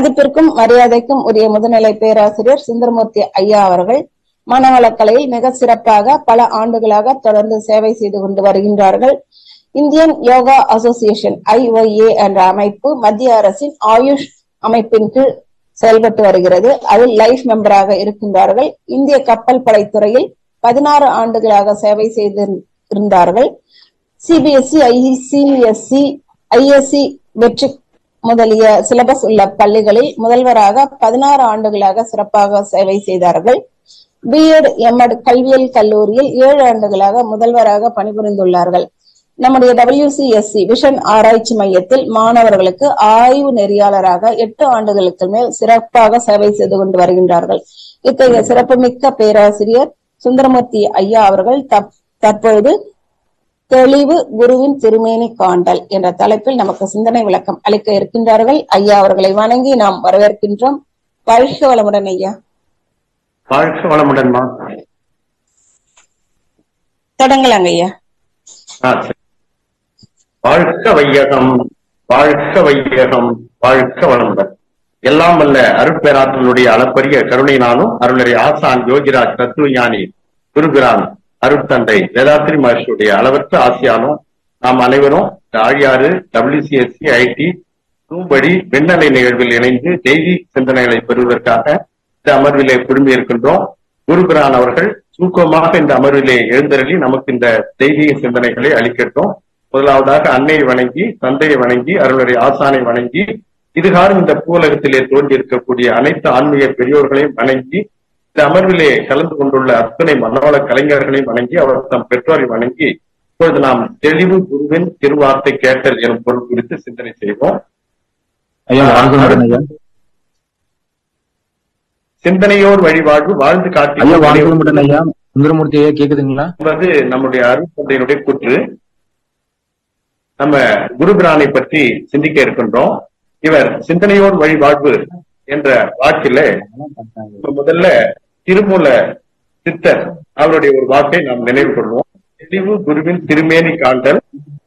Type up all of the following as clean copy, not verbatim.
மதிப்பிற்கும் மரியாதைக்கும் உரிய முதுநிலை பேராசிரியர் சுந்தரமூர்த்தி ஐயா அவர்கள் மனவளக்கலையில் மிக சிறப்பாக பல ஆண்டுகளாக தொடர்ந்து சேவை செய்து கொண்டு வருகின்றார்கள். இந்தியன் யோகா அசோசியேஷன் IYA என்ற அமைப்பு மத்திய அரசின் ஆயுஷ் அமைப்பின் கீழ் செயல்பட்டு வருகிறது. அதில் லைஃப் மெம்பராக இருக்கின்றார்கள். இந்திய கப்பல் படைத்துறையில் 16 ஆண்டுகளாக சேவை செய்து இருந்தார்கள். CBSE, CBSE, ISC மெட்ரிக் முதலிய சிலபஸ் உள்ள பள்ளிகளில் முதல்வராக 16 ஆண்டுகளாக சிறப்பாக சேவை செய்தார்கள். B.Ed, M.Ed கல்வியல் கல்லூரியில் 7 ஆண்டுகளாக முதல்வராக பணிபுரிந்துள்ளார்கள். நம்முடைய WCSC விஷன் ஆராய்ச்சி மையத்தில் மாணவர்களுக்கு ஆய்வு நெறியாளராக 8 ஆண்டுகளுக்கு மேல் சிறப்பாக சேவை செய்து கொண்டு வருகின்றார்கள். இத்தகைய சிறப்புமிக்க பேராசிரியர் சுந்தரமூர்த்தி ஐயா அவர்கள் தற்பொழுது தெளிவு குருவின் திருமேனி காண்டல் என்ற தலைப்பில் நமக்கு சிந்தனை விளக்கம் அளிக்க இருக்கின்றார்கள். ஐயா அவர்களை வணங்கி நாம் வரவேற்கின்றோம். வாழ்க வளமுடன் ஐயா. வாழ்க வளமுடன். தொடங்கலாங்க ஐயா. வாழ்க வையகம், வாழ்க வையகம், வாழ்க வளமுடன். எல்லாம் வல்ல அருட்பேராற்றலுடைய அளப்பரிய கருணையினாலும் அருளரை ஆசான் யோகிராஜ் தத்துவஞானி குருபிரான் அருட்தந்தை வேதாத்திரி மகர்ஷியுடைய அளவற்ற ஆசியாலும் நாம் அனைவரும் ஆழியாறு WCSC IT தூம்படி வெண்ணலை நிகழ்வில் இணைந்து தெய்வீ சிந்தனைகளை பெறுவதற்காக இந்த அமர்விலே குழுமி இருக்கின்றோம். குருபிரான் அவர்கள் சுருக்கமாக இந்த அமர்விலே எழுந்தருளி நமக்கு இந்த தெய்வீக சிந்தனைகளை அளிக்கட்டும். முதலாவதாக அன்னையை வணங்கி, தந்தையை வணங்கி, அருளரை ஆசானை வணங்கி, இதுகாரும் இந்த பூலகத்திலே தோன்றி இருக்கக்கூடிய அனைத்து ஆன்மீக பெரியோர்களையும் வணங்கி, இந்த அமர்விலே கலந்து கொண்டுள்ள அத்தனை மனவள கலைஞர்களையும் வணங்கி, அவர் தம் பெற்றோரை வணங்கி, இப்பொழுது நாம் தெளிவு குருவின் திருவார்த்தை கேட்டல் எனும் பொருள் குறித்து சிந்தனை செய்வோம். சிந்தனையோர் வழிபாடு வாழ்ந்து காட்டி கேக்குதுங்களா என்பது நம்முடைய அருட்தந்தையினுடைய கூற்று. நம்ம குருபிரானை பற்றி சிந்திக்க இருக்கின்றோம். இவர் சிந்தனையோர் வழிபாடு என்ற வாக்கில முதல்ல திருமூல சித்தர் அவருடைய ஒரு வாக்கை நாம் நினைவு கொள்வோம். தெளிவு குருவின் திருமேனி காண்டல்,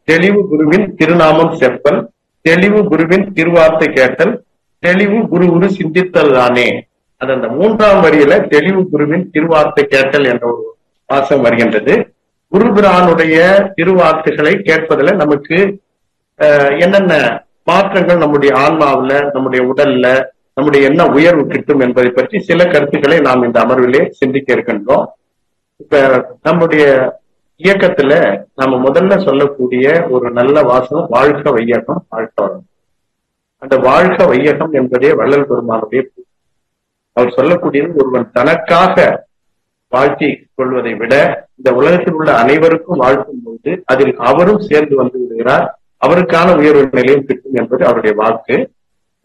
தெளிவு குருவின் திருநாமம் செப்பல், தெளிவு குருவின் திருவார்த்தை கேட்டல், தெளிவு குரு குரு சிந்தித்தல் தானே. அது அந்த 3ஆம் வரியில தெளிவு குருவின் திருவார்த்தை கேட்டல் என்ற ஒரு வாசம் வருகின்றது. குருபிரானுடைய திருவார்த்தைகளை கேட்பதில் நமக்கு என்னென்ன மாற்றங்கள் நம்முடைய ஆன்மாவில, நம்முடைய உடல்ல, நம்முடைய என்ன உயர்வு கிட்டும் என்பதை பற்றி சில கருத்துக்களை நாம் இந்த அமர்விலே சிந்திக்க இருக்கின்றோம். இப்ப நம்முடைய இயக்கத்துல நம்ம முதல்ல சொல்லக்கூடிய ஒரு நல்ல வாசகம் வாழ்க வையகம், வாழ்க வளம். அந்த வாழ்க வையகம் என்பதே வள்ளல் பெருமானுடைய. அவர் சொல்லக்கூடியது ஒருவன் தனக்காக வாழ்த்தி கொள்வதை விட இந்த உலகத்தில் உள்ள அனைவருக்கும் வாழ்த்தும் போது அதில் அவரும் சேர்ந்து வந்து விடுகிறார், அவருக்கான உயர்வு நிலையும் கிட்டும் என்பது அவருடைய வாக்கு.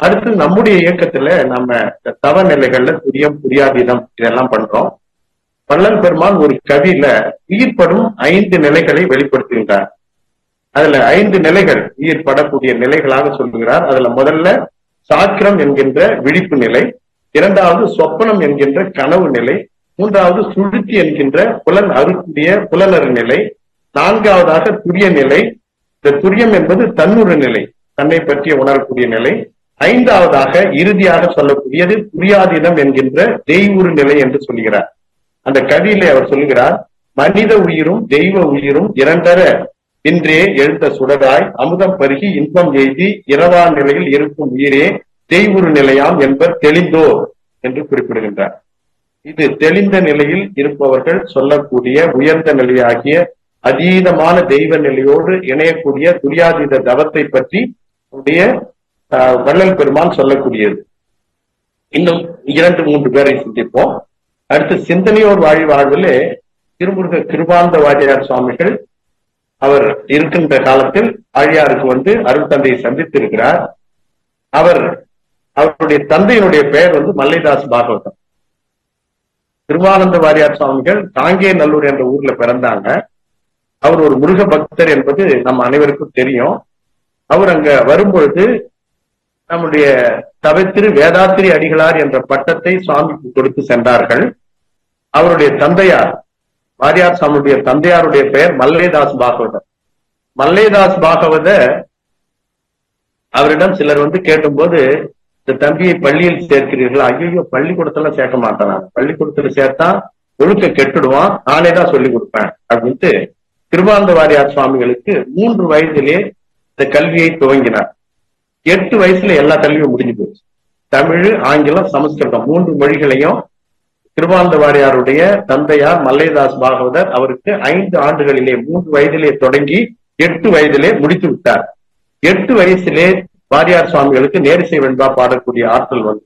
அடுத்து நம்முடைய இயக்கத்துல நம்ம தவ நிலைகள்ல துரியம் புரியாதீதம் இதெல்லாம் பண்றோம். வள்ளல் பெருமான் ஒரு கவியில உயிர்ப்படும் 5 நிலைகளை வெளிப்படுத்துகின்றார். அதுல 5 நிலைகள் உயிர்படக்கூடிய நிலைகளாக சொல்லுகிறார். அதுல முதல்ல சாக்கிரம் என்கின்ற விழிப்பு நிலை, 2வது சொப்பனம் என்கின்ற கனவு நிலை, 3வது சுழுத்தி என்கின்ற புலன் அறுக்கூடிய புலனறு நிலை, 4வதாக துரிய நிலை. இந்த துரியம் என்பது தன்னுறு நிலை, தன்னை பற்றிய உணரக்கூடிய நிலை. 5வதாக இறுதியாக சொல்லக்கூடியது புரியாதீனம் என்கின்ற தெய்வுறு நிலை என்று சொல்கிறார். அந்த கவியிலே அவர் சொல்லுகிறார், மனித உயிரும் தெய்வ உயிரும் 2 இன்றே எழுந்த சுடராய் அமுதம் பருகி இன்பம் எய்தி இரவா நிலையில் இருக்கும் உயிரே தெய்வுறு நிலையாம் என்பர் தெளிந்தோர் என்று குறிப்பிடுகின்றார். இது தெளிந்த நிலையில் இருப்பவர்கள் சொல்லக்கூடிய உயர்ந்த நிலையாகிய அதீதமான தெய்வ நிலையோடு இணையக்கூடிய துரியாதீத தவத்தை பற்றி உடைய வள்ளல் பெருமான் சொல்லக்கூடியது. இன்னும் 2-3 பேரை சிந்திப்போம். அடுத்து சிந்தனையோர் வாழ்விலே திருமுருக கிருபானந்த வாரியார் சுவாமிகள் அவர் இருக்கின்ற காலத்தில் ஆழியாருக்கு வந்து அருட்தந்தையை சந்தித்திருக்கிறார். அவருடைய தந்தையினுடைய பெயர் வந்து மல்லைதாஸ் பாகவதம். கிருபானந்த வாரியார் சுவாமிகள் தாங்கே நல்லூர் என்ற ஊர்ல பிறந்தாங்க. அவர் ஒரு முருக பக்தர் என்பது நம்ம அனைவருக்கும் தெரியும். அவர் அங்க வரும்பொழுது நம்முடைய தவத்திரு வேதாத்திரி அடிகளார் என்ற பட்டத்தை சுவாமிக்கு கொடுத்து சென்றார்கள். அவருடைய தந்தையார் வாரியார் சுவாமியுடைய தந்தையாருடைய பெயர் மல்லைதாஸ் பாகவதர். மல்லைதாஸ் பாகவத அவரிடம் சிலர் வந்து கேட்டும்போது இந்த தம்பியை பள்ளியில் சேர்க்கிறீர்கள். ஐயோ, பள்ளிக்கூடத்துல சேர்க்க மாட்டான், பள்ளிக்கூடத்துல சேர்த்தா ஒழுக்க கெட்டுடுவான், நானே தான் சொல்லி கொடுப்பேன் அப்படின்ட்டு கிருபானந்த வாரியார் சுவாமிகளுக்கு 3 வயதிலே இந்த கல்வியை துவங்கினார். 8 வயசுல எல்லா கல்வியும் முடிஞ்சு போச்சு. தமிழ், ஆங்கிலம், சமஸ்கிருதம் 3 மொழிகளையும் கிருபானந்த வாரியாருடைய தந்தையார் மல்லைதாஸ் பாகவதர் அவருக்கு 5 ஆண்டுகளிலே 3 வயதிலே தொடங்கி 8 வயதிலே முடித்து விட்டார். 8 வயசிலே வாரியார் சுவாமிகளுக்கு நேரிசை வெண்பா பாடக்கூடிய ஆற்றல் வந்து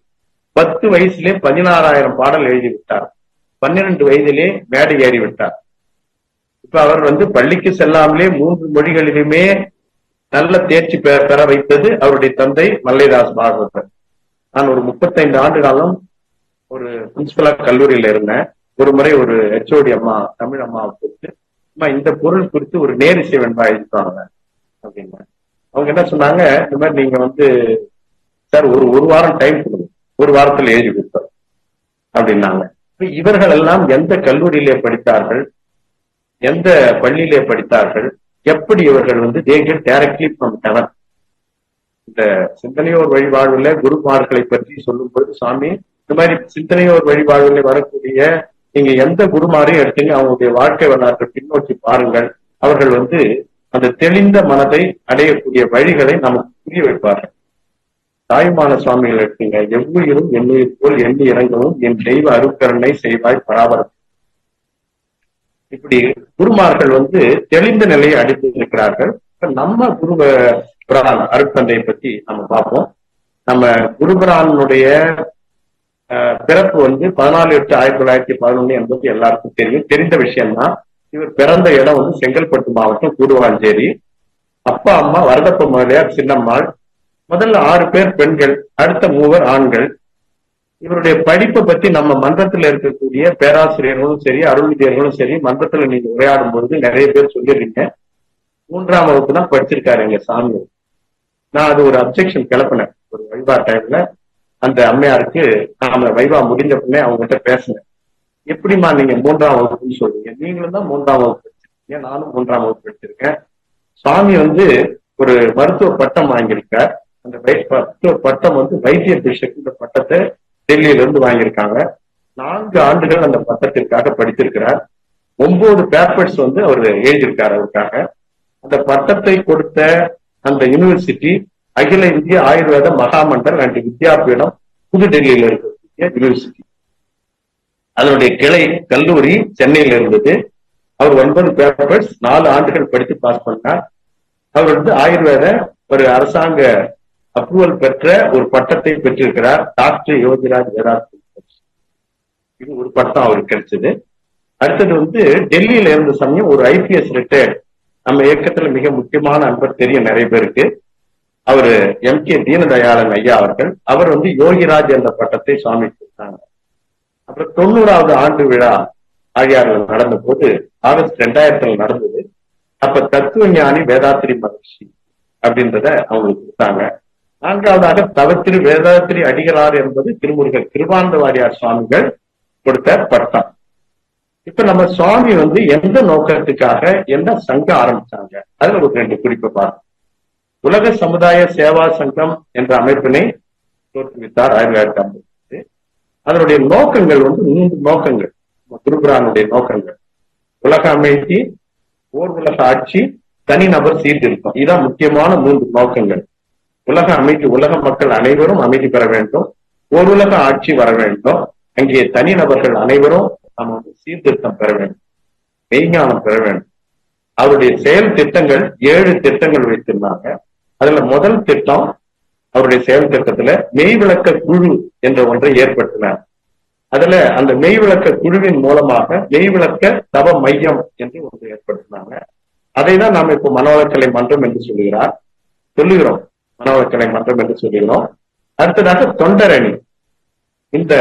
10 வயசிலே 16,000 பாடல் எழுதிவிட்டார். 12 வயதிலே மேடை ஏறி விட்டார். இப்ப அவர் வந்து பள்ளிக்கு செல்லாமலே 3 மொழிகளிலுமே நல்ல தேர்ச்சி பெற வைத்தது அவருடைய தந்தை மல்லைதாஸ் பாகவதர். நான் ஒரு 35 ஆண்டு காலம் ஒரு பிரின்சிபலா கல்லூரியில இருந்தேன். ஒரு முறை ஒரு HOD அம்மா, தமிழ் அம்மாவை கொடுத்து, அம்மா இந்த பொருள் குறித்து ஒரு நேரிசை வெண்பா எழுதிப்பாங்க அப்படின்னா, அவங்க என்ன சொன்னாங்க, இந்த மாதிரி நீங்க வந்து சார் ஒரு வாரம் டைம் கொடுங்க, ஒரு வாரத்துல எழுதி கொடுத்தார் அப்படின்னாங்க. இவர்கள் எல்லாம் எந்த கல்லூரியிலே படித்தார்கள், எந்த பள்ளியிலே படித்தார்கள், எப்படி இவர்கள் வந்து they get directly from heaven. இந்த சிந்தனையோர் வழிபாடுல குருமார்களை பற்றி சொல்லும் பொழுது சுவாமி இந்த மாதிரி சிந்தனையோர் வழிபாடுல வரக்கூடிய நீங்க எந்த குருமாரையும் எடுத்துங்க, அவங்களுடைய வாழ்க்கை வரலாற்றை பின்னோக்கி பாருங்கள், அவர்கள் வந்து அந்த தெளிந்த மனதை அடையக்கூடிய வழிகளை நமக்கு புரிய வைப்பார்கள். தாயுமான சுவாமிகள் எடுத்துங்க, எவ்வுயிரும் என்னுயிர் போல் எண்ணி இறங்கவும் என் தெய்வ அருக்கருணை செய்வாய் பராபரம். இப்படி குருமார்கள் வந்து தெளிந்த நிலையை அடைத்து இருக்கிறார்கள். நம்ம குருபுரான் அருட்தந்தையை பத்தி நம்ம பார்ப்போம். நம்ம குருபுரானுடைய பிறப்பு வந்து 14/8/1911 என்பது எல்லாருக்கும் தெரிந்த விஷயம்தான். இவர் பிறந்த இடம் வந்து செங்கல்பட்டு மாவட்டம் கூடுவாஞ்சேரி. அப்பா அம்மா வரதப்ப முதலியார், சின்னம்மாள். முதல்ல 6 பேர் பெண்கள், அடுத்த 3 ஆண்கள். இவருடைய படிப்பை பத்தி நம்ம மன்றத்துல இருக்கக்கூடிய பேராசிரியர்களும் சரி, அருள்விதியர்களும் சரி, மன்றத்துல நீங்க உரையாடும் பொழுது நிறைய பேர் சொல்லிடுறீங்க 3ஆம் வகுப்பு தான் படிச்சிருக்காரு எங்க சாமி. நான் அது ஒரு அப்செக்ஷன் கிளப்பினேன் ஒரு வைபா டைம்ல. அந்த அம்மையாருக்கு நாம வைபா முடிஞ்ச பின்னே அவங்ககிட்ட பேசினேன், எப்படிமா நீங்க 3ஆம் வகுப்புன்னு சொல்றீங்க, நீங்களும் தான் 3ஆம் வகுப்பு படிச்சிருக்கீங்க, நானும் 3ஆம் வகுப்பு படிச்சிருக்கேன். சுவாமி வந்து ஒரு மருத்துவ பட்டம் வாங்கியிருக்கார். அந்த மருத்துவ பட்டம் வந்து வைத்திய பிஷப் இந்த பட்டத்தை டெல்லியில இருந்து வாங்கியிருக்காங்க. 4 ஆண்டுகள் அந்த பட்டத்திற்காக படித்திருக்கிறார். 9 பேப்பர்ஸ் வந்து அவர் எழுதியிருக்காரு அவருக்காக. அந்த பட்டத்தை கொடுத்த அந்த யூனிவர்சிட்டி அகில இந்திய ஆயுர்வேத மகாமண்டல் அண்ட் வித்யாபீடம், புதுடெல்லியில இருக்கக்கூடிய யூனிவர்சிட்டி. அதனுடைய கிளை கல்லூரி சென்னையில இருந்தது. அவர் 9 பேப்பர்ஸ் 4 ஆண்டுகள் படித்து பாஸ் பண்ணார். அவர் வந்து ஆயுர்வேத ஒரு அரசாங்க அப்ரூவல் பெற்ற ஒரு பட்டத்தை பெற்றிருக்கிறார், டாக்டர் யோகிராஜ் வேதாந்த். இது ஒரு பட்டம் அவருக்கு கிடைச்சது. அடுத்தது வந்து டெல்லியில இருந்த சமயம் ஒரு IPS ரிட்டையர்ட், நம்ம இயக்கத்துல மிக முக்கியமான அன்பர் தெரியும் நிறைய பேருக்கு, அவரு MK தீனதயாளன் ஐயா அவர்கள். அவர் வந்து யோகிராஜ் என்ற பட்டத்தை சுவாமி கொடுத்தாங்க. அப்புறம் 90வது ஆண்டு விழா ஆழியார்ல நடந்த போது ஆகஸ்ட் 2000 நடந்தது. அப்ப தத்துவ ஞானி வேதாத்திரி மகர்ஷி அப்படின்றத அவங்களுக்கு கொடுத்தாங்க. 4வதாக தவத்திரு வேதாத்திரி அடிகளார் என்பது திருமுருகர் கிருபானந்த வாரியார் சுவாமிகள் கொடுத்த பட்டம். இப்ப நம்ம சுவாமி வந்து எந்த நோக்கத்துக்காக எந்த சங்கம் ஆரம்பிச்சாங்க, அதுல ஒரு 2 குறிப்பை பார்ப்போம். உலக சமுதாய சேவா சங்கம் என்ற அமைப்பினை தோற்றுவித்தார் 1950. அதனுடைய நோக்கங்கள் வந்து 3 நோக்கங்கள், குருபுரானுடைய நோக்கங்கள்: உலக அமைதி, ஓர் உலக ஆட்சி, தனிநபர் சீர்திருத்தம். இதுதான் முக்கியமான 3 நோக்கங்கள். உலக அமைதி, உலக மக்கள் அனைவரும் அமைதி பெற வேண்டும். ஓர் உலக ஆட்சி வர வேண்டும். அங்கே தனிநபர்கள் அனைவரும் நம்ம வந்து சீர்திருத்தம் பெற வேண்டும், மெய்ஞானம் பெற வேண்டும். அவருடைய செயல் திட்டங்கள் 7 திட்டங்கள் வைத்திருந்தாங்க. அதுல முதல் திட்டம், அவருடைய செயல் திட்டத்துல மெய் விளக்க குழு என்ற ஒன்றை ஏற்படுத்தினார். அதுல அந்த மெய் விளக்க குழுவின் மூலமாக மெய் விளக்க தவ மையம் என்று ஒன்று ஏற்படுத்தினாங்க. அதை தான் நாம இப்போ மனவளக்கலை மன்றம் என்று சொல்லுகிறோம், மனவளக்கலை மன்றம் என்று சொல்லுகிறோம். அடுத்ததாக தொண்டரணி, இந்த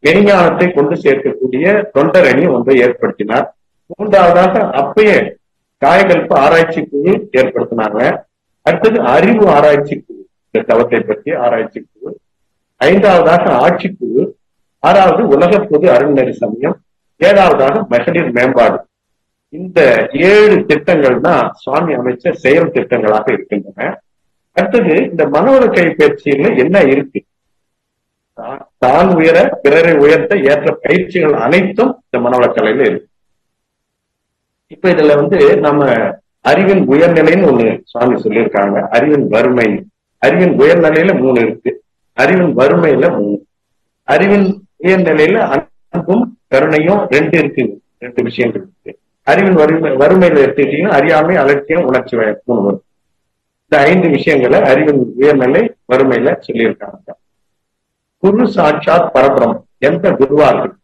மெய்ஞானத்தை கொண்டு சேர்க்கக்கூடிய தொண்டரணி ஒன்றை ஏற்படுத்தினார். 3வதாக அப்பயே காயகல்ப ஆராய்ச்சி குழு ஏற்படுத்தினாங்க. அடுத்தது அறிவு ஆராய்ச்சி குழு, இந்த தவத்தை பற்றி ஆராய்ச்சி குழு. 5வதாக ஆட்சி குழு. 6வது உலக பொது அருள்நெறி சமயம். 7வதாக மகளிர் மேம்பாடு. இந்த 7 திட்டங்கள் தான் சுவாமி அமைச்ச செயல் திட்டங்களாக இருக்கின்றன. அடுத்தது இந்த மனவளக்கலை பயிற்சியில என்ன இருக்கு, தான் உயர பிறரை உயர்த்த ஏற்ற பயிற்சிகள் அனைத்தும் இந்த மனவளக்கலையில இருக்கு. இப்ப இதுல நம்ம அறிவின் உயர்நிலைன்னு ஒண்ணு சுவாமி சொல்லியிருக்காங்க. அறிவின் வறுமை, அறிவின் உயர்நிலையில 3 இருக்கு, அறிவின் வறுமையில 3. அறிவின் உயர்நிலையில அன்பும் கருணையும் 2 இருக்கு, 2 விஷயங்கள் இருக்கு. அறிவின் வறுமையில எடுத்துக்கிட்டீங்கன்னா அறியாமை, அலட்சியம், உணர்ச்சி 3 வரும். இந்த 5 விஷயங்களை அறிவின் உயர்நிலை வறுமையில சொல்லியிருக்காங்க. குரு சாட்சாத் பரபிரமம், எந்த குருவா இருக்கு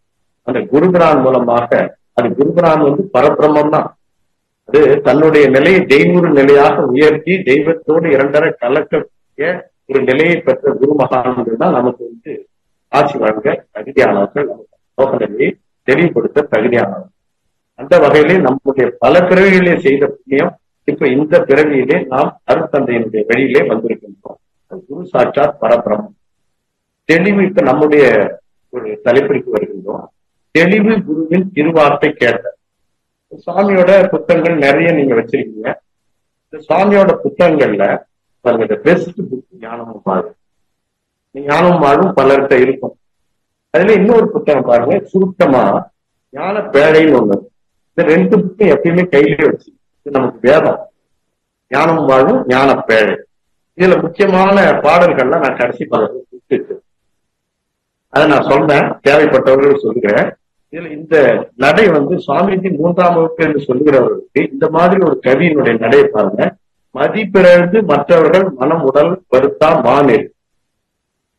அந்த குருபிரான் மூலமாக, அது குருபிரான் பரபிரமம் தான். அது தன்னுடைய நிலையை தெய்வூர் நிலையாக உயர்த்தி தெய்வத்தோடு 2 கலக்கக்கூடிய ஒரு நிலையை பெற்ற குரு மகான்கள் தான் நமக்கு ஆட்சி வழங்க தகுதியானவர்கள், லோக நிலையை தெளிவுபடுத்த தகுதியானவர்கள். அந்த வகையிலே நம்முடைய பல பிறவிகளிலே செய்த புண்ணியம் இப்ப இந்த பிறவியிலே நாம் அருட்தந்தையினுடைய வழியிலே வந்திருக்கின்றோம். குரு சாட்சாத் பரபிரமம். தெளிவு, இப்ப நம்முடைய ஒரு தலைப்பிற்கு வருகின்றோம். தெளிவு குருவின் திருவார்த்தை கேட்ட. சுவாமியோட புத்தகங்கள் நிறைய நீங்க வச்சிருக்கீங்க. இந்த சுவாமியோட புத்தகங்கள்ல பாருங்க, பெஸ்ட் புக் ஞானமும் வாழும். ஞானமும் வாழும் பலர்கிட்ட இருக்கும். அதுல இன்னொரு புத்தகம் பாருங்க, சுருக்கமா ஞான பேழைன்னு ஒண்ணு. இந்த 2 புக்கும் எப்பயுமே கையிலே வச்சு, இது நமக்கு வேதம். ஞானமும் வாழும், ஞான பேழை. இதுல முக்கியமான பாடல்கள்லாம் நான் கடைசி பாடல்கள் கொடுத்துட்டு அதை நான் சொன்னேன், தேவைப்பட்டவர்கள் சொல்லுகிறேன். இதுல இந்த நடை சுவாமிஜி 3ஆம் வகுப்பு என்று சொல்லுகிறவர்களுக்கு இந்த மாதிரி ஒரு கவியினுடைய நடை பாருங்க. மதிப்பிறந்து மற்றவர்கள் மனம் உடல் வருத்தா மாநெறி.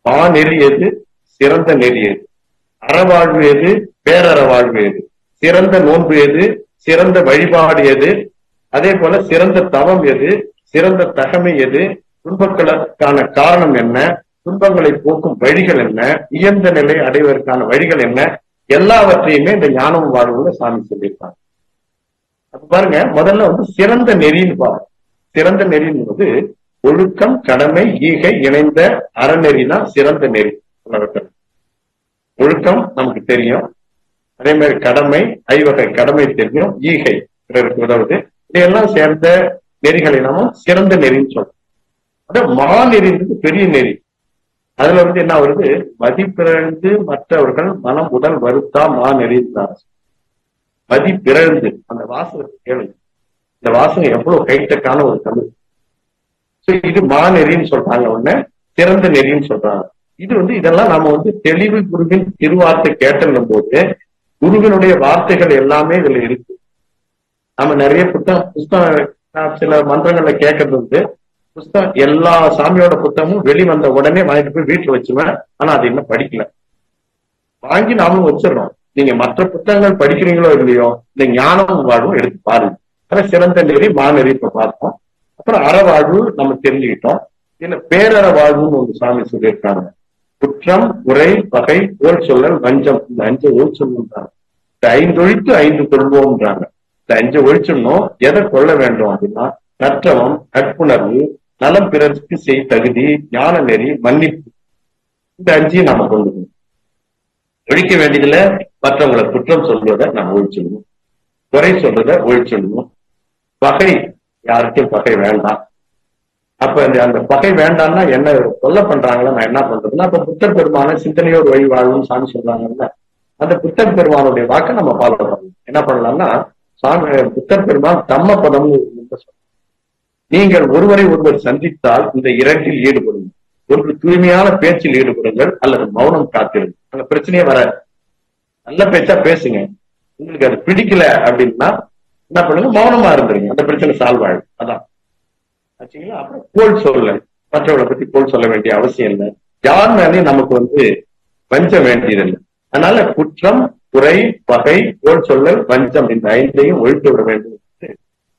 மாநெறி எது? சிறந்த நெறி எது? அறவாழ்வு எது? பேரறவாழ்வு எது? சிறந்த நோன்பு எது? சிறந்த வழிபாடு எது? அதே போல சிறந்த தவம் எது? சிறந்த தகமை எது? துன்பங்களுக்கான காரணம் என்ன? துன்பங்களை போக்கும் வழிகள் என்ன? உயர்ந்த நிலை அடைவதற்கான வழிகள் என்ன? எல்லாவற்றையுமே இந்த ஞானம் வாழ்வுல சாமி சொல்லியிருப்பாங்க. அப்ப பாருங்க, முதல்ல சிறந்த நெறின்னு பாருங்க. சிறந்த நெறின்னு ஒழுக்கம், கடமை, ஈகை இணைந்த அறநெறி தான் சிறந்த நெறி. ஒழுக்கம் நமக்கு தெரியும், அதே மாதிரி கடமை, 5 வகை கடமை தெரியும், ஈகை பிறருக்கு உதவுது, இதையெல்லாம் சேர்ந்த நெறிகளை நாம சிறந்த நெறின்னு சொல்றோம். அத மாநெறின்றது பெரிய நெறி. அதுல என்ன வருது? மதிப்பிறந்து மற்றவர்கள் மனம் உடல் வருத்தா மாநெறிந்தார். மதிப்பிறந்து, அந்த வாசகத்தை கேளுங்க. இந்த வாசகம் எவ்வளவு கைட்டக்கான ஒரு தமிழ். இது மாநெறின்னு சொல்றாங்க, ஒண்ணு சிறந்த நெறின்னு சொல்றாங்க. இது இதெல்லாம் நாம தெளிவு குருவின் திருவார்த்தை கேட்டலும் போது குருவினுடைய வார்த்தைகள் எல்லாமே இதுல இருக்கு. நம்ம நிறைய புத்தகம் சில மந்திரங்கள்ல கேட்கறது புத்தகம், எல்லா சாமியோட புத்தகமும் வெளிவந்த உடனே வாங்கிட்டு போய் வீட்டுல வச்சுவேன். ஆனா அது இன்னும் படிக்கல. வாங்கி நாமளும் வச்சிடறோம். நீங்க மற்ற புத்தகங்கள் படிக்கிறீங்களோ இல்லையோ, இந்த ஞானம் வாழ்வும் எடுத்து பாருங்க. அப்புறம் சிறந்த நெறி, மாநெறி இப்ப பார்த்தோம். அப்புறம் அறவாழ்வு நம்ம தெரிஞ்சுக்கிட்டோம். இதுல பேரற வாழ்வுன்னு ஒரு சாமி சொல்லியிருக்காங்க. குற்றம், குறை, பகை, போல் சொல்லல், வஞ்சம், இந்த 5 ஒழிச்சொல்லுன்றாங்க. இந்த 5 ஒழித்து 5 கொள்வோம்ன்றாங்க. இந்த 5 ஒழிச்சொல்லும் எதை கொள்ள வேண்டும் அப்படின்னா, நற்றவம், நட்புணர்வு, நலம் பிறருக்கு செய் தகுதி, ஞான நெறி, மன்னிப்பு. இந்த 5ஐயும் நாம கொண்டு ஒழிக்க வேண்டியதுல மற்றவங்களை குற்றம் சொல்றதை நம்ம ஒழிச்சிடணும், குறை சொல்றதை ஒழிச்சிடணும், பகை, யாருக்கும் பகை வேண்டாம். அப்ப அந்த பகை வேண்டாம்னா என்ன சொல்ல பண்றாங்களா, நான் என்ன பண்றதுன்னா, அப்ப புத்தர் பெருமான சிந்தனையோர் வழி வாழும் சாமி சொல்றாங்கல்ல, அந்த புத்தர் பெருமானுடைய வாக்கை நம்ம ஃபாலோ பண்ணணும். என்ன பண்ணலாம்னா, சாமி புத்தர் பெருமான் தம்ம பதம்னு சொல்றாங்க. நீங்கள் ஒருவரை ஒருவர் சந்தித்தால் இந்த 2இல் ஈடுபடுங்கள். ஒன்று தூய்மையான பேச்சில் ஈடுபடுங்கள், அல்லது மௌனம் காத்திருங்கள். அந்த பிரச்சனையே வராது. நல்ல பேச்சா பேசுங்க. உங்களுக்கு அது பிடிக்கல அப்படின்னா என்ன பண்ணுங்க, மௌனமா இருந்துருங்க. அந்த பிரச்சனை சால்வ் ஆயிடும். அதான் ஆச்சுங்களா. அப்புறம் கோல் சொல்ல, மற்றவர்களை பத்தி கோல் சொல்ல வேண்டிய அவசியம் இல்லை. யார் மேலேயும் நமக்கு வஞ்சம் வேண்டியதில்லை. அதனால குற்றம், குறை, பகை, கோல் சொல்லல், வஞ்சம், இந்த 5ஐயும் ஒழித்து விட வேண்டும்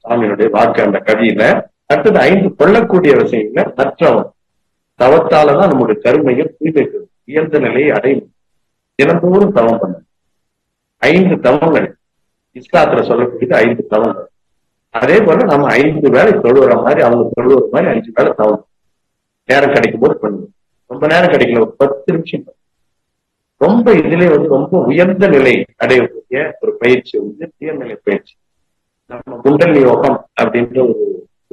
சாமியினுடைய வாக்கு அந்த கவியில. அடுத்தது 5 கொள்ளக்கூடிய விஷயங்கள நற்றவம், தவத்தாலதான் நம்முடைய கருமையை தூய்மைக்கு உயர்ந்த நிலையை அடையும். தினந்தோறும் தவம் பண்ண 5 தவங்கள் இஸ்லாத்துல சொல்லக்கூடியது 5 தவங்கள். அதே போல நம்ம 5 வேலை தொழுவுற மாதிரி, அவங்க தொழுவுற மாதிரி 5 வேலை தவம் நேரம் கிடைக்கும் போது பண்ணுவோம். ரொம்ப நேரம் கிடைக்கல, ஒரு 10 நிமிஷம். ரொம்ப இதுல ரொம்ப உயர்ந்த நிலை அடையக்கூடிய ஒரு பயிற்சி உயர்நிலை பயிற்சி. நம்ம குண்டலினி யோகம் அப்படின்ற ஒரு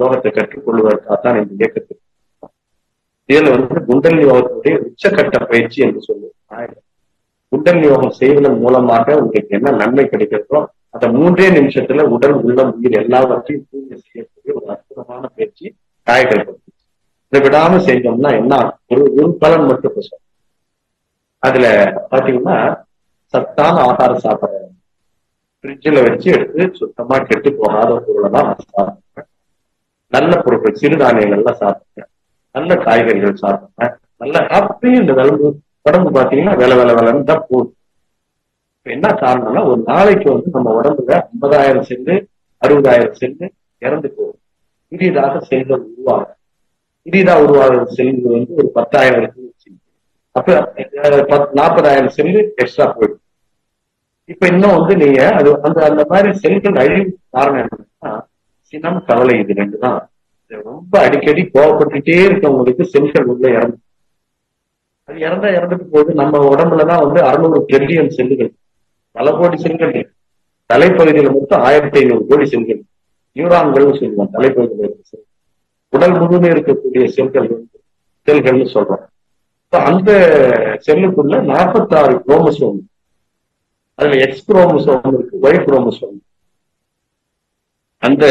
யோகத்தை கற்றுக்கொள்வதற்காகத்தான் இந்த இயக்கத்துக்கு இதுல வந்து குண்டல் யோகத்துடைய உச்சக்கட்ட பயிற்சி என்று சொல்லுவோம். குண்டல் யோகம் செய்வதன் மூலமாக உங்களுக்கு என்ன நன்மை கிடைக்கிறதோ அந்த 3 நிமிஷத்துல உடல் உள்ளம் உயிர் எல்லாவற்றையும் தூய்மை செய்யக்கூடிய ஒரு அற்புதமான பயிற்சி காயகல்ப பயிற்சி. இதை விடாம செஞ்சோம்னா என்ன ஒரு பலன் மட்டும் சொல்றோம். அதுல பாத்தீங்கன்னா சத்தான ஆகாரம் சாப்பிடுற ஃப்ரிட்ஜில் வச்சு எடுத்து சுத்தமா கெட்டு போகாத பொருளை தான் நான் சாப்பிடுறேன். நல்ல பொருட்கள் சிறுதானியங்கள்லாம் சாப்பிடுறேன், நல்ல காய்கறிகள் சாப்பிடுறேன், நல்ல அப்படியே இந்த உடம்பு பாத்தீங்கன்னா வேலை தான் போகுது. என்ன காரணம்னா ஒரு நாளைக்கு வந்து நம்ம உடம்புல 50,000 செல்லு 60,000 செல்லு இறந்து போகும். புதியதாக செல்கள் உருவாகும். புதியதாக உருவாகிற செல்கள் வந்து ஒரு 10,000 இருக்கு. அப்ப 40,000 செல்லு எக்ஸ்ட்ரா போயிடும். இப்ப இன்னும் வந்து நீங்க அது அந்த மாதிரி செல்கள் அழிவு காரணம் என்னன்னா சினம், கவலை, இது 2 தான். ரொம்ப அடிக்கடி கோவப்பட்டுட்டே இருக்கவங்களுக்கு செல்கள் உள்ள இறந்து, அது இறந்துட்டு போகுது. நம்ம உடம்புலதான் வந்து 600 ட்ரில்லியன் செல்லுகள், பல கோடி செல்கள் இருக்கு. தலைப்பகுதியில மொத்தம் 1500 கோடி செல்கள், நியூரான்கள் சொல்லுவோம். தலைப்பகுதியில் இருக்க செல், உடல் முழுமே இருக்கக்கூடிய செல்கள் செல்கள்னு சொல்றோம். அந்த செல்லுக்குள்ள 46 குரோமோசோம், அதுல எக்ஸ் குரோமோசோம் இருக்கு, ஒய் குரோமோசோம். அந்த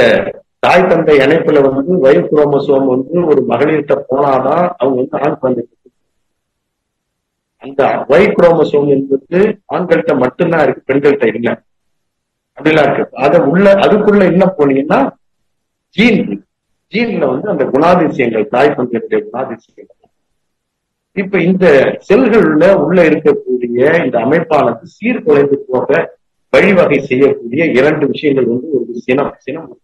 தாய் தந்தை இணைப்புல வந்து ஒய் குரோமோசோம் வந்து ஒரு மகளிர்கிட்ட போனாதான் அவங்க வந்து ஆண் குழந்தை. அந்த ஒய் குரோமோசோம் என்பது ஆண்கள்கிட்ட மட்டும்தான் இருக்கு, பெண்கள்கிட்ட இல்ல. அப்படிலாம் இருக்கு. அதுக்குள்ள என்ன போனீங்கன்னா ஜீன்ல வந்து அந்த குணாதிசயங்கள், தாய் தந்தையுடைய குணாதிசயங்கள். இப்ப இந்த செல்கள்ல உள்ள இருக்கக்கூடிய இந்த அமைப்பானது சீர்குலைந்து போக வழிவகை செய்யக்கூடிய 2 விஷயங்கள் வந்து ஒரு சினம்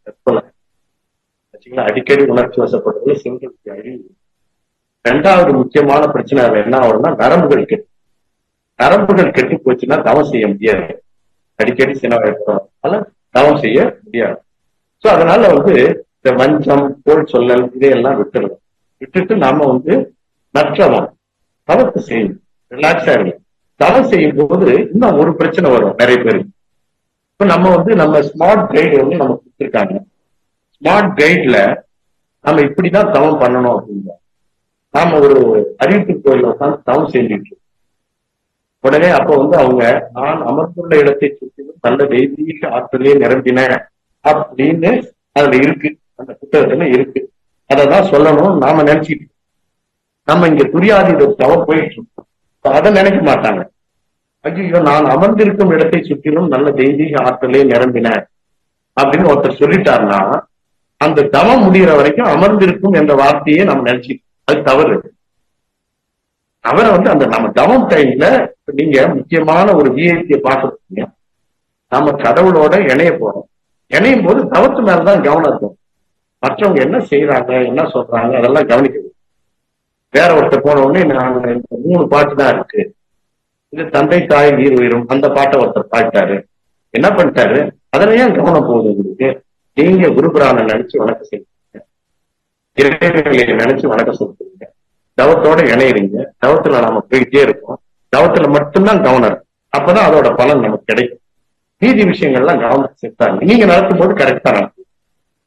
தற்கொலை. அடிக்கடி உணர்ச்சி வசப்படுறது செல்களுக்கு அழிவு. 2வது முக்கியமான பிரச்சனை என்ன ஆகும்னா நரம்புகள் கெட்டு போச்சுன்னா தவம் செய்ய முடியாது. அடிக்கடி சினம் ஏற்படுறதுனால தவம் செய்ய முடியாது. சோ அதனால வந்து இந்த வஞ்சம், போல் சொல்லல் இதையெல்லாம் விட்டுட்டு நாம வந்து நற்றவம் தவத்தை செய்யணும், ரிலாக்ஸா இருக்கும். தவம் செய்யும் போது இன்னும் ஒரு பிரச்சனை வரும் நிறைய பேருக்கு. இப்ப நம்ம ஸ்மார்ட் கைடு வந்து நமக்கு கொடுத்துருக்காங்க. ஸ்மார்ட் கைட்ல நம்ம இப்படிதான் தவம் பண்ணணும் அப்படின்னா நாம ஒரு அறிவிப்பு கோயில உட்காந்து தவம் செஞ்சுட்டு உடனே அப்ப வந்து அவங்க நான் அமர்ந்துள்ள இடத்தை சுற்றிலும் நல்ல தெய்வீக ஆற்றலே நிரம்பின அப்படின்னு அதுல இருக்கு, அந்த புத்தகத்துல இருக்கு. அததான் சொல்லணும் நாம நினைச்சிட்டு நம்ம இங்க துரியாதீத தவம் போயிட்டு இருக்கோம். அதை நினைக்க மாட்டாங்க. ஐயோ நான் அமர்ந்திருக்கும் இடத்தை சுற்றிலும் நல்ல தெய்வீக ஆற்றலே நிரம்பின அப்படின்னு ஒருத்தர் சொல்லிட்டாருன்னா அந்த தவம் முடிகிற வரைக்கும் அமர்ந்திருக்கும் என்ற வார்த்தையே நம்ம நினைச்சிட்டு, அது தவறு. அவரை வந்து அந்த நம்ம தவம் டைம்ல நீங்க முக்கியமான ஒரு விஐபியை பார்க்க போறீங்க, நாம கடவுளோட இணைய போறோம். இணையும் போது தவத்து மேலதான் கவனம் இருக்கும். மற்றவங்க என்ன செய்யறாங்க, என்ன சொல்றாங்க அதெல்லாம் கவனிக்கணும். வேற ஒருத்தர் போன உடனே நாங்க 3 பாட்டு தான் இருக்கு, இது தந்தை தாய் நீர் உயிரும், அந்த பாட்டை ஒருத்தர் பாட்டாரு, என்ன பண்ணிட்டாரு, அதனையே கவனம் போகுது உங்களுக்கு. நீங்க குருபுரானை நினைச்சு வணக்கம் செய்யுங்க, இறைவனையை நினைச்சு வணக்கம் சொல்றீங்க, தவத்தோட இணையறீங்க. தவத்துல நாம போயிட்டே இருக்கோம். தவத்துல மட்டும்தான் கவனம் இருக்கு. அப்பதான் அதோட பலன் நமக்கு கிடைக்கும். நீதி விஷயங்கள்லாம் கவனம் செலுத்தாங்க. நீங்க நடத்தும் போது கரெக்டா நடக்கும்.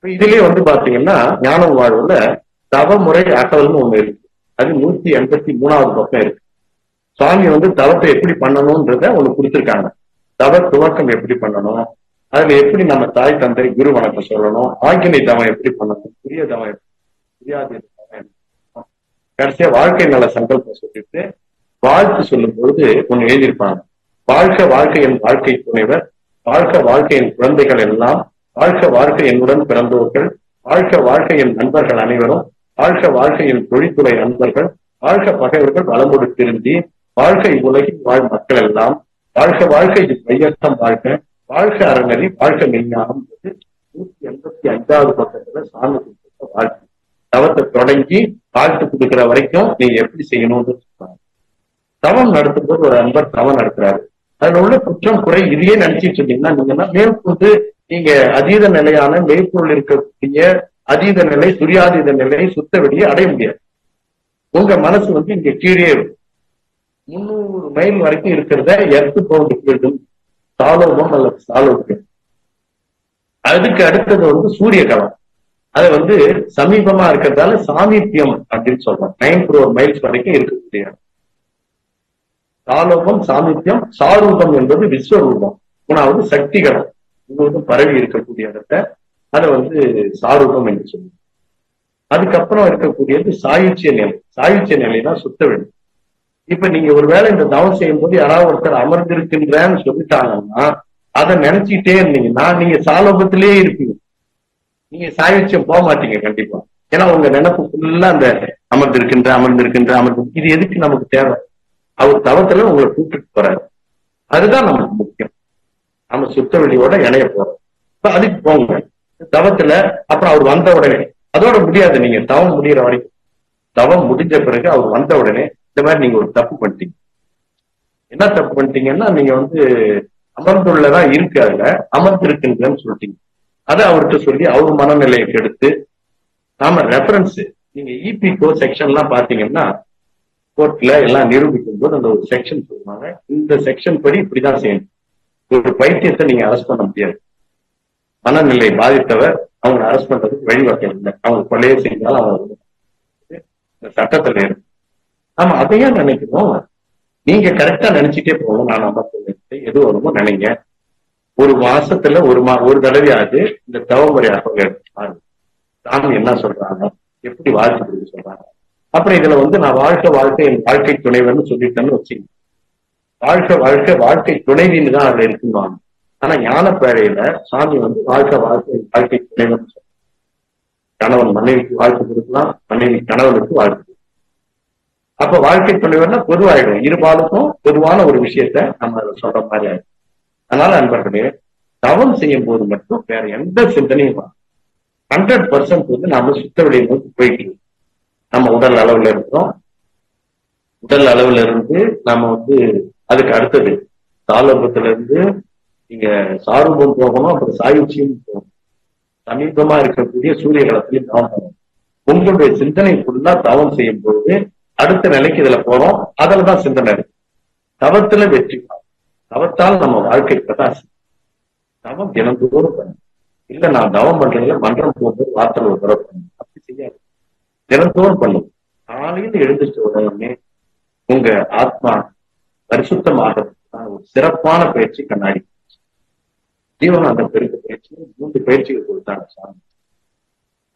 இதுலயே வந்து பாத்தீங்கன்னா ஞான வாழ்வுல தவமுறை அகவல்னு ஒண்ணு இருக்கு. அது 183வது பக்கம் இருக்கு. சுவாமி வந்து தவத்தை எப்படி பண்ணணும்ன்றத ஒண்ணு கொடுத்திருக்காங்க. தவ துவக்கம் எப்படி பண்ணணும், அதுல எப்படி நம்ம தாய் தந்தை குரு வணக்கம் சொல்லணும், ஆக்கினை தவம் எப்படி பண்ணணும், புரிய தவம் புரியாத கடைசியா வாழ்க்கை நல சங்கல்பம் சொல்லிட்டு வாழ்த்து சொல்லும் பொழுது ஒண்ணு எழுதியிருப்பாங்க. வாழ்க்கை என் வாழ்க்கை துணைவர், வாழ்க்கை என் குழந்தைகள் எல்லாம், வாழ்க்கை என்னுடன் பிறந்தவர்கள், வாழ்க்கை என் நண்பர்கள் அனைவரும், வாழ்க்கை என் தொழில்துறை நண்பர்கள், பகைவர்கள் வளமோடு திருந்தி, உலகில் வாழ் மக்கள் எல்லாம், வாழ்க்கை மையத்தம் வாழ்க்கை அறநெறி, மெய்ஞானம் 185வது பக்கத்துல சாமி கொடுத்த வாழ்க்கை. தவத்தை தொடங்கி வாழ்த்து கொடுக்கிற வரைக்கும் நீங்க எப்படி செய்யணும்னு சொல்றாங்க. தவம் நடத்தும் போது ஒரு அன்பர் தவம் நடத்துறாரு, அதுல உள்ள குற்றம் குறை இதையே நினைச்சிட்டு இருந்தீங்கன்னா நீங்கன்னா மேற்கொண்டு நீங்க அதீத நிலையான மெய்ப்பொருள் இருக்கக்கூடிய அதீத நிலை, துரியாதீத நிலை, சுத்த வெளியே அடைய முடியாது. உங்க மனசு வந்து இங்க கீழே இருக்கும். 300 மைல் வரைக்கும் இருக்கிறத எர்த்து பவுண்டு போயிடும், சாலோபம் அல்லது சாலோபம். அதுக்கு அடுத்தது வந்து சூரிய களம். அதை வந்து சமீபமா இருக்கிறதால சாமீபியம் அப்படின்னு சொல்றோம். 9 crore மைல்ஸ் வரைக்கும் இருக்கக்கூடிய சாலோபம், சாமீபியம். சாரூபம் என்பது விஸ்வரூபம், மூணாவது சக்திகரம் முழுவதும் பரவி இருக்கக்கூடிய இடத்த அதை வந்து சாரூபம் என்று சொல்லுவோம். அதுக்கப்புறம் இருக்கக்கூடியது சாயுச்சிய நிலை. சாயுச்சிய நிலைனா சுத்த வெளி. இப்ப நீங்க ஒருவேளை இந்த தவம் செய்யும் போது யாராவது ஒருத்தர் அமர்ந்திருக்கின்றன்னு சொல்லிட்டாங்கன்னா அதை நினைச்சிட்டே இருந்தீங்கன்னா நீங்க சாலோபத்திலேயே இருப்பீங்க. நீங்க சாயுச்சியம் போக மாட்டீங்க கண்டிப்பா. ஏன்னா உங்க நினைப்பு ஃபுல்லா அந்த அமர்ந்து இது எதுக்கு நமக்கு தேவை? அவர் தவத்துல உங்களை கூப்பிட்டு போறாரு, அதுதான் நமக்கு முக்கியம். நம்ம சுத்த வெளியோட இணைய போறோம். அதுக்கு போங்க தவத்துல. அப்புறம் அவர் வந்த உடனே அதோட முடியாது. நீங்க தவம் முடிகிற வரைக்கும், தவம் முடிஞ்ச பிறகு அவர் வந்த உடனே இந்த மாதிரி நீங்க ஒரு தப்பு பண்ணிட்டீங்க. என்ன தப்பு பண்ணிட்டீங்கன்னா நீங்க வந்து அமர்ந்துள்ளதான் இருக்கு, அதுல அமர்ந்திருக்குன்னு சொல்லிட்டீங்க. அதை அவர்கிட்ட சொல்லி அவர் மனநிலையை கெடுத்து நாம ரெஃபரன்ஸ் நீங்க இபிகோ செக்ஷன் எல்லாம் பாத்தீங்கன்னா கோர்ட்ல எல்லாம் நிரூபிக்கும் போது அந்த ஒரு செக்ஷன் சொல்லுவாங்க, இந்த செக்ஷன் படி இப்படிதான் செய்யணும். ஒரு பைத்தியத்தை நீங்க அரெஸ்ட் பண்ண முடியாது. மனநிலை பாதித்தவர் அவங்க அரெஸ்ட் பண்றதுக்கு வழிவகை இல்லை. அவங்க கொலையை செய்தாலும் அவங்க சட்டத்துல இருக்கு. நாம அதையே நினைக்கணும். நீங்க கரெக்டா நினைச்சிட்டே போகணும். நான் அமர்ந்து எது வருமோ நினைங்க. ஒரு மாசத்துல ஒரு தடவையாவது இந்த தவ முறையாக சாமி என்ன சொல்றாங்க, எப்படி வாழ்க்கை கொடுக்க சொல்றாங்க. அப்புறம் இதுல வந்து நான் வாழ்க்கை என் வாழ்க்கை துணைவன்னு சொல்லிட்டேன்னு வச்சுக்கோங்க. வாழ்க்கை துணைவின்னு தான் அதுல இருக்குவாங்க. ஆனா ஞான பேழையில சாமி வந்து வாழ்க்கை துணைவன் சொல்றாங்க. கணவன் மனைவிக்கு வாழ்க்கை கொடுக்கலாம், மனைவி கணவனுக்கு வாழ்க்கை. அப்ப வாழ்க்கை துணைவர்னா பொதுவாயிடும். இருபாலுக்கும் பொதுவான ஒரு விஷயத்த நம்ம சொல்ற மாதிரி ஆயிடும். அதனால அன்பர்களே, தவம் செய்யும் போது மட்டும் வேற எந்த சிந்தனையும் 100% வந்து நாம சுத்த வெளியை நோக்கி போயிட்டு நம்ம உடல் அளவுல இருக்கிறோம். உடல் அளவுல இருந்து நாம வந்து அதுக்கு அடுத்தது சாலோபத்துல இருந்து நீங்க சாரூபம் போகணும், அப்புறம் சாயுச்சியும் போகணும். சமீபமா இருக்கக்கூடிய சூரிய களத்திலையும் தவம் பண்ணணும். உங்களுடைய சிந்தனை ஃபுல்லா தவம் செய்யும் பொழுது அடுத்த நிலைக்கு இதுல போறோம். அதுலதான் சிந்தனை இருக்கு. தவத்துல வெற்றி. தவத்தால் நம்ம வாழ்க்கை பிரகாசம். தவம் தினந்தோறும் பண்ணும். இல்ல நான் தவம் பண்றதுல மன்றம் போகும்போது வார்த்தை ஒரு தடவை பண்ணும், அப்படி செய்யாது. தினந்தோறும் பண்ணும். காலையில் எழுந்திருச்ச உடனே உங்க ஆத்மா பரிசுத்தமாகிறதுக்கான ஒரு சிறப்பான பயிற்சி கண்ணாடி பயிற்சி. ஜீவனானந்த பெருக்க பயிற்சி 3 பயிற்சிகள் கொடுத்தாங்க சாமி.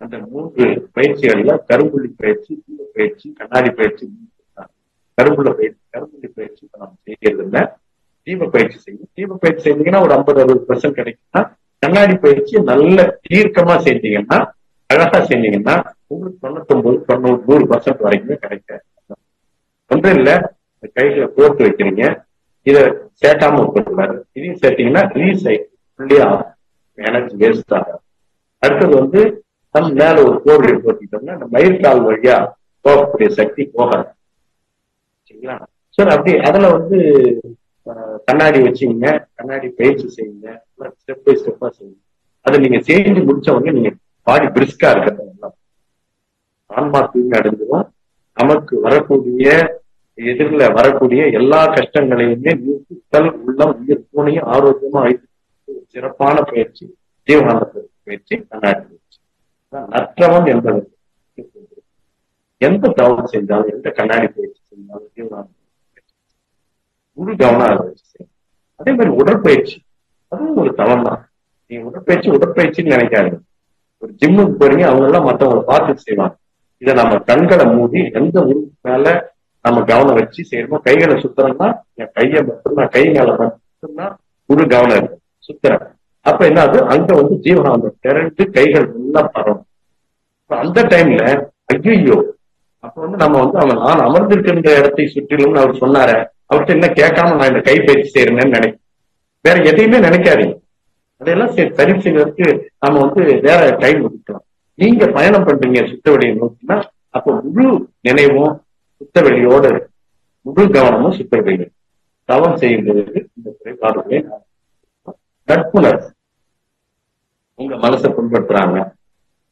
அந்த 3 பயிற்சிகள்ல கரும்புள்ளி பயிற்சி, தீப பயிற்சி, கண்ணாடி பயிற்சி கொடுத்தாங்க. கரும்புள்ளி பயிற்சி இப்ப நம்ம செய்யறது இல்லை. தீப பயிற்சி செய்யும். தீப பயிற்சி செஞ்சீங்கன்னா ஒரு 50-60% கிடைக்கும்னா, கண்ணாடி பயிற்சி நல்ல தீர்க்கமா செஞ்சீங்கன்னா, அழகா செஞ்சீங்கன்னா உங்களுக்கு 99-100% வரைக்குமே கிடைக்காது. ஒன்றும் இல்ல, கைகளை போட்டு வைக்கிறீங்க, இதை சேர்க்காம விட்டுருவாரு. இதையும் சேர்த்தீங்கன்னா ரீசைக்கிள் ஆகும், எனர்ஜி வேஸ்ட் ஆகும். அடுத்தது வந்து நம்ம மேல ஒரு கோவிலை போட்டிட்டோம்னா அந்த மயிர்கால் வழியா போகக்கூடிய சக்தி போகாது. சரிங்களா? சார் அப்படி அதுல வந்து கண்ணாடி வச்சுங்க, கண்ணாடி பயிற்சி செய்யுங்க, ஸ்டெப் பை ஸ்டெப்பா செய்யுங்க. அதை நீங்க செஞ்சு முடிச்ச உடனே நீங்க பாடி பிரிஸ்கா இருக்கிறது ஆன்மா தூய்மை அடைஞ்சிடும். நமக்கு வரக்கூடிய எதிரில வரக்கூடிய எல்லா கஷ்டங்களையுமே உடல் உள்ளம் உயிர் பூனையும் ஆரோக்கியமா வைத்து சிறப்பான பயிற்சி ஜீவகாந்த பயிற்சி கண்ணாடி பயிற்சி. நற்றவம் என்பது எந்த தவம் செஞ்சாலும் எந்த கண்ணாடி பயிற்சி செஞ்சாலும் ஜீவகாந்த முழு கவனம் அதை வச்சு செய்யும். அதே மாதிரி உடற்பயிற்சி அதுவும் ஒரு தவம் தான். நீங்க உடற்பயிற்சின்னு நினைக்காதீங்க. ஒரு ஜிம்முக்கு போறீங்க, அவங்க எல்லாம் மற்றவங்களை பார்த்து செய்வாங்க. இதை நம்ம கண்களை மூடி எந்த உறுப்பு மேல நம்ம கவனம் வச்சு செய்யணுமோ, கைகளை சுத்துறோம்னா என் கையை மட்டும்தான், கை மேல மட்டும்தான் ஒரு கவனம் இருக்கு, சுத்துறேன். அப்ப என்ன ஆகுது, அங்க வந்து ஜீவகாந்தம் திரண்டு கைகள் எல்லாம் பரவும். அந்த டைம்ல ஐயோ, அப்ப வந்து நம்ம வந்து நான் அமர்ந்திருக்கின்ற இடத்தை சுற்றிலும் அவர் சொன்னாரு, அவர்கிட்ட என்ன கேட்காம நான் இந்த கை பயிற்சி செய்யறேன்னு நினைக்கிறேன். வேற எதையுமே நினைக்காதீங்க. அதையெல்லாம் சரி செய்வதற்கு நாம வந்து வேற டைம் ஒதுக்கலாம். நீங்க பயணம் பண்றீங்க சுத்த வெளியை நோக்கினா, அப்போ முழு நினைவும் சுத்த வெளியோட முழு கவனமும் சுத்த வெளியும் தவம் செய்யும்போது இந்த குறைபாடுகளை நட்புணர்வு. உங்க மனசை புண்படுத்துறாங்க,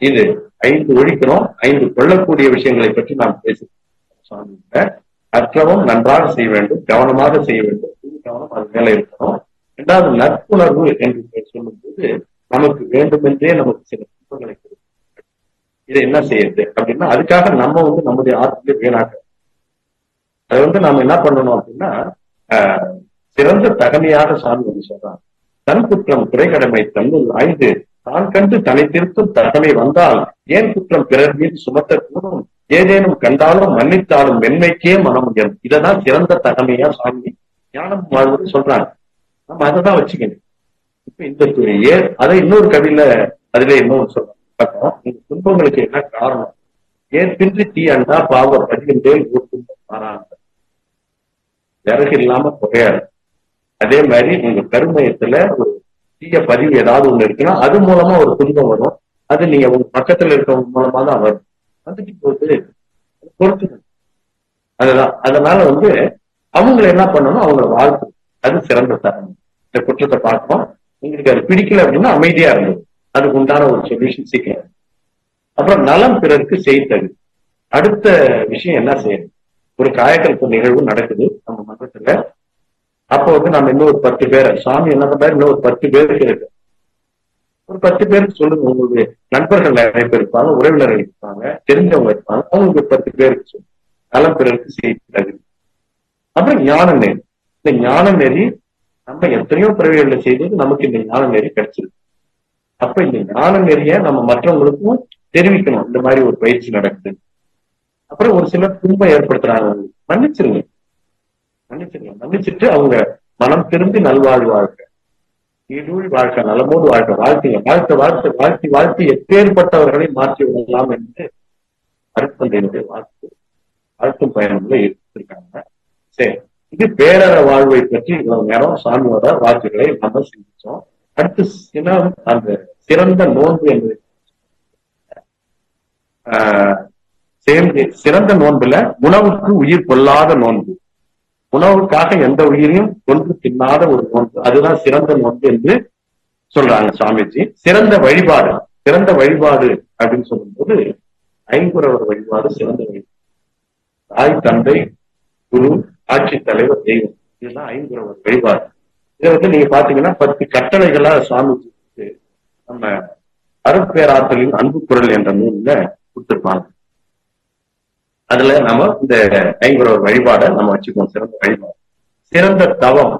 இது 5 ஒழிக்கிறோம், 5 கொள்ளக்கூடிய விஷயங்களை பற்றி நாம் பேசுகிறோம். அற்றவும் நன்றாக செய்ய வேண்டும், கவனமாக செய்ய வேண்டும், கவனம் அது மேல இருக்கணும். 2வது நட்புணர்வு என்று சொல்லும் போது நமக்கு வேண்டுமென்றே நமக்கு சில துன்பங்களை கொடுக்கும். இதை என்ன செய்யுது அப்படின்னா, அதுக்காக நம்ம நம்முடைய ஆற்றலை வீணாக்க அதை நாம என்ன பண்ணணும் அப்படின்னா, சிறந்த தகமையாக சாமி சொல்றாங்க. தன் குற்றம் குறைகடமை தன்னுள் ஆய்ந்து தான் கண்டு தனி திருத்தும் தகமை வந்தால் ஏன் குற்றம் பிறர் மீது சுமத்தக்கூடும், ஏதேனும் கண்டாலும் மன்னித்தாலும் மென்மைக்கே மனம் உயரும். இததான் சிறந்த தகமையா சாமி ஞானம் வாழ்வது சொல்றாங்க. நம்ம அதைதான் வச்சுக்கணும். இப்ப இந்த அதை இன்னொரு கவியில அதுல இன்னொரு சொல்றோம். இந்த துன்பங்களுக்கு என்ன காரணம்? ஏற்பின்றி தீ அண்டா பாவ பதிகின்றேன் மாறாங்க. விறகு இல்லாம புகையாது. அதே மாதிரி உங்க கருமயத்துல ஒரு தீய பதிவு ஏதாவது ஒண்ணு இருக்குன்னா அது மூலமா ஒரு துன்பம் வரும். அது நீங்க உங்க பக்கத்துல இருக்கவங்க மூலமா தான் வரும். வந்துட்டு போது பொறுத்துக்கணும். அதுதான். அதனால அவங்களை என்ன பண்ணணும், அவங்களை வாழ்த்து. அது சிறந்த தரம். இந்த குற்றத்தை பார்க்கணும். உங்களுக்கு அது பிடிக்கல அப்படின்னா அமைதியா இருந்தது. அதுக்கு உண்டான ஒரு சொல்யூஷன் சீக்கிரம். அப்புறம் நலம் பிறருக்கு செய்தது. அடுத்த விஷயம் என்ன செய்யணும்? ஒரு காயக்கல்ப நிகழ்வு நடக்குது நம்ம மன்றத்துல. அப்போ நம்ம இன்னொரு 10 பேரை சாமி என்ன பண்றாரு, இன்னொரு 10 பேருக்கு இருக்கு. ஒரு 10 பேருக்கு சொல்லுங்க. உங்களுக்கு நண்பர்கள் நிறைய பேர் இருப்பாங்க, உறவினர்கள் இருப்பாங்க, தெரிஞ்சவங்க இருப்பாங்க. அவங்களுக்கு 10 பேருக்கு சொல்லுங்க. நலம் பிறருக்கு செய்தது. அப்புறம் ஞான நெறி. இந்த ஞான நெறி நம்ம எத்தனையோ பிறவிகள்ல செய்தது நமக்கு இந்த ஞான நெறி கிடைச்சிருக்கு. அப்ப இந்த ஞான நெறிய நம்ம மற்றவங்களுக்கும் தெரிவிக்கணும். இந்த மாதிரி ஒரு பயிற்சி நடக்குது. அப்புறம் ஒரு சிலர் துன்பம் ஏற்படுத்துறாங்க, மன்னிச்சிருங்க. மன்னிச்சுட்டு அவங்க மனம் திரும்பி நல்வாழ்வு வாழ்க்கை, நீடூழ் வாழ்க்கை, நலமோடு வாழ்க்கை வாழ்த்தி எப்பேற்பட்டவர்களை மாற்றி விடலாம் என்று அருட்தந்தையினுடைய வாழ்த்தும் பயணங்களை எடுத்திருக்காங்க. சரி, இது பேரற வாழ்வை பற்றி இவ்வளவு நேரம் சாமியோட வாக்குகளை நம்ம சிந்திச்சோம். அடுத்து அந்த சிறந்த நோன்பு என்பது சிறந்த நோன்புல உணவுக்கு உயிர் கொள்ளாத நோன்பு. உணவுக்காக எந்த உயிரையும் கொன்று தின்னாத ஒரு நோன்பு, அதுதான் சிறந்த நோன்பு என்று சொல்றாங்க சாமிஜி. சிறந்த வழிபாடு அப்படின்னு சொல்லும்போது ஐங்குறவர் வழிபாடு சிறந்த வழிபாடு. தாய், தந்தை, குரு, ஆட்சி தலைவர், தெய்வம், இதுதான் ஐங்குறவர் வழிபாடு. இதை நீங்க பாத்தீங்கன்னா 10 கட்டளைகளா சாமிஜி நம்ம அருட்பேராற்றலின் அன்பு குரல் என்ற நூல்ல கொடுத்திருப்பாங்க. அதுல நம்ம இந்த ஐங்குறவர் வழிபாடை நம்ம வச்சுக்கோம். சிறந்த வழிபாடு. சிறந்த தவம்.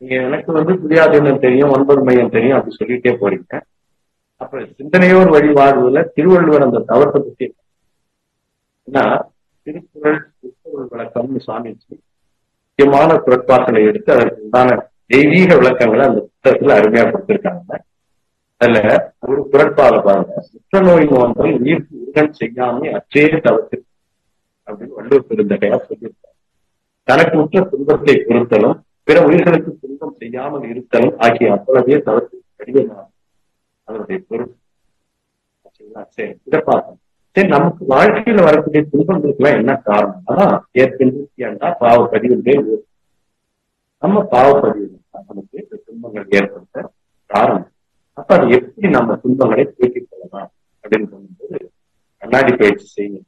நீங்க எனக்கு புரியாதுன்னு தெரியும், 9 மையம் தெரியும் அப்படி சொல்லிட்டே போறீங்க. அப்ப சிந்தனையோர் வழிபாடுல திருவள்ளுவர் அந்த தவத்தை பத்தி ஏன்னா திருக்குறள் திருக்குறள் விளக்கம்னு சாமிச்சு முக்கியமான குரட்பாக்களை எடுத்து அதற்கு உண்டான தெய்வீக விளக்கங்களை அந்த புத்தகத்துல அருமையா கொடுத்திருக்காங்க. அதுல ஒரு குரட்பால பாருங்க, புற்றுநோய் நோன்பை உயிர்ப்பு உருகன் செய்யாமல் அற்றே தவிர்த்து அப்படின்னு வள்ளுவர் பெருந்தகையா சொல்லியிருக்காங்க. தனக்கு உற்ற துன்பத்தை பொறுத்தலும் பிற உயிர்களுக்கு துன்பம் செய்யாமல் இருத்தலும் ஆகிய அவ்வளவே தவிர்த்து கடிதமாகும் அதனுடைய பொருள். சரி, இதை பார்ப்போம். சரி, நமக்கு வாழ்க்கையில வரக்கூடிய துன்பங்களுக்கு எல்லாம் என்ன காரணம்? அதான் ஏற்கனவே பாவப்பதிவுகளே நம்ம பாவப்பதிவு நமக்கு துன்பங்கள் ஏற்படுத்த காரணம். அப்ப அது எப்படி நம்ம துன்பங்களை போக்கிக் கொள்ளலாம் அப்படின்னு சொல்லும்போது கண்ணாடி பயிற்சி செய்யணும்,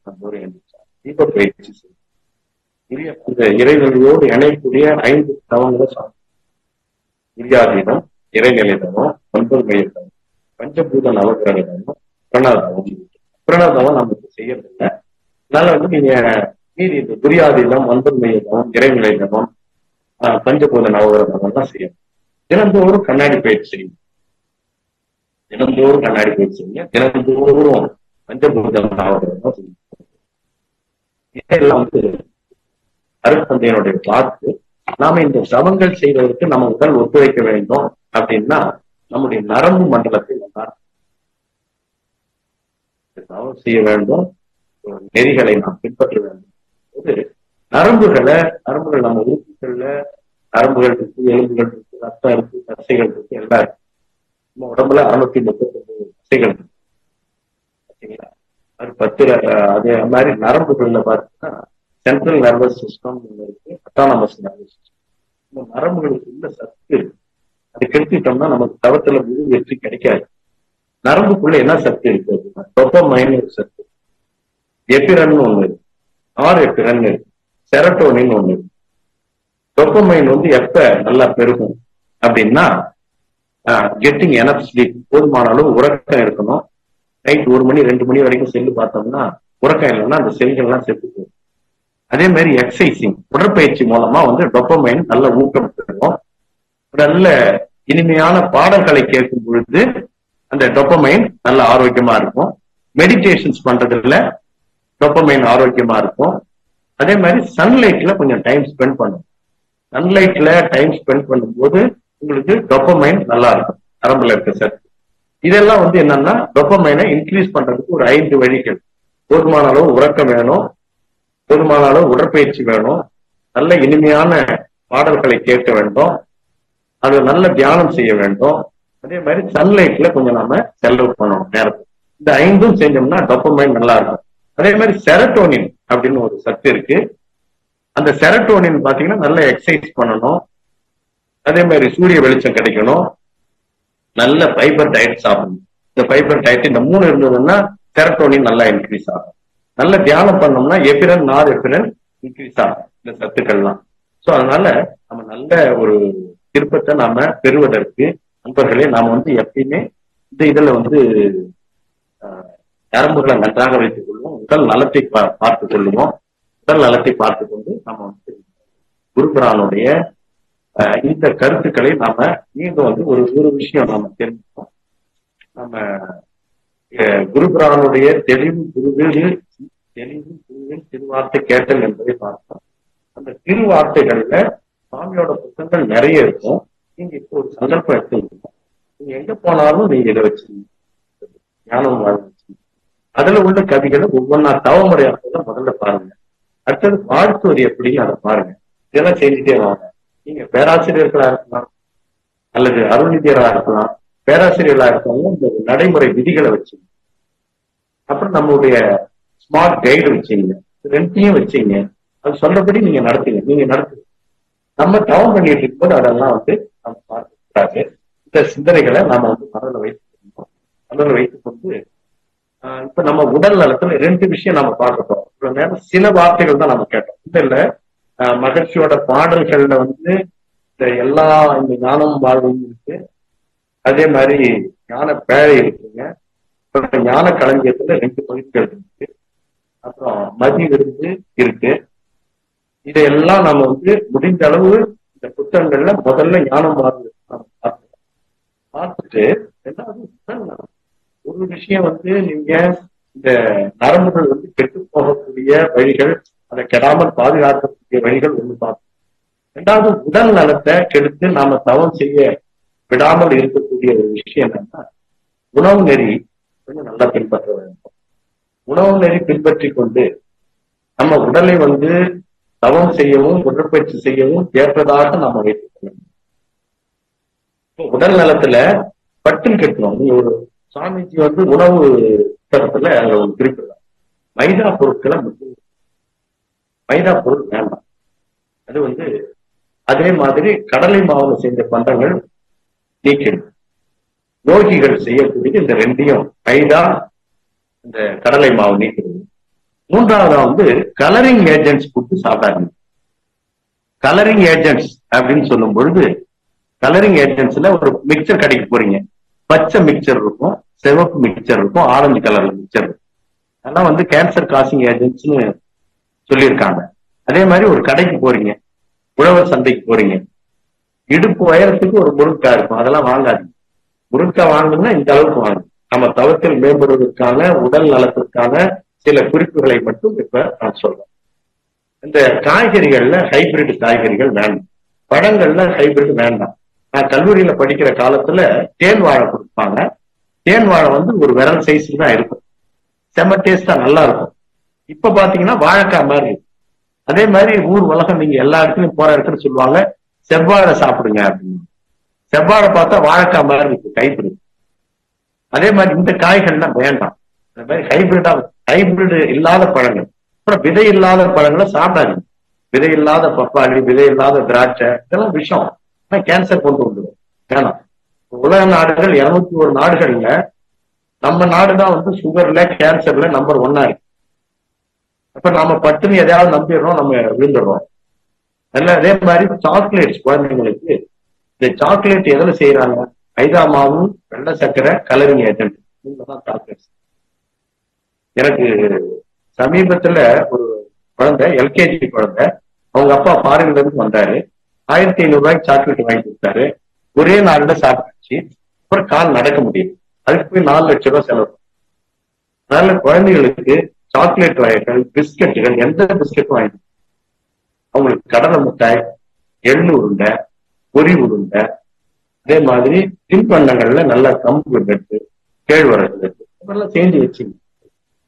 தீப பயிற்சி செய்யணும், அந்த இறைவழியோடு இணையக்கூடிய 5 தவங்களை சாப்பிடும். இரியாதீனம், இறைநிலை தவம், 9 மைய தவம், பஞ்சபூத நவகிரக தவம், பிரணாதவம் நமக்கு செய்யறதில்லை. அதனால நீங்க மீறி இந்த துரியாதீனம், 9 மைய தவம், இறைநிலை தவம், பஞ்சபூத நவகிரக தவம் தான் செய்யணும். தினந்தோறும் கண்ணாடி பயிற்சி செய்யணும். தினந்தோறும் கண்ணாடி பயிற்சி செய்யுங்க. தினந்தோறும் பஞ்சபூத நவகிரகம் செய்யும். இதெல்லாம் அருட்தந்தையனுடைய வாக்கு. நாம இந்த தவங்கள் செய்வதற்கு நம்ம உடல் ஒத்துழைக்க வேண்டும் அப்படின்னா நம்முடைய நரம்பு மண்டலத்தை தவம் செய்ய வேண்டும், நெறிகளை நாம் பின்பற்ற வேண்டும். நரம்புகள் நம்ம உறுப்புகள்ல நரம்புகள் இருக்கு, எலும்புகள் இருக்கு, ரத்தம் இருக்கு, தசைகள் இருக்கு, எல்லாம் இருக்கு. நம்ம உடம்புல 639 தசைகள் இருக்கு. சரிங்களா? அது 10 அதே மாதிரி நரம்புகள்ல பார்த்தீங்கன்னா சென்ட்ரல் நர்வஸ் சிஸ்டம் இருக்கு, அட்டானமஸ் நர்வஸ் சிஸ்டம். இந்த நரம்புகளுக்கு உள்ள சத்து இருக்கு. அதை கெடுத்துட்டோம்னா நமக்கு தவத்துல முழு வெற்றி கிடைக்காது. நரம்புக்குள்ள என்ன சக்தி இருக்கு அப்படின்னா டோபமைன் ஒரு சக்தி, எபிரன் ஒண்ணு இருக்கு, எபிரன் இருக்கு, செரட்டோனின் ஒண்ணு இருக்கு. டோபமைன் எப்ப நல்லா பெருகும் அப்படின்னா கெட்டிங் எனப் ஸ்லீப், போதுமான அளவு உறக்கம் இருக்கணும், நைட் 1 மணி 2 மணி வரைக்கும் செல்லு பார்த்தோம்னா உறக்கம் இல்லைன்னா அந்த செல்கள்லாம் செத்து போகும். அதே மாதிரி எக்ஸசைசிங், உடற்பயிற்சி மூலமா வந்து டொப்பமைன் நல்ல ஊக்கம் பெறும். நல்ல இனிமையான பாடல்களை கேட்கும் பொழுது அந்த டொப்பமைன் நல்ல ஆரோக்கியமா இருக்கும். மெடிடேஷன்ஸ் பண்றதுல டொப்பமைன் ஆரோக்கியமா இருக்கும். அதே மாதிரி சன்லைட்ல கொஞ்சம் டைம் ஸ்பெண்ட் பண்ணும். சன்லைட்ல டைம் ஸ்பெண்ட் பண்ணும்போது உங்களுக்கு டொப்பமைன் நல்லா இருக்கும், நரம்புல இருக்க சத்து. இதெல்லாம் வந்து என்னன்னா டொப்பமைனை இன்க்ரீஸ் பண்றதுக்கு ஒரு 5 வழிகள். போதுமான அளவு உறக்கம் வேணும், போதுமான அளவு உடற்பயிற்சி வேணும், நல்ல இனிமையான பாடல்களை கேட்க வேண்டும், அது நல்ல தியானம் செய்ய வேண்டும். அதே மாதிரி சன்லைட்ல கொஞ்சம் நாம செலவு பண்ணணும் நேரத்தை. இந்த 5ம் செஞ்சோம்னா டொப்பமைன் நல்லா இருக்கும். அதே மாதிரி செரட்டோனின் அப்படின்னு ஒரு சத்து இருக்கு. அந்த செரட்டோனின் பாத்தீங்கன்னா நல்ல எக்ஸசைஸ் பண்ணணும், அதே மாதிரி சூரிய வெளிச்சம் கிடைக்கணும், நல்ல ஃபைபர் டயட் சாப்பிடணும். இந்த ஃபைபர் டயட் இந்த 3 இருந்ததுன்னா செரட்டோனின் நல்லா இன்க்ரீஸ் ஆகும். நல்ல தியானம் பண்ணோம்னா எபிரன் நார் எபிரன் இன்க்ரீஸ் ஆகும் இந்த சத்துக்கள்லாம். ஸோ அதனால நம்ம நல்ல ஒரு திருப்பத்தை நாம பெறுவதற்கு நண்பர்களே நாம வந்து எப்பயுமே இந்த இதுல வந்து நரம்புகளை நன்றாக வைத்துக் கொள்வோம், உடல் நலத்தை பார்த்துக் கொள்ளுவோம். உடல் நலத்தை பார்த்து கொண்டு நாம வந்து குருபுரானுடைய இந்த கருத்துக்களை நாம மீண்டும் வந்து ஒரு விஷயம் நாம தெரிஞ்சுக்கோம். நம்ம குருபுரானுடைய தெளிவு குருவில் திருவார்த்தை கேட்டல் என்பதை பார்த்தோம். அந்த திருவார்த்தைகள்ல சுவாமியோட புத்தகங்கள் நிறைய இருக்கும். நீங்க இப்போ ஒரு சந்தர்ப்பம் எடுத்துக்கணும், நீங்க எங்க போனாலும் நீங்க இதை வச்சு ஞானம் வாழ்ச்சி அதுல உள்ள கவிகளை ஒவ்வொன்றா தவமுறையாக முதல்ல பாருங்க. அடுத்தது வாழ்த்துவது எப்படின்னு அதை பாருங்க. இதெல்லாம் செஞ்சுட்டே வாங்க. நீங்க பேராசிரியர்களா இருக்கலாம் அல்லது அருள்நிதியரா இருக்கலாம், பேராசிரியர்களா இருக்கலாம். இந்த நடைமுறை விதிகளை வச்சுங்க. அப்புறம் நம்மளுடைய ஸ்மார்ட் கைடு வச்சுங்க. 2த்தையும் வச்சுங்க. அது சொன்னபடி நீங்க நடத்துங்க. நீங்க நடத்துங்க. நம்ம தவம் பண்ணிட்டு இருக்கும்போது அதெல்லாம் வந்து நம்ம பார்க்கக்கூடாது. இந்த சிந்தனைகளை நாம வந்து மனதில் வைத்துக் கொண்டு இப்ப நம்ம உடல் நலத்துல 2 விஷயம் நம்ம பார்க்கறோம். இவ்வளவு நேரம் சில வார்த்தைகள் தான் நம்ம கேட்டோம். இதுல மகிழ்ச்சியோட பாடல்கள்ல வந்து இந்த ஞானம் வாழ்வும் இருக்கு. அதே மாதிரி ஞான பேழை இருக்குங்க. ஞான களஞ்சியத்துல 2 பகுதிகள் இருக்கு. அப்புறம் மதி விருந்து இருக்கு. இதையெல்லாம் நம்ம வந்து முடிந்த அளவு இந்த புத்தகங்கள்ல முதல்ல ஞானம் வாழ்வு பார்த்துட்டு ரெண்டாவது ஒரு விஷயம் வந்து நீங்க இந்த நரம்புகள் வந்து கெட்டு போகக்கூடிய வழிகள், அதை கெடாமல் பாதுகாக்கக்கூடிய வழிகள் ஒண்ணு பார்க்கணும். ரெண்டாவது உடல் நலத்தை கெடுத்து நாம தவம் செய்ய விடாமல் இருக்கக்கூடிய ஒரு விஷயம் என்னன்னா உணவு நெறி கொஞ்சம் நல்லா பின்பற்ற வேண்டும். உணவு நெறி பின்பற்றி கொண்டு நம்ம உடலை வந்து தவம் செய்யவும் உடற்பயிற்சி செய்யவும் ஏற்றதாக நாம வைத்துக் கொள்ள வேண்டும். உடல் நலத்துல பட்டில் கட்டணும். நீங்க ஒரு சாமிஜி வந்து உணவு புத்தகத்துல அதுல ஒரு குறிப்பிடலாம், மைதா பொருட்களை மட்டும், மைதா பொருள் வேண்டாம். அது வந்து அதே மாதிரி கடலை மாவுல செஞ்ச பண்டங்கள் நீக்கிடும். யோகிகள் செய்யக்கூடிய இந்த 2யும் மைதா இந்த கடலை மாவு நீக்கிறது. மூன்றாவதா வந்து கலரிங் ஏஜென்ட்ஸ் கொடுத்து சாப்பிடாதீங்க. கலரிங் ஏஜென்ட்ஸ் அப்படின்னு சொல்லும் பொழுது கலரிங் ஏஜென்ட்ஸ்ல ஒரு மிக்சர் கடைக்கு போறீங்க, பச்சை மிக்சர் இருக்கும், சிவப்பு மிக்சர் இருக்கும், ஆரஞ்சு கலர்ல மிக்சர் இருக்கும். அதெல்லாம் வந்து கேன்சர் காசிங் ஏஜென்ட்ஸ்னு சொல்லியிருக்காங்க. அதே மாதிரி ஒரு கடைக்கு போறீங்க, உழவர் சந்தைக்கு போறீங்க, இடுப்பு உயரத்துக்கு ஒரு முருங்கக்காய் இருக்கும், அதெல்லாம் வாங்காதீங்க. முருங்கக்காய் வாங்கணும்னா இந்த அளவுக்கு வாங்க. நம்ம தவத்தில் மேம்படுவதற்கான உடல் நலத்திற்கான சில குறிப்புகளை மட்டும் இப்ப நான் சொல்றேன். இந்த காய்கறிகள்ல ஹைபிரிட் காய்கறிகள் வேண்டாம், பழங்கள்ல ஹைபிரிட் வேண்டாம். நான் கல்லூரியில படிக்கிற காலத்துல தேன் வாழை கொடுப்பாங்க. தேன் வாழை வந்து ஒரு விரல் சைஸ்ல தான் இருக்கும், செம்ம டேஸ்டா நல்லா இருக்கும். இப்ப பாத்தீங்கன்னா வாழைக்காய் மாதிரி. அதே மாதிரி ஊர் உலகம் நீங்க எல்லா இடத்துலயும் போற இடத்துல சொல்லுவாங்க செவ்வாழை சாப்பிடுங்க அப்படின்னு. செவ்வாழை பார்த்தா வாழைக்காய் மாதிரி இருக்கு, ஹைபிரிட். அதே மாதிரி இந்த காய்கள்லாம் வேண்டாம். அந்த மாதிரி ஹைபிரிட் இல்லாத பழங்கள், அப்புறம் விதை இல்லாத பழங்களை சாப்பிடாதீங்க. விதை இல்லாத பப்பாளி, விதை இல்லாத திராட்சை, இதெல்லாம் விஷம், கேன்சர் கொண்டு வந்துடும். வேணாம். உலக நாடுகள் 201 நாடுகள்ல நம்ம நாடுதான் வந்து சுகர்ல கேன்சர்ல நம்பர் 1 இருக்கு. அப்ப நாம பட்டுன்னு எதையாவது நம்பிடுறோம், நம்ம விழுந்துடுறோம். அதே மாதிரி சாக்லேட்ஸ் குழந்தைங்களுக்கு, இந்த சாக்லேட் எதுல செய்யறாங்க? மைதா மாவு, வெள்ளை சர்க்கரை, கலரிங் ஏஜென்ட், தான் சாக்லேட்ஸ். எனக்கு சமீபத்துல ஒரு குழந்தை, எல்கேஜி குழந்தை, அவங்க அப்பா ஃபாரின்ல இருந்து வந்தாரு. 1500 சாக்லேட் வாங்கி கொடுத்தாரு. ஒரே நாள்ல சாப்பிட்டுச்சு. அப்புறம் கால் நடக்க முடியும். அதுக்கு போய் 4 லட்சம் ரூபாய் செலவு. அதனால குழந்தைகளுக்கு சாக்லேட் வகைகள், பிஸ்கட்டுகள், எந்த பிஸ்கட்டும் வாங்கி, அவங்களுக்கு கடலை மிட்டாய், எள்ளு உருண்டை, பொரி உருண்டை, அதே மாதிரி தின்பண்டங்கள்ல நல்ல கம்பு லட்டு, கேழ்வரகு லட்டு இதெல்லாம் செஞ்சு வச்சுங்க.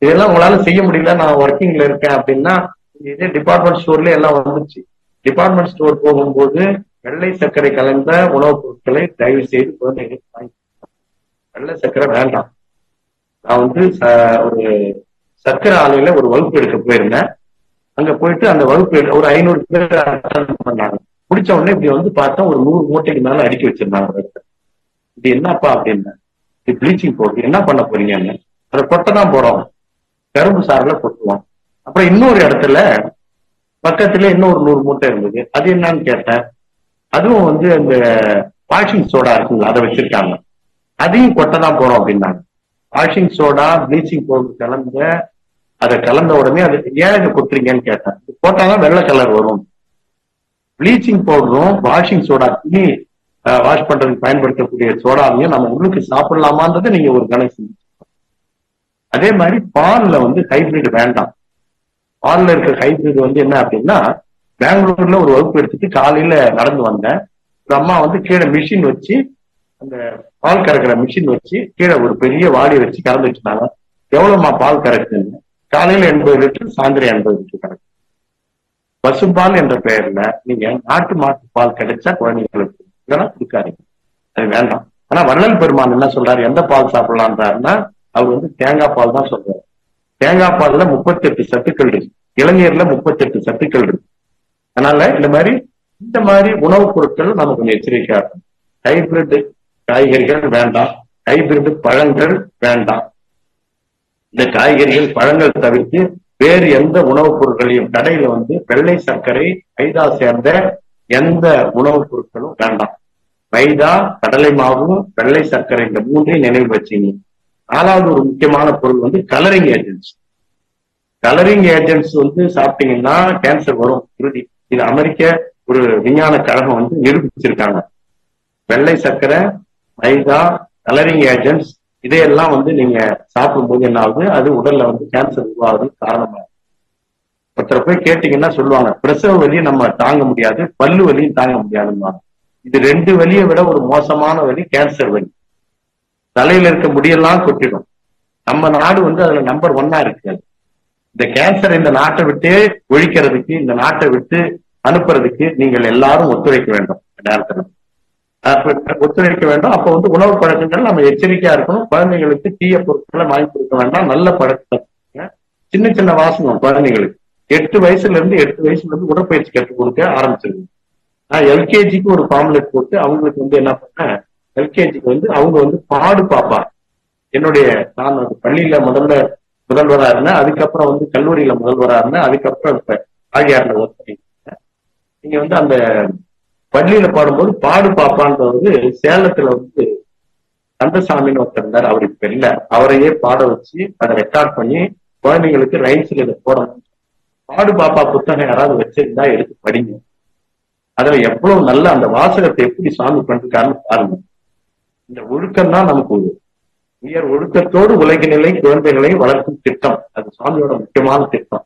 இதெல்லாம் உங்களால செய்ய முடியல, நான் ஒர்க்கிங்ல இருக்கேன் அப்படின்னா, இதே டிபார்ட்மெண்ட் ஸ்டோர்ல எல்லாம் வந்துருச்சு. டிபார்ட்மெண்ட் ஸ்டோர் போகும்போது வெள்ளை சர்க்கரை கலந்த உணவுப் பொருட்களை தயவு செய்து குழந்தைகளுக்கு வாங்கி. வெள்ளை சர்க்கரை வேண்டாம். நான் வந்து ஒரு சர்க்கரை ஆலையில ஒரு வகுப்பு எடுக்க போயிருந்தேன். அங்க போயிட்டு அந்த வகுப்பு ஒரு 500 பேர் அட்டன் பண்ணாங்க. முடிச்ச உடனே இப்படி வந்து பார்த்தா ஒரு 100 மூட்டைக்கு மேல அடுக்கி வச்சிருந்தாங்க. இது என்னப்பா அப்படின்னா, இது ப்ளீச்சிங் பவுடர். என்ன பண்ண போறீங்கன்னு. அதை கொட்ட தான் போறோம், கரும்பு சாறுல கொட்டுவோம். அப்புறம் இன்னொரு இடத்துல பக்கத்துல இன்னொரு 100 மூட்டை இருந்தது. அது என்னன்னு கேட்டேன். அதுவும் வந்து அந்த வாஷிங் சோடா இருக்குங்களா, அதை வச்சிருக்காங்க. அதையும் கொட்ட தான் போறோம் அப்படின்னாங்க. வாஷிங் சோடா, ப்ளீச்சிங் பவுடர் கலந்த, அதை கலந்த உடனே அது ஏன் இதை கொட்டுறீங்கன்னு கேட்டேன். போட்டாதான் வெள்ளை கலர் வரும். ப்ளீச்சிங் பவுடரும் வாஷிங் சோடா, துணி வாஷ் பண்றதுக்கு பயன்படுத்தக்கூடிய சோடாவையும் நம்ம உள்ளுக்கு சாப்பிடலாமான்றதை நீங்க ஒரு கணக்கு செஞ்சு. அதே மாதிரி பால்ல வந்து ஹைபிரிட் வேண்டாம். பால்ல இருக்க ஹைபிரிட் வந்து என்ன அப்படின்னா, பெங்களூர்ல ஒரு வகுப்பு எடுத்துட்டு காலையில நடந்து வந்தேன். ஒரு அம்மா வந்து கீழே மிஷின் வச்சு, அந்த பால் கறக்கிற மிஷின் வச்சு கீழே ஒரு பெரிய வாடி வச்சு கறந்து வச்சுட்டாங்க. எவ்வளவுமா பால் கறக்குன்னு. காலையில 80 லிட்டர், சாயந்தரம் 80 லிட்டர் கறக்கு. பசும்பால் என்ற பெயர்ல நீங்க நாட்டு மாட்டு பால் கிடைச்சா குழந்தைங்களுக்கு இதெல்லாம் கொடுக்காதீங்க, அது வேண்டாம். ஆனா வள்ளல் பெருமான் என்ன சொல்றாரு, எந்த பால் சாப்பிடலான்றாருன்னா, அவர் வந்து தேங்காய் பால் தான் சொல்றாரு. தேங்காய் பால்ல 38 சத்துக்கள் இருக்கு, இளநீர்ல 38 சத்துக்கள் இருக்கு. அதனால இந்த மாதிரி உணவுப் பொருட்கள் நம்ம கொஞ்சம் எச்சரிக்கையா இருக்கும். ஹைபிரிட் காய்கறிகள் வேண்டாம், ஹைபிரிட் பழங்கள் வேண்டாம். இந்த காய்கறிகள், பழங்கள் தவிர்த்து வேறு எந்த உணவுப் பொருட்களையும், கடையில வந்து வெள்ளை சர்க்கரை, மைதா சேர்ந்த எந்த உணவுப் பொருட்களும் வேண்டாம். மைதா, கடலை மாவும், வெள்ளை சர்க்கரை, இந்த 3ஐயும் நினைவு வச்சீங்க. 4வது ஒரு முக்கியமான பொருள் வந்து கலரிங் ஏஜென்ட்ஸ். கலரிங் ஏஜென்ட்ஸ் வந்து சாப்பிட்டீங்கன்னா கேன்சர் வரும் உறுதி. இது அமெரிக்க ஒரு விஞ்ஞான கழகம் வந்து நிரூபிச்சிருக்காங்க. வெள்ளை சர்க்கரை, மைதா, கலரிங் ஏஜென்ட்ஸ் இதையெல்லாம் வந்து நீங்க சாப்பிடும்போது என்ன ஆகுது, அது உடல்ல வந்து கேன்சர் உருவாகுறதுக்கு காரணமா. ஒருத்தரை போய் கேட்டீங்கன்னா சொல்லுவாங்க, பிரசவ வலியை நம்ம தாங்க முடியாது, பல்லு வலியும் தாங்க முடியாதுன்னு. இது 2 வலியை விட ஒரு மோசமான வலி கேன்சர் வலி. தலையில இருக்க முடியெல்லாம் கொட்டிடும். நம்ம நாடு வந்து அதுல நம்பர் 1 இருக்காது. இந்த கேன்சர் இந்த நாட்டை விட்டே ஒழிக்கிறதுக்கு, இந்த நாட்டை விட்டு அனுப்புறதுக்கு நீங்கள் எல்லாரும் ஒத்துழைக்க வேண்டும். நேரத்தில் ஒத்துழைக்க வேண்டும். அப்ப வந்து உணவு பழக்கங்கள் நம்ம எச்சரிக்கையா இருக்கணும். குழந்தைங்களுக்கு தீய பொருட்களை வாங்கி கொடுக்க வேண்டாம், நல்ல பழக்கத்தை. சின்ன சின்ன வாசகம் குழந்தைங்களுக்கு 8 வயசுல இருந்து உடற்பயிற்சி கற்றுக் கொடுக்க ஆரம்பிச்சிருக்கோம். நான் எல்கேஜிக்கு ஒரு பாம்லெட் போட்டு அவங்களுக்கு வந்து என்ன பண்ணேன், எல்கேஜிக்கு வந்து அவங்க வந்து பாடு பாப்பா. நான் பள்ளியில முதல்வரா இருந்தேன், அதுக்கப்புறம் வந்து கல்லூரியில முதல்வரா இருந்தேன், அதுக்கப்புறம் இப்ப ஆழியார்ல ஒர்க் பண்ணிருக்கேன். நீங்க வந்து அந்த பள்ளியில பாடும்போது பாடு பாப்பான்றது சேலத்துல வந்து கந்தசாமின்னு ஒருத்தர் இருந்தார். அவர் இப்ப இல்ல. அவரையே பாட வச்சு அதை ரெக்கார்ட் பண்ணி குழந்தைங்களுக்கு ரைம்ஸ்ல இதை போடணும். பாடு பாப்பா புத்தகம் யாராவது வச்சிருந்தா எடுத்து படிங்க. அதுல எவ்வளவு நல்ல அந்த வாசகத்தை எப்படி சாமி பண்ணிருக்காருன்னு பாருங்க. இந்த ஒழுக்கம் தான் நமக்கு உயர் ஒழுக்கத்தோடு உலகினிலை குழந்தைகளை வளர்க்கும் திட்டம். அது சுவாமியோட முக்கியமான திட்டம்.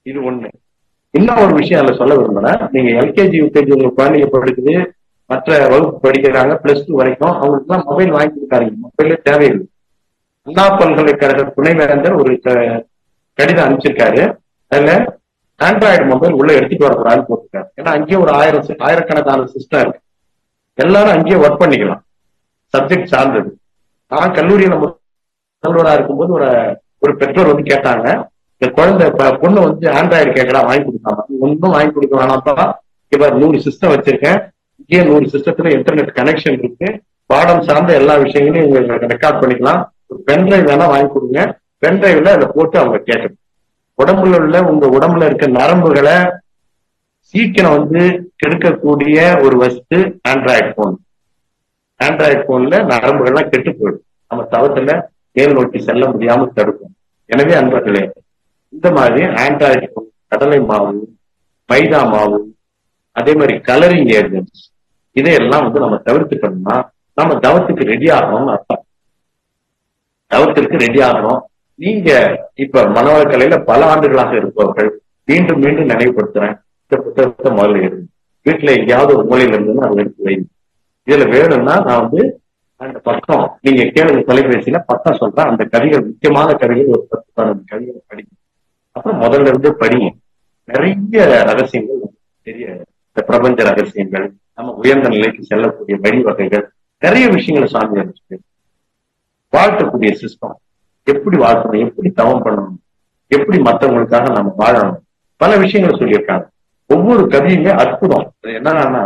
இது ஒண்ணு. இன்னும் ஒரு விஷயம் அதுல சொல்ல விரும்புறேன். நீங்க எல்கேஜி, யூகேஜி உங்க குழந்தைங்க படிக்குது, மற்ற வகுப்பு படிக்கிறாங்க, +2 வரைக்கும், அவங்களுக்கு எல்லாம் மொபைல் வாங்கி கொடுக்காதீங்க. மொபைலே தேவையில்லை. அண்ணா பல்கலைக்கழக துணைவேந்தர் ஒரு கடிதம் அனுப்பிச்சிருக்காரு. அதுல ஆண்ட்ராய்டு மொபைல் உள்ள எடுத்துட்டு வரக்கூடாதுன்னு போட்டிருக்காரு. ஏன்னா அங்கேயே ஒரு ஆயிரக்கணக்கான சிஸ்டம் இருக்கு. எல்லாரும் அங்கேயே ஒர்க் பண்ணிக்கலாம், சப்ஜெக்ட் சார்ந்தது. நான் கல்லூரியில முதல்வராக இருக்கும்போது ஒரு பெற்றோர் வந்து கேட்டாங்க, இந்த குழந்தை பொண்ணு வந்து ஆண்ட்ராய்டு கேட்கலாம், வாங்கி கொடுக்காம. ஒன்றும் வாங்கி கொடுக்க வேணாம்ப்பா, இவர் 100 சிஸ்டம் வச்சிருக்கேன், இங்கே 100 சிஸ்டத்துல இன்டர்நெட் கனெக்ஷன் இருக்கு, பாடம் சார்ந்த எல்லா விஷயங்களையும் உங்களுக்கு ரெக்கார்ட் பண்ணிக்கலாம். ஒரு பென்ட்ரைவ் வேணா வாங்கி கொடுங்க, பென்ட்ரைவ்ல அதை போட்டு அவங்க கேட்கணும். உங்க உடம்புல இருக்க நரம்புகளை சீக்கிரம் வந்து கெடுக்கக்கூடிய ஒரு வஸ்து ஆண்ட்ராய்டு போன். ஆண்ட்ராய்டு போன்ல நரம்புகள்லாம் கெட்டு போயிடும். நம்ம தவத்துல மேல் நோக்கி செல்ல முடியாம தடுக்கும். எனவே அன்பர்களே, இந்த மாதிரி ஆண்ட்ராய்டு கடலை மாவு, மைதா மாவு, அதே மாதிரி கலரிங் ஏஜென்ட்ஸ், இதையெல்லாம் நம்ம தவிர்த்துக்கணும்னா நம்ம தவத்துக்கு ரெடி ஆகணும்னு அர்த்தம். தவத்திற்கு ரெடி ஆகணும். நீங்க இப்ப மனவளக்கலையில பல ஆண்டுகளாக இருப்பவர்கள் மீண்டும் மீண்டும் நினைவுபடுத்துறேன், இந்த புத்தகத்தை முதல்ல எழுது. வீட்டுல எங்கேயாவது ஒரு மூலையில இருந்துன்னு அதை எடுத்து வைங்க. இதுல வேணும்னா நான் அந்த பக்கம் நீங்க கேளுங்க, தொலைபேசியில பக்கம் சொல்றேன். அந்த கவிகள், முக்கியமான கவிகள் ஒரு 10-12 கவிகளை படிங்க. அப்புறம் முதல்ல இருந்து படிங்க. நிறைய ரகசியங்கள் தெரிய, இந்த பிரபஞ்ச ரகசியங்கள், நம்ம உயர்ந்த நிலைக்கு செல்லக்கூடிய வழிவகைகள், நிறைய விஷயங்களை சாமி அனுப்பிச்சு வாழ்க்கக்கூடிய சிஸ்டம், எப்படி வாழ்க்கணும், எப்படி தவம் பண்ணணும், எப்படி மற்றவங்களுக்காக நம்ம வாழணும், பல விஷயங்களை சொல்லியிருக்காங்க. ஒவ்வொரு கவியுமே அற்புதம். என்னன்னா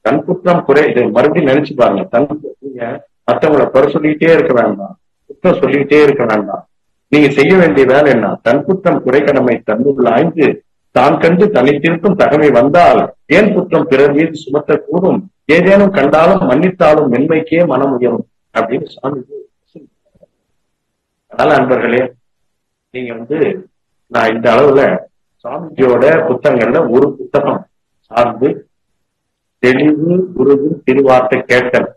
தன் குற்றம் குறை, இதை மறுபடியும் நினைச்சு பாருங்க. தன் நீங்க மற்றவங்களை குறை சொல்லிக்கிட்டே இருக்க வேண்டாம், குற்றம் சொல்லிக்கிட்டே இருக்க வேண்டாம். நீங்க செய்ய வேண்டிய வேலை என்ன? தன் குற்றம் குறை கடமை தன்னுள்ள ஆய்ந்து தான் கண்டு தனித்திருக்கும் தகமை வந்தால் ஏன் குற்றம் பிறர் மீது சுமத்த கூடும், ஏதேனும் கண்டாலும் மன்னித்தாலும் மென்மைக்கே மனம் உயரும் அப்படின்னு சாமி. அதனால அன்பர்களே, நீங்க நான் இந்த அளவுல சுவாமிஜியோட புத்தகங்கள்ல ஒரு புத்தகம் சார்ந்து தெளிவு குருவு திருவார்த்தை கேட்டல்,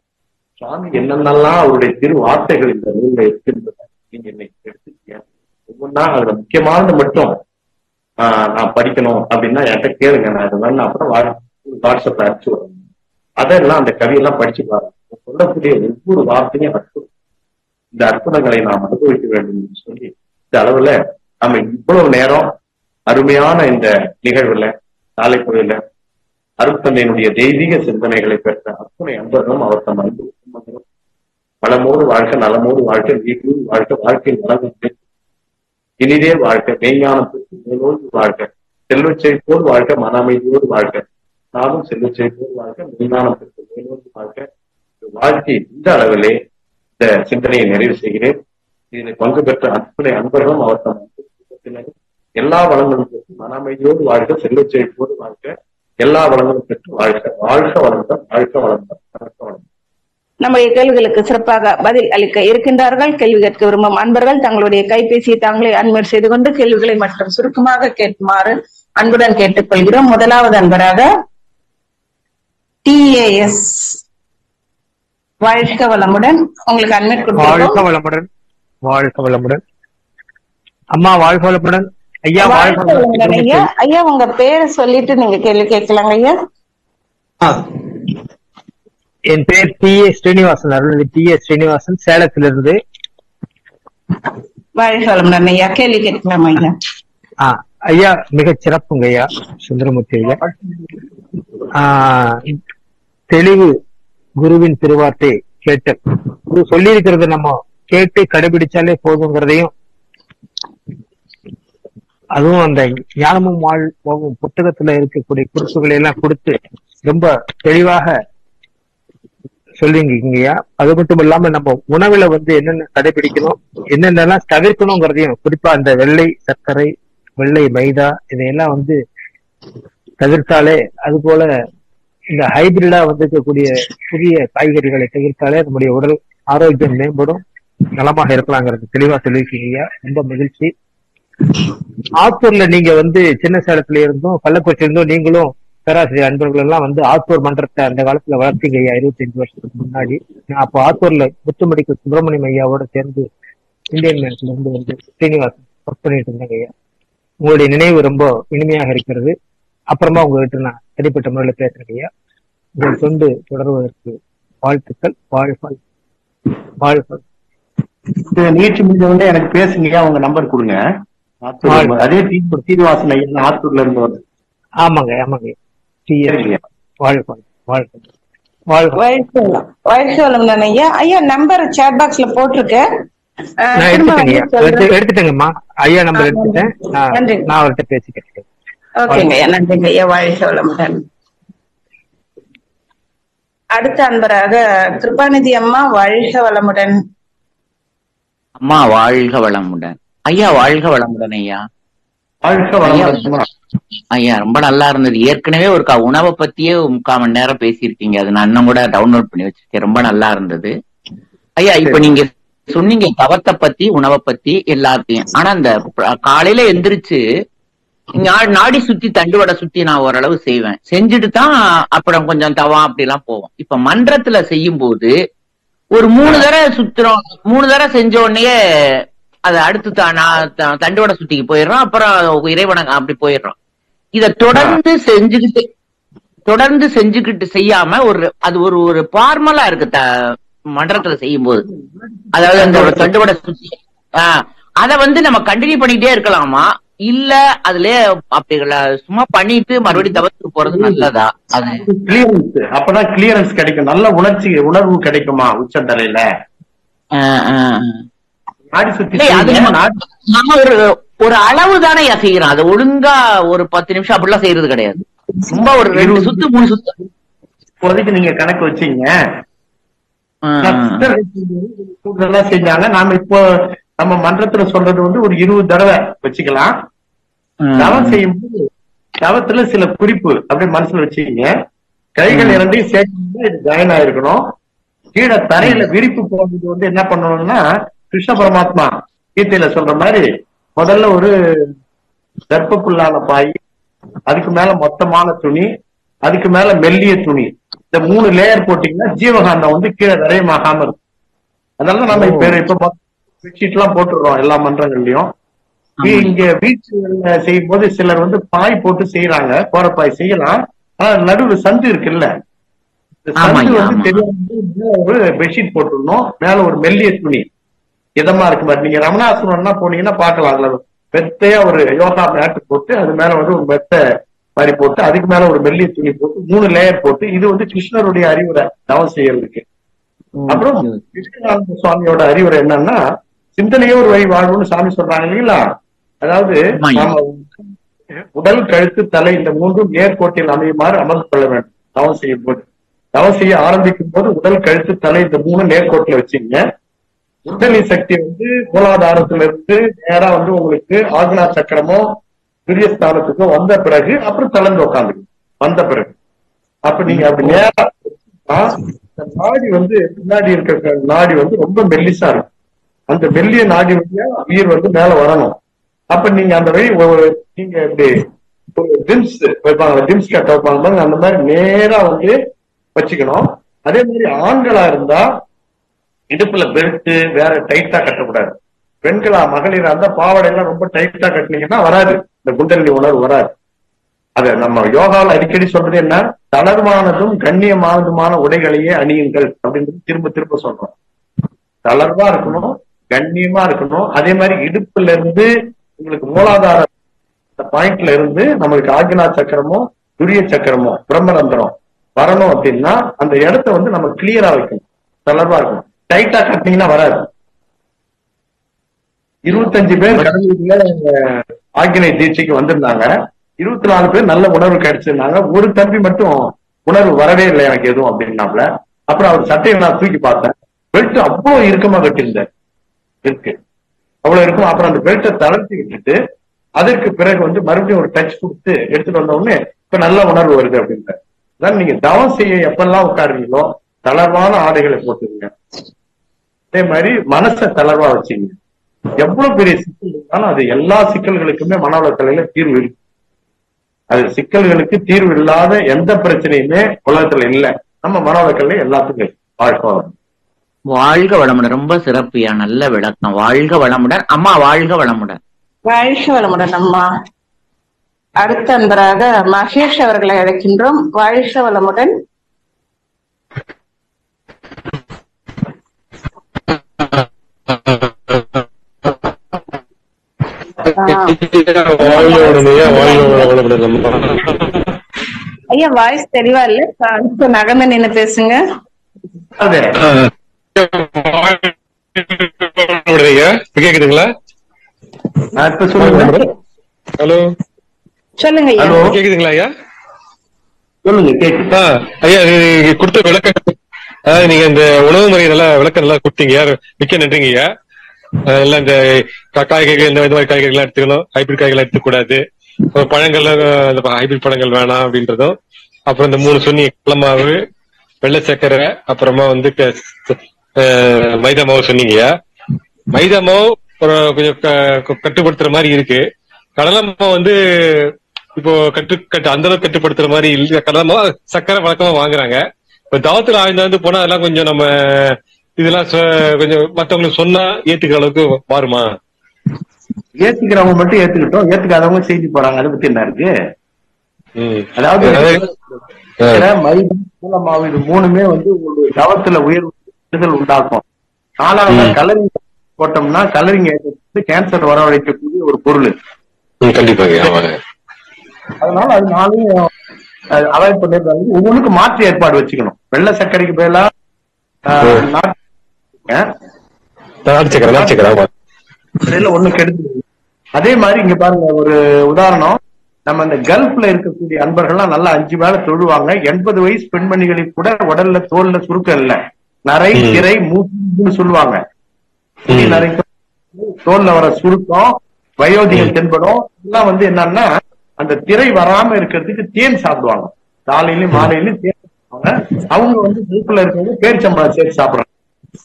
சுவாமி என்னென்னலாம் அவருடைய திருவார்த்தைகள் இந்த நூல்ல இருக்கின்றன நீங்க இன்னைக்கு எடுத்துக்கீங்க. ஒவ்வொன்னா அதுல முக்கியமானது மட்டும் நான் படிக்கணும் அப்படின்னா என்கிட்ட கேளுங்க, நான் இது வேணும் அப்புறம் வாட்ஸ்அப்ல அனுப்பிச்சு வரேன். அதெல்லாம் அந்த கவியெல்லாம் படிச்சு பாருங்க. சொல்லக்கூடிய ஒவ்வொரு வார்த்தையும் அற்புதம். இந்த அற்புதங்களை நாம் அனுபவிக்க வேண்டும் என்று சொல்லி இந்த அளவுல நம்ம இவ்வளவு நேரம் அருமையான இந்த நிகழ்வுல நாளை பொழுதுல அருட்தந்தையினுடைய தெய்வீக சிந்தனைகளை பெற்ற அத்துணை அன்பர்களும் அவர் தம் அன்பு குடும்பங்களும் வளமோடு வாழ்க்கை, நலமோடு வாழ்க்கை, வீட்டில் வாழ்க்கை, வாழ்க்கையில் நலமுறை இனிதே வாழ்க்கை, மெய்ஞானத்துக்கு மேலோடு வாழ்க்கை, செல்வச்சை போல் வாழ்க்கை, மன அமைதியோடு வாழ்க்கை, நானும் செல்வச்சை போல் வாழ்க்கை, மெய்ஞானத்துக்கு மேலோடு வாழ்க்கை வாழ்க்கை. இந்த அளவிலே இந்த சிந்தனையை நிறைவு செய்கிறேன். இதில் பங்கு பெற்ற அத்துணை அன்பர்களும் அவர் தம் குடும்பத்தினரும் எல்லா வளங்களும் பெற்று மன அமைதியோடு வாழ்க்கை, செல்வச்சை போது வாழ்க்கை, எல்லா வளங்களும் பெற்று வாழ்க்கை. வாழ்க வளர்ந்தார், வாழ்க வளர்ந்தார், வாழ்க வளர்ந்தார். நம்முடைய கேள்விகளுக்கு சிறப்பாக பதில் அளிக்க இருக்கின்றார்கள். கேள்வி கேட்க விரும்பும் அன்பர்கள் தங்களுடைய கைபேசியை தாங்களே அன்மியூட் செய்து கொண்டு கேள்விகளை மற்றும் சுருக்கமாக கேட்குமாறு அன்புடன் கேட்டுக்கொள்கிறோம். முதலாவது அன்பராக TAS, வாழ்க வளமுடன். உங்களுக்கு அன்மியூட் கொடுக்கிறோம். வாழ்க வளமுடன், வாழ்க வளமுடன். அம்மா வாழ்க வளமுடன். ஐயா வாழ்க வளமுடன். ஐயா, ஐயா உங்க பேரை சொல்லிட்டு நீங்க கேள்வி கேட்கலாங்க ஐயா. என் பேர் TA ஸ்ரீனிவாசன், அருள்நிதி TA ஸ்ரீனிவாசன், சேலத்திலிருந்து. வாழ்க வளமுடன் ஐயா, கேள்வி கேட்கலாம் ஐயா. ஐயா மிகச் சிறப்புங்க ஐயா சுந்தரமூர்த்தி ஐயா. தெளிவு குருவின் திருவார்த்தை கேட்டல், குரு சொல்லி இருக்கிறத நம்ம கேட்டு கடைபிடிச்சாலே போதுங்கிறதையும், அதுவும் அந்த ஞானமும் வாழ்வும் புத்தகத்துல இருக்கக்கூடிய குறிப்புகளை எல்லாம் கொடுத்து ரொம்ப தெளிவாக சொல்லிங்கய்யா. அது மட்டும் இல்லாம நம்ம உணவுல என்னென்ன கடைபிடிக்கணும், என்னென்னலாம் தவிர்க்கணுங்கிறதையும், குறிப்பா அந்த வெள்ளை சர்க்கரை, வெள்ளை மைதா இதையெல்லாம் தவிர்த்தாலே, அது போல இந்த ஹைபிரிடா இருக்கக்கூடிய புதிய காய்கறிகளை தவிர்த்தாலே நம்முடைய உடல் ஆரோக்கியம் மேம்படும், நலமாக இருக்கலாங்கிறது தெளிவா சொல்லியிருக்கீங்க. ரொம்ப மகிழ்ச்சி. ஆத்தூர்ல நீங்க சின்ன சேலத்துல இருந்தும் கள்ளக்குறிச்சி இருந்தும் நீங்களும் பேராசிரியர் அன்பர்கள் எல்லாம் ஆத்தூர் மன்றத்தை அந்த காலத்துல வளர்த்தீங்க ஐயா, 25 வருஷத்துக்கு முன்னாடி. நான் அப்போ ஆத்தூர்ல முத்துமடிக்கு சுப்பிரமணியம் ஐயாவோட சேர்ந்து இந்தியன் மேன்ஸ்ல இருந்து ஸ்ரீனிவாசன் ஒர்க் பண்ணிட்டு இருந்தேங்க ஐயா. உங்களுடைய நினைவு ரொம்ப இனிமையாக இருக்கிறது. அப்புறமா உங்ககிட்ட நான் தனிப்பட்ட முறையில் பேசுறேன் ஐயா. உங்கள் தொண்டு தொடர்வதற்கு வாழ்த்துக்கள். வாழ்வாள் வாழ்வாள். நிகழ்ச்சி முடிஞ்சவங்க எனக்கு பேசுங்க, உங்க நம்பர் கொடுங்க. அதே சீனிவாசன் ஐயா ஆத்தூர்ல இருந்து வந்து. ஆமாங்க ஆமாங்க. வாழ்வாள் வாழ்வாள் வாழ்க வளமுடன் ஐயா. ஐயா நம்பர் சாட் பாக்ஸ்ல போட்டிருக்கேன், எடுத்துட்டேங்கம்மா. ஐயா நம்பர் எடுத்துட்டேன், நான் அவர்கிட்ட பேசிக்கிறேன். ஓகேங்க ஐயா, நன்றிங்க ஐயா. வாழ்க வளமுடன். அடுத்த அன்பராக கிருபாநிதி அம்மா, வாழ்க வளமுடன். அம்மா வாழ்க வளமுடன். ஐயா வாழ்க வளமுடன் ஐயா. வாழ்க வளமுடன் ஐயா. ரொம்ப நல்லா இருந்தது. ஏற்கனவே ஒரு உணவை பத்தியே 3/4 மணி நேரம் பேசியிருக்கீங்க, அது நான் இன்னும் கூட டவுன்லோட் பண்ணி வச்சிருக்கேன். ரொம்ப நல்லா இருந்தது ஐயா. இப்ப நீங்க சொன்னீங்க தவத்தை பத்தி, உணவை பத்தி எல்லாத்தையும். ஆனா இந்த காலையில எந்திரிச்சு நாடி சுத்தி தண்டுவடை சுத்தி நான் ஓரளவு செய்வேன். செஞ்சுட்டு தான் அப்புறம் கொஞ்சம் தவா அப்படி எல்லாம் போவோம். இப்ப மன்றத்துல செய்யும் போது ஒரு 3 தடவை சுத்துறோம். 3 தடவை செஞ்ச உடனே அதை அடுத்து தண்டுவடை சுத்திக்கு போயிடுறோம். அப்புறம் இறைவனை அப்படி போயிடுறோம். இத தொடர்ந்து செஞ்சுக்கிட்டு செய்யாம அது ஒரு ஃபார்மலா இருக்கு மன்றத்துல செய்யும் போது. அதாவது அந்த தண்டுவடை சுத்தி அத நம்ம கண்டினியூ பண்ணிட்டே இருக்கலாமா, இல்ல அதுலயே அப்படி சும்மா பண்ணிட்டு மறுபடியும் தவிர்த்து போறது நல்லதா? அது கிளியரன்ஸ், அப்பதான் கிளியரன்ஸ் கிடைக்கும், நல்ல உணர்வு கிடைக்குமா உச்சந்தலையில. நாடி சுத்தி நம்ம ஒரு அளவு தானே செய்யறோம். அது ஒழுங்கா ஒரு 10 நிமிஷம் அப்படிலாம் செய்யறது கிடையாது. ரொம்ப ஒரு 2 சுத்து 3 சுத்து இப்போதைக்கு நீங்க கணக்கு வச்சீங்க செஞ்சாங்க. நாம இப்போ நம்ம மன்றத்துல சொல்றது ஒரு 20 தடவை வச்சுக்கலாம். தவம் செய்யும்போது தவத்துல சில குறிப்பு அப்படியே மனசுல வச்சுக்கீங்க. கைகள் இரண்டையும் சேர்த்து இது ஜாயின் ஆயிருக்கணும். கீழே தரையில விரிப்பு போறது என்ன பண்ணணும்னா, கிருஷ்ண பரமாத்மா கீதையில சொல்ற மாதிரி முதல்ல ஒரு தர்ப்புக்குள்ளான பாய், அதுக்கு மேல மொத்தமான துணி, அதுக்கு மேல மெல்லிய துணி, இந்த 3 லேயர் போட்டீங்கன்னா ஜீவகாந்தம் கீழே விரயமாகாம இருக்கும். அதனால நம்ம இப்ப பெட்ஷீட் எல்லாம் போட்டுடுறோம் எல்லா மன்றங்கள்லயும். இங்க வீட்டுல செய்யும் போது சிலர் பாய் போட்டு செய்யறாங்க, கோரப்பாய் செய்யலாம். ஆனா நடுவு சந்து இருக்குல்ல, சந்து தெரியாம ஒரு பெட்ஷீட் போட்டுடணும். மேல ஒரு மெல்லிய துணி இதமா இருக்கு மாதிரி. நீங்க ரமணாசுரம்னா போனீங்கன்னா பாக்கலாம், அதுல மெத்தையா ஒரு யோகா மேட்டு போட்டு அது மேல ஒரு மெத்தை மாதிரி போட்டு அதுக்கு மேல ஒரு மெல்லிய துணி போட்டு 3 லேயர் போட்டு, இது கிருஷ்ணருடைய அறிவுரை தவம் செய்யறதுக்கு. அப்புறம் விவேகானந்த சுவாமியோட அறிவுரை என்னன்னா, சிந்தனையே ஒரு வழி வாழ்வுன்னு சாமி சொல்றாங்க இல்லைங்களா. அதாவது நாம உடல், கழுத்து, தலை இந்த 3ம் நேர்கோட்டில் அமையுமாறு அமர்ந்து கொள்ள வேண்டும். தவம் செய்யும் போது, தவம் செய்ய ஆரம்பிக்கும் போது உடல், கழுத்து, தலை இந்த 3 நேர்கோட்டில் வச்சுங்க. உடலி சக்தி மூலாதாரத்துல இருந்து நேரா உங்களுக்கு ஆக்னா சக்கரமோ துரியஸ்தானத்துக்கோ வந்த பிறகு அப்புறம் தளர்ந்து உட்காந்து வந்த பிறகு அப்ப நீங்க அப்படி நேரா நாடி பின்னாடி இருக்க நாடி ரொம்ப மெல்லிசா இருக்கும். அந்த மெல்லிய நாடி உயிர் மேல வரணும். அப்ப நீங்க அந்த வழி நீங்க இப்படி ஒரு டிம்ஸ் வைப்பாங்க, டிம்ஸ் கட்ட வைப்பாங்க, அந்த மாதிரி நேரா வச்சுக்கணும். அதே மாதிரி ஆண்களா இருந்தா இடுப்புல பெல்ட் வேற டைட்டா கட்டக்கூடாது. பெண்களா மகளிரா இருந்தா பாவாடை எல்லாம் ரொம்ப டைட்டா கட்டினீங்கன்னா வராது, இந்த குண்டலினி உணர்வு வராது. அத நம்ம யோகாவில் அடிக்கடி சொல்றது என்ன, தளர்வானதும் கண்ணியமானதுமான உடைகளையே அணியுங்கள் அப்படின்றது திரும்ப திரும்ப சொல்றோம். தளர்வா இருக்கணும், கண்ணியமா இருக்கணும். அதே மாதிரி இடுப்புல இருந்து உங்களுக்கு மூலாதார பாயிண்ட்ல இருந்து நம்மளுக்கு ஆக்னா சக்கரமோ துரிய சக்கரமோ பிரம்மரந்திரம் வரணும் அப்படின்னா அந்த இடத்த நம்ம கிளியரா வைக்கணும், தளர்வா இருக்கணும். டைட்டா கட்டினீங்கன்னா வராது. 25 பேர் கடவுளுக்குள்ள ஆக்கினை தீட்சைக்கு வந்திருந்தாங்க. 24 பேர் நல்ல உணர்வு கிடைச்சிருந்தாங்க. ஒரு தம்பி மட்டும் உணர்வு வரவே இல்லை எனக்கு எதுவும் அப்படின்னாப்ல. அப்புறம் அவர் சட்டையை நான் தூக்கி பார்த்தேன், பெல்ட் அவ்வளவு இறுக்கமா கட்டியிருந்தார், இருக்கு அவ்வளவு இருக்கும். அப்புறம் அந்த பெல்ட்டை தளர்த்தி விட்டுட்டு அதற்கு பிறகு மறுபடியும் ஒரு டச் கொடுத்து எடுத்துட்டு வந்த உடனே இப்ப நல்ல உணர்வு வருது அப்படின்றார். அதான் நீங்க தவம் செய்ய எப்பெல்லாம் உட்காருவீங்களோ தளர்வான ஆடைகளை போட்டுருங்க. அதே மாதிரி மனசை தளர்வா வச்சுங்க. எவ்வளவு பெரிய சிக்கல் இருந்தாலும் அது எல்லா சிக்கல்களுக்குமே மனவளக்கலையில தீர்வு இருக்கு. அது சிக்கல்களுக்கு தீர்வு இல்லாத எந்த பிரச்சனையுமே உலகத்துல இல்லை. நம்ம மனவளக்கல்ல எல்லாத்துக்கும் வாழ்க்கை. வாழ்க வளமுடன். ரொம்ப சிறப்பியா, நல்ல விளக்கம். வாழ்க வளமுடன் அம்மா. வாழ்க வளமுடன். வாழ்க வளமுடன் அம்மா. அடுத்த அன்பராக மகேஷ் அவர்களை அழைக்கின்றோம். வாழ்க வளமுடன். ஐயா வாய்ஸ் தெளிவா இல்ல, நகர்ந்து நின்னு பேசுங்க. கேக்குதுங்களா? ஹலோ சொல்லுங்க ஐயா. கேக்குதுங்களா ஐயா? சொல்லுங்க. ஐயா கொடுத்த விளக்கம், நீங்க இந்த உணவு முறை விளக்கம் நல்லா கொடுத்தீங்க, மிக்க நன்றிங்க ஐயா. எல்லாம் இந்த காய்கறிகள் இந்த மாதிரி காய்கறிகள் எடுத்துக்கணும், ஹைபிரிட் காய்கறிகள் எடுத்துக்கூடாது, பழங்கள் ஹைபிரிட் பழங்கள் வேணாம் அப்படின்றதும், அப்புறம் இந்த 3 சொன்னி கடலமாவு, வெள்ளை சர்க்கரை, அப்புறமா மைதா மாவு சொன்னீங்க. மைதா மாவு கொஞ்சம் கட்டுப்படுத்துற மாதிரி இருக்கு. கடலை மாவு வந்து இப்போ அந்த அளவுக்கு கட்டுப்படுத்துற மாதிரி இல்ல. கடலை மாவு சக்கரை வழக்கமா வாங்குறாங்க. இப்ப தவத்துல ஆழ்ந்தாந்து போனா அதெல்லாம் கொஞ்சம் நம்ம இதெல்லாம் கொஞ்சம் மத்தவங்களுக்கு சொன்னா ஏத்துக்கிற அளவுக்கு மாறுமா? ஏத்துக்கிறவங்க மட்டும் ஏத்துக்கிட்டோம், ஏத்துக்காதவங்க செய்தி போறாங்க. அதை பத்தி என்ன இருக்கு? அதாவது மைதா மாவு இது மூணுமே வந்து உங்களுடைய தவத்துல உயர்வு உண்டாக்கும். நாலாவது கலரிங் போட்டோம்னா கலரிங் கேன்சர் வரவழைக்கக்கூடிய ஒரு பொருள். கண்டிப்பாக. அதனால அது நாளையும் அவாய்ட் பண்ணிருந்தாங்க. ஒவ்வொன்றுக்கு மாற்று ஏற்பாடு வச்சுக்கணும். வெள்ளை சர்க்கரைக்கு பதிலா ஒண்ணு கெடுத்து. அதே மாதிரி இங்க பாருங்க, ஒரு உதாரணம். நம்ம இந்த கல்ஃப்ல இருக்கக்கூடிய அன்பர்கள்லாம் நல்லா 5 வேளை தொழுவாங்க. 80 வயசு பெண்மணிகளுக்கு கூட உடல்ல தோல்ல சுருக்கம் இல்ல, நரை திரை மூச்சுன்னு சொல்லுவாங்க. நரை தோல்ல வர சுருக்கம், வயோதிகம் தென்படும். இதெல்லாம் வந்து என்னன்னா அந்த திரை வராம இருக்கிறதுக்கு தேன் சாப்பிடுவாங்க. காலையிலயும் மாலையிலயும் தேன் சாப்பிடுவாங்க. அவங்க வந்து கல்ஃப்ல இருக்கவங்க பேரிச்சம்பழம் சேர்த்து சாப்பிடுறாங்க.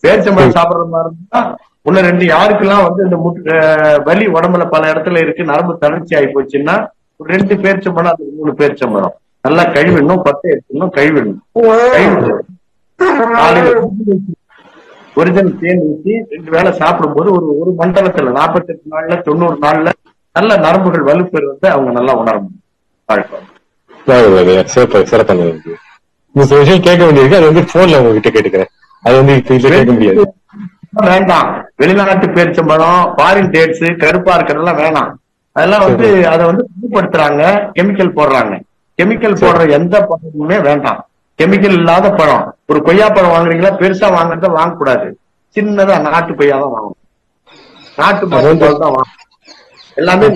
பேரிச்சம்பழம் சாப்பிடுற மாதிரி இருந்தா ஒன்னு ரெண்டு. யாருக்கெல்லாம் வந்து இந்த வலி உடம்புல பல இடத்துல இருக்கு, நரம்பு தளர்ச்சி ஆகி போச்சுன்னா 2 பேரிச்சம்பழம் அல்லது 3 பேரிச்சம்பழம் நல்லா கழுவிடணும், 10 எடுத்துக்கணும், கழுவிடணும். ஒரிஜினல் தேன் ஊற்றி 2 வேளை சாப்பிடும் போது ஒரு மண்டலத்துல 48 நாள்ல 90 நாள்ல நல்ல நரம்புகள் வலுப்பெறுவதை அவங்க நல்லா உணர முடியும். சிறப்பான விஷயம் கேட்க வேண்டியிருக்கு. அது வந்து போன்ல உங்ககிட்ட கேட்டுக்கிறேன். அது வந்து கேட்க முடியாது. வேண்டாம். வெளிநாட்டு பேரிச்சம்பழம், ஃபாரின் டேட்ஸ், கருப்பா இருக்கிறதெல்லாம் வேணாம். அதெல்லாம் வந்து அதை வந்து பயன்படுத்துறாங்க, கெமிக்கல் போடுறாங்க. கெமிக்கல் போடுற எந்த பழமுமே வேண்டாம். கெமிக்கல் இல்லாத பழம். ஒரு கொய்யா பழம் வாங்குறீங்களா, பெருசா வாங்குறத வாங்கக்கூடாது. சின்னதா நாட்டு கொய்யா தான் வாங்கணும். நாட்டு பழம் தான் வாங்கணும். எல்லாமே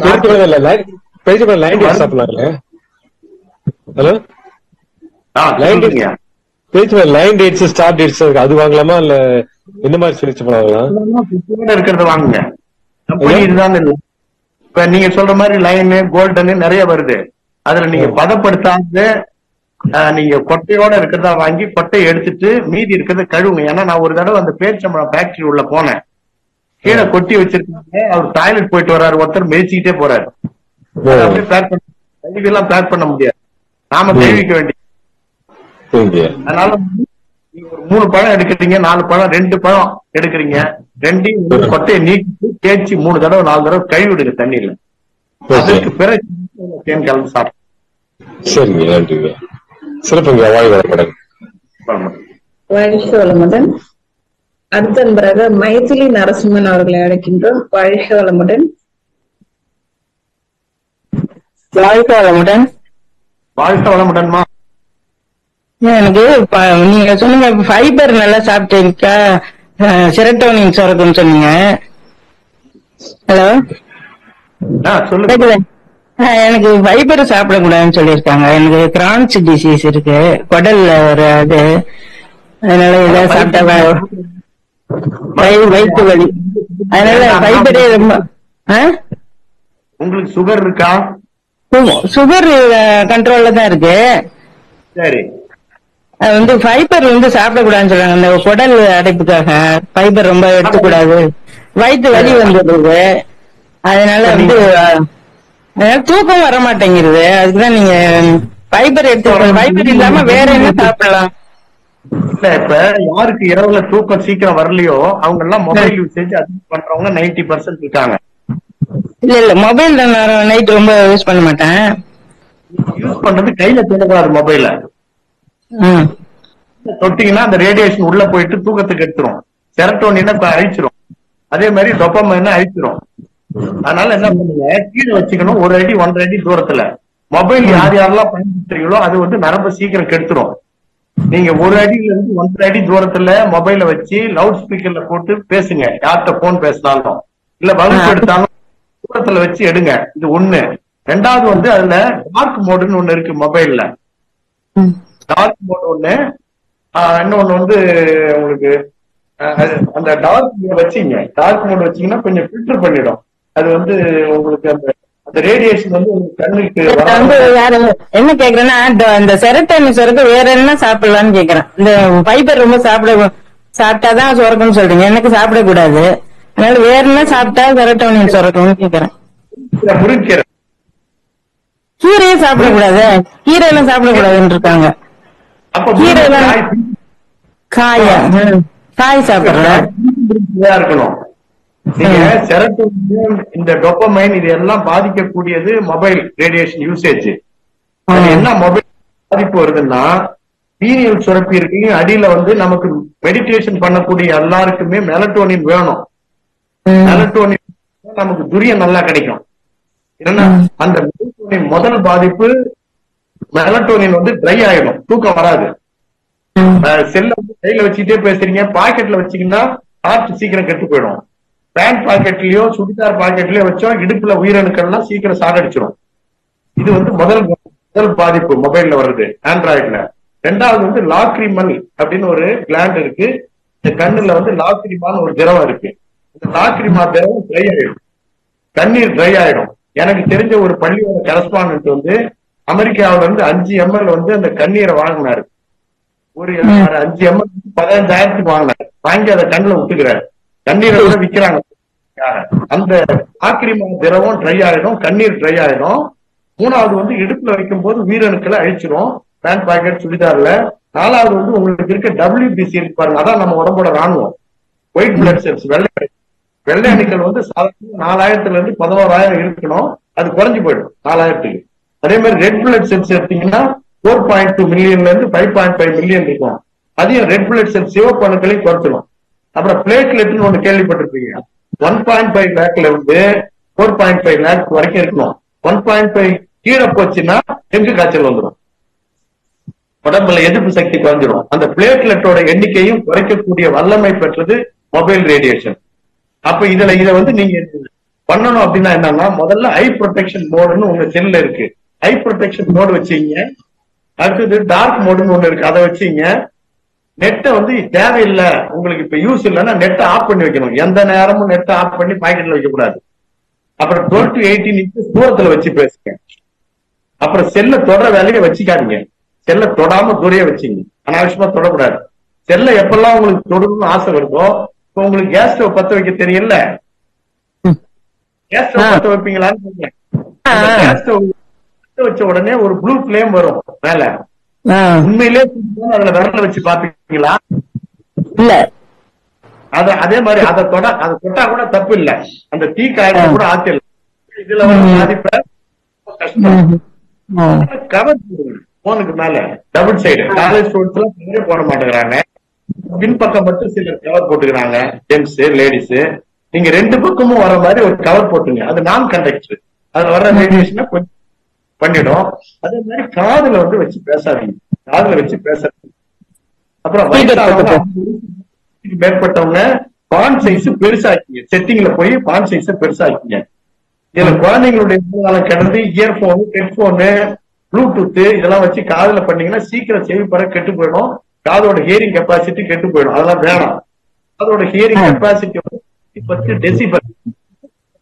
லைன் டேட்ஸ், ஸ்டார் டேட்ஸ் அது வாங்கலாமா இல்ல எந்த மாதிரி இருக்கிறத வாங்குங்க. இதுதான் இல்லை. இப்ப நீங்க சொல்ற மாதிரி லைனு கோல்டனு நிறைய வருது. அதுல நீங்க பதப்படுத்தாது நீங்க கொட்டையோட இருக்கிறதா வாங்கி கொட்டையை எடுத்துட்டு மீதி இருக்கிறத கழுவுங்க. ஏன்னா நான் ஒரு தடவை அந்த பேரிச்சம்பழம் ஃபேக்டரி உள்ள போனேன். கீழே கொட்டி வச்சிருக்காங்க. அவர் டாய்லெட் போயிட்டு வர்றாரு, ஒருத்தர் மேய்ச்சிக்கிட்டே போறாரு. எல்லாம் பேக் பண்ண முடியாது, நாம தெரிவிக்க வேண்டிய. அதனால நீங்க ஒரு 3 பழம் எடுக்கிறீங்க, 4 பழம் 2 பழம் எடுக்கிறீங்க, 2 கொட்டையை நீக்கிட்டு தேய்ச்சி 3 தடவை 4 தடவை கழுவிடுங்க தண்ணீர்ல. அதுக்கு பிறகு தேன் கலந்து சாப்பிடுங்க. சரிங்க, நன்றிங்க. சிறப்புங்க. வாழ்க வளமுடன். அடுத்த நண்பராக மைதிலி நரசிம்மன் அவர்களை அழைக்கின்றோம். வாழ்க வளமுடன். வாழ்க வளமுடன். வாழ்க வளமுடன்மா. எனக்கு நீங்க சொன்னீங்க ஃபைபர் நல்லா சாப்பிட்டீங்கக்கா, செரட்டோனின் சுரக்குன்னு சொன்னீங்க. ஹலோ, சொல்லுங்க. எனக்கு ஃபைபர் சாப்பிடக்கூடாதுன்னு சொல்லியிருக்காங்க. எனக்கு கிரான்ஸ் டிசீஸ் இருக்கு, குடல்ல ஒரு அது. அதனால ஏதாவது சாப்பிட்டா வயிற்று வலி. அதனால ஃபைபரே ரொம்ப. உங்களுக்கு சுகர் இருக்கா? சுகர் கண்ட்ரோல்ல தான் இருக்கு. சரி. அது வந்து ஃபைபர் வந்து சாப்பிடக்கூடாதுன்னு சொல்றாங்க. அந்த குடல் அடைப்புக்காக ஃபைபர் ரொம்ப எடுத்துக்கூடாது, வயிற்று வலி வந்துடுது. அதனால வந்து தூக்கம் வர மாட்டேங்கிறது. அதுக்குதான் நீங்க ஃபைபர் எடுத்துக்கோங்க. ஃபைபர் இல்லாம வேற என்ன சாப்பிடலாம்? இல்ல, இப்ப யாருக்கு இரவுல தூக்கம் சீக்கிரம் வரலையோ அவங்க எல்லாம் மொபைல் யூசேஜ் அதிகம் பண்றவங்க 90% இருக்காங்க. இல்ல மொபைல் நைட் ரொம்ப யூஸ் பண்ண மாட்டேன். யூஸ் பண்றது கையில தேடக்கூடாது. மொபைல தொட்டீங்கன்னா அந்த ரேடியேஷன் உள்ள போயிட்டு தூக்கத்துக்கு எடுத்துரும். செரட்டோனின் அழிச்சிரும். அதே மாதிரி டோபமைன் அழிச்சிரும். அதனால என்ன பண்ணுங்க, கீழே வச்சுக்கணும். 1 அடி 1.5 அடி தூரத்துல. மொபைல் யார் யாரெல்லாம் பயன்படுத்துறீங்களோ அது வந்து நரம்பு சீக்கிரம் கெடுத்துரும். நீங்க 1 அடியில இருந்து 1.5 அடி தூரத்துல மொபைல வச்சு லவுட் ஸ்பீக்கர்ல போட்டு பேசுங்க. யார்கிட்ட போன் பேசினாலும் இல்ல வகுப்பு எடுத்தாலும் தூரத்துல வச்சு எடுங்க. இது 1. 2வது வந்து அதுல டார்க் மோடுன்னு ஒண்ணு இருக்கு மொபைல்ல. Dark mode 1. இன்னொன்னு வந்து உங்களுக்கு அந்த டார்க் மோட் வச்சீங்க. டார்க் மோட் வச்சீங்கன்னா கொஞ்சம் ஃபில்டர் பண்ணிடும். அது வந்து உங்களுக்கு அந்த ரேடியேஷன் வந்து உங்களுக்கு கண்ணுக்கு என்ன கேக்குறேன்னா, இந்த செரட்டோனின் சுரக்கு வேற என்ன சாப்பிடலாம்னு கேக்குறேன். இந்த ஃபைபர் ரொம்ப சாப்பிட்டாதான் சுரக்குன்னு சொல்றீங்க. எனக்கு சாப்பிடக்கூடாது. அதனால வேற என்ன சாப்பிட்டா செரோட்டோனின் சுரக்கும்னு கேக்குறேன். முருங்கீரை கீரையே சாப்பிடக்கூடாது, கீரை எல்லாம் சாப்பிடக்கூடாதுன்னு இருக்காங்க. அப்ப கீரை எல்லாம் காயா காய் சாப்பிடுறேன் இருக்கணும். நீங்க செரோட்டோனின் இந்த டோபமைன் இது எல்லாம் பாதிக்கக்கூடியது மொபைல் ரேடியேஷன் யூசேஜ். என்ன மொபைல் பாதிப்பு வருதுன்னா பீனியல் சுரப்பி இருக்கு அடியில வந்து நமக்கு மெடிடேஷன் பண்ணக்கூடிய எல்லாருக்குமே மெலட்டோனின் வேணும். மெலட்டோனின் நமக்கு துரியம் நல்லா கிடைக்கும். ஏன்னா அந்த மெலட்டோனின் முதல் பாதிப்பு மெலட்டோனின் வந்து ட்ரை ஆயிடும், தூக்கம் வராது. செல்ல வந்து கையில வச்சுக்கிட்டே பேசுறீங்க, பாக்கெட்ல வச்சீங்கன்னா ஹார்ட் சீக்கிரம் கெட்டு போயிடும். பேண்ட் பாக்கெட்லயோ சுடிதார் பாக்கெட்லயோ வச்சோம் இடுப்புல உயிரணுக்கள்லாம் சீக்கிரம் சாகடிச்சிடும். இது வந்து முதல் பாதிப்பு மொபைல்ல வருது ஆண்ட்ராய்டுல. ரெண்டாவது வந்து லாக்ரிமல் அப்படின்னு ஒரு கிளாண்ட் இருக்கு. இந்த கண்ணுல வந்து லாக்ரிமான்னு ஒரு திரவம் இருக்கு. இந்த லாக்ரிமா திரவம் ட்ரை ஆயிடும், கண்ணீர் ட்ரை ஆயிடும். எனக்கு தெரிஞ்ச ஒரு பள்ளியோட கரஸ்பாண்டன்ட் வந்து அமெரிக்காவில இருந்து 5 ml வந்து அந்த கண்ணீரை வாங்கினாரு. ஒரு 5 ml 15,000 வாங்கினாரு. வாங்கி அதை கண்ணுல விட்டுக்கிறாரு. கண்ணீரை கூட விக்கிறாங்க. அந்த லாக்ரிமா திரவம் ட்ரை ஆயிடும், கண்ணீர் ட்ரை ஆயிடும். மூணாவது வந்து இடுப்புல வைக்கும் போது உயிரணுக்களை அழிச்சிடும் பேண்ட் பாக்கெட் சுடிதார்ல. நாலாவது வந்து உங்களுக்கு இருக்க WBC இருக்கு பாருங்க, அதான் நம்ம உடம்போட ராணுவம், ஒயிட் பிளட் செல்ஸ், வெள்ளை அணுக்கள் வந்து சாதாரண 4000 இருந்து 11,000 இருக்கணும், அது குறைஞ்சு போயிடும் 4000க்கு. அதே மாதிரி ரெட் பிளட் செல்ஸ் எடுத்தீங்கன்னா 4.2 மில்லியன்ல இருந்து 5.5 மில்லியன் இருக்கும். அதையும் ரெட் பிளட் செல்ஸ் சிவப்பு அணுக்களையும் குறைச்சிடும். அப்புறம் பிளேட்லெட்னு ஒண்ணு கேள்விப்பட்டிருப்பீங்க. 1.5 லேக்ல இருந்து 4.5 லேக் வரைக்கும் இருக்கணும். 1.5 கீழே போச்சுன்னா டெங்கு காய்ச்சல் வந்துடும், உடம்புல எதிர்ப்பு சக்தி குறைஞ்சிடும். அந்த பிளேட்லெட்டோட எண்ணிக்கையும் குறைக்கக்கூடிய வல்லமை பெற்றது மொபைல் ரேடியேஷன். அப்ப இதை வந்து நீங்க பண்ணணும் அப்படின்னா என்னன்னா, முதல்ல ஹை ப்ரொடெக்ஷன் மோடுன்னு உங்க செல்ல இருக்கு, ஹை ப்ரொடெக்ஷன் மோடு வச்சீங்க. அடுத்தது டார்க் மோடுன்னு ஒண்ணு இருக்கு, அதை வச்சீங்க. நெட்டை வந்து தேவையில்லை உங்களுக்கு இப்ப யூஸ் இல்லைன்னா நெட்டை ஆஃப் பண்ணி வைக்கணும். எந்த நேரமும் நெட்டை ஆஃப் பண்ணி பாக்கெட்ல வைக்க கூடாது. அப்புறம் 12 to 18 inches தூரத்துல வச்சு பேசுங்க. அப்புறம் செல்ல தொடர வேலையை வச்சுக்காதீங்க, செல்ல தொடாம தூரைய வச்சுங்க, அனாவசியமா தொடக்கூடாது. செல்ல எப்பெல்லாம் உங்களுக்கு தொடணும்னு ஆசை வருதோ, இப்ப உங்களுக்கு கேஸ் ஸ்டவ் பத்த வைக்க தெரியல, கேஸ் ஸ்டவ் பத்த வைப்பீங்களான்னு கேஸ் ஸ்டவ் பத்த வச்ச உடனே ஒரு ப்ளூ ஃபிளேம் வரும் மேல. உண்மையிலே அதுல விரல வச்சு பாப்பீங்களா? இல்ல. அதே மாதிரி அதை தொட்டா கூட தப்பு இல்ல, அந்த தீ காயத்தை கூட ஆத்தில. இதுல வந்து பாதிப்ப கஷ்டம். கவர் போனுக்கு மேல டபுள் சைடு காலேஜ் ஸ்டூடெண்ட்ஸ் எல்லாம் கவரே போட மாட்டேங்கிறாங்க. பின்பக்கம் மட்டும் சிலர் கவர் போட்டுக்கிறாங்க, ஜென்ஸ் லேடிஸ். நீங்க 2 பக்கமும் வர மாதிரி ஒரு கவர் போட்டுங்க, அது நான் கண்டக்டர், அதுல வர்ற ரேடியேஷனை கொஞ்சம் பண்ணிடும். அதே மாதிரி காதுல வந்து வச்சு பேசாதீங்க, காதுல வச்சு பேசாதீங்க. அப்புறம் மேற்பட்டவங்க பான் சைஸ் பெருசாக்கிங்க, செட்டிங்ல போய் பான் சைஸ பெருசாக்கிங்க. இதுல குழந்தைங்களுடைய கிடந்து இயர்போனு, ஹெட்போனு, ப்ளூடூத் இதெல்லாம் வச்சு காதுல பண்ணீங்கன்னா சீக்கிரம் செவிப்பற கெட்டு போயிடும், காதோட ஹியரிங் கெப்பாசிட்டி கெட்டு போயிடும். அதெல்லாம் வேணாம். காதோட ஹியரிங் கெப்பாசிட்டி வந்து 10 டெசிபல்,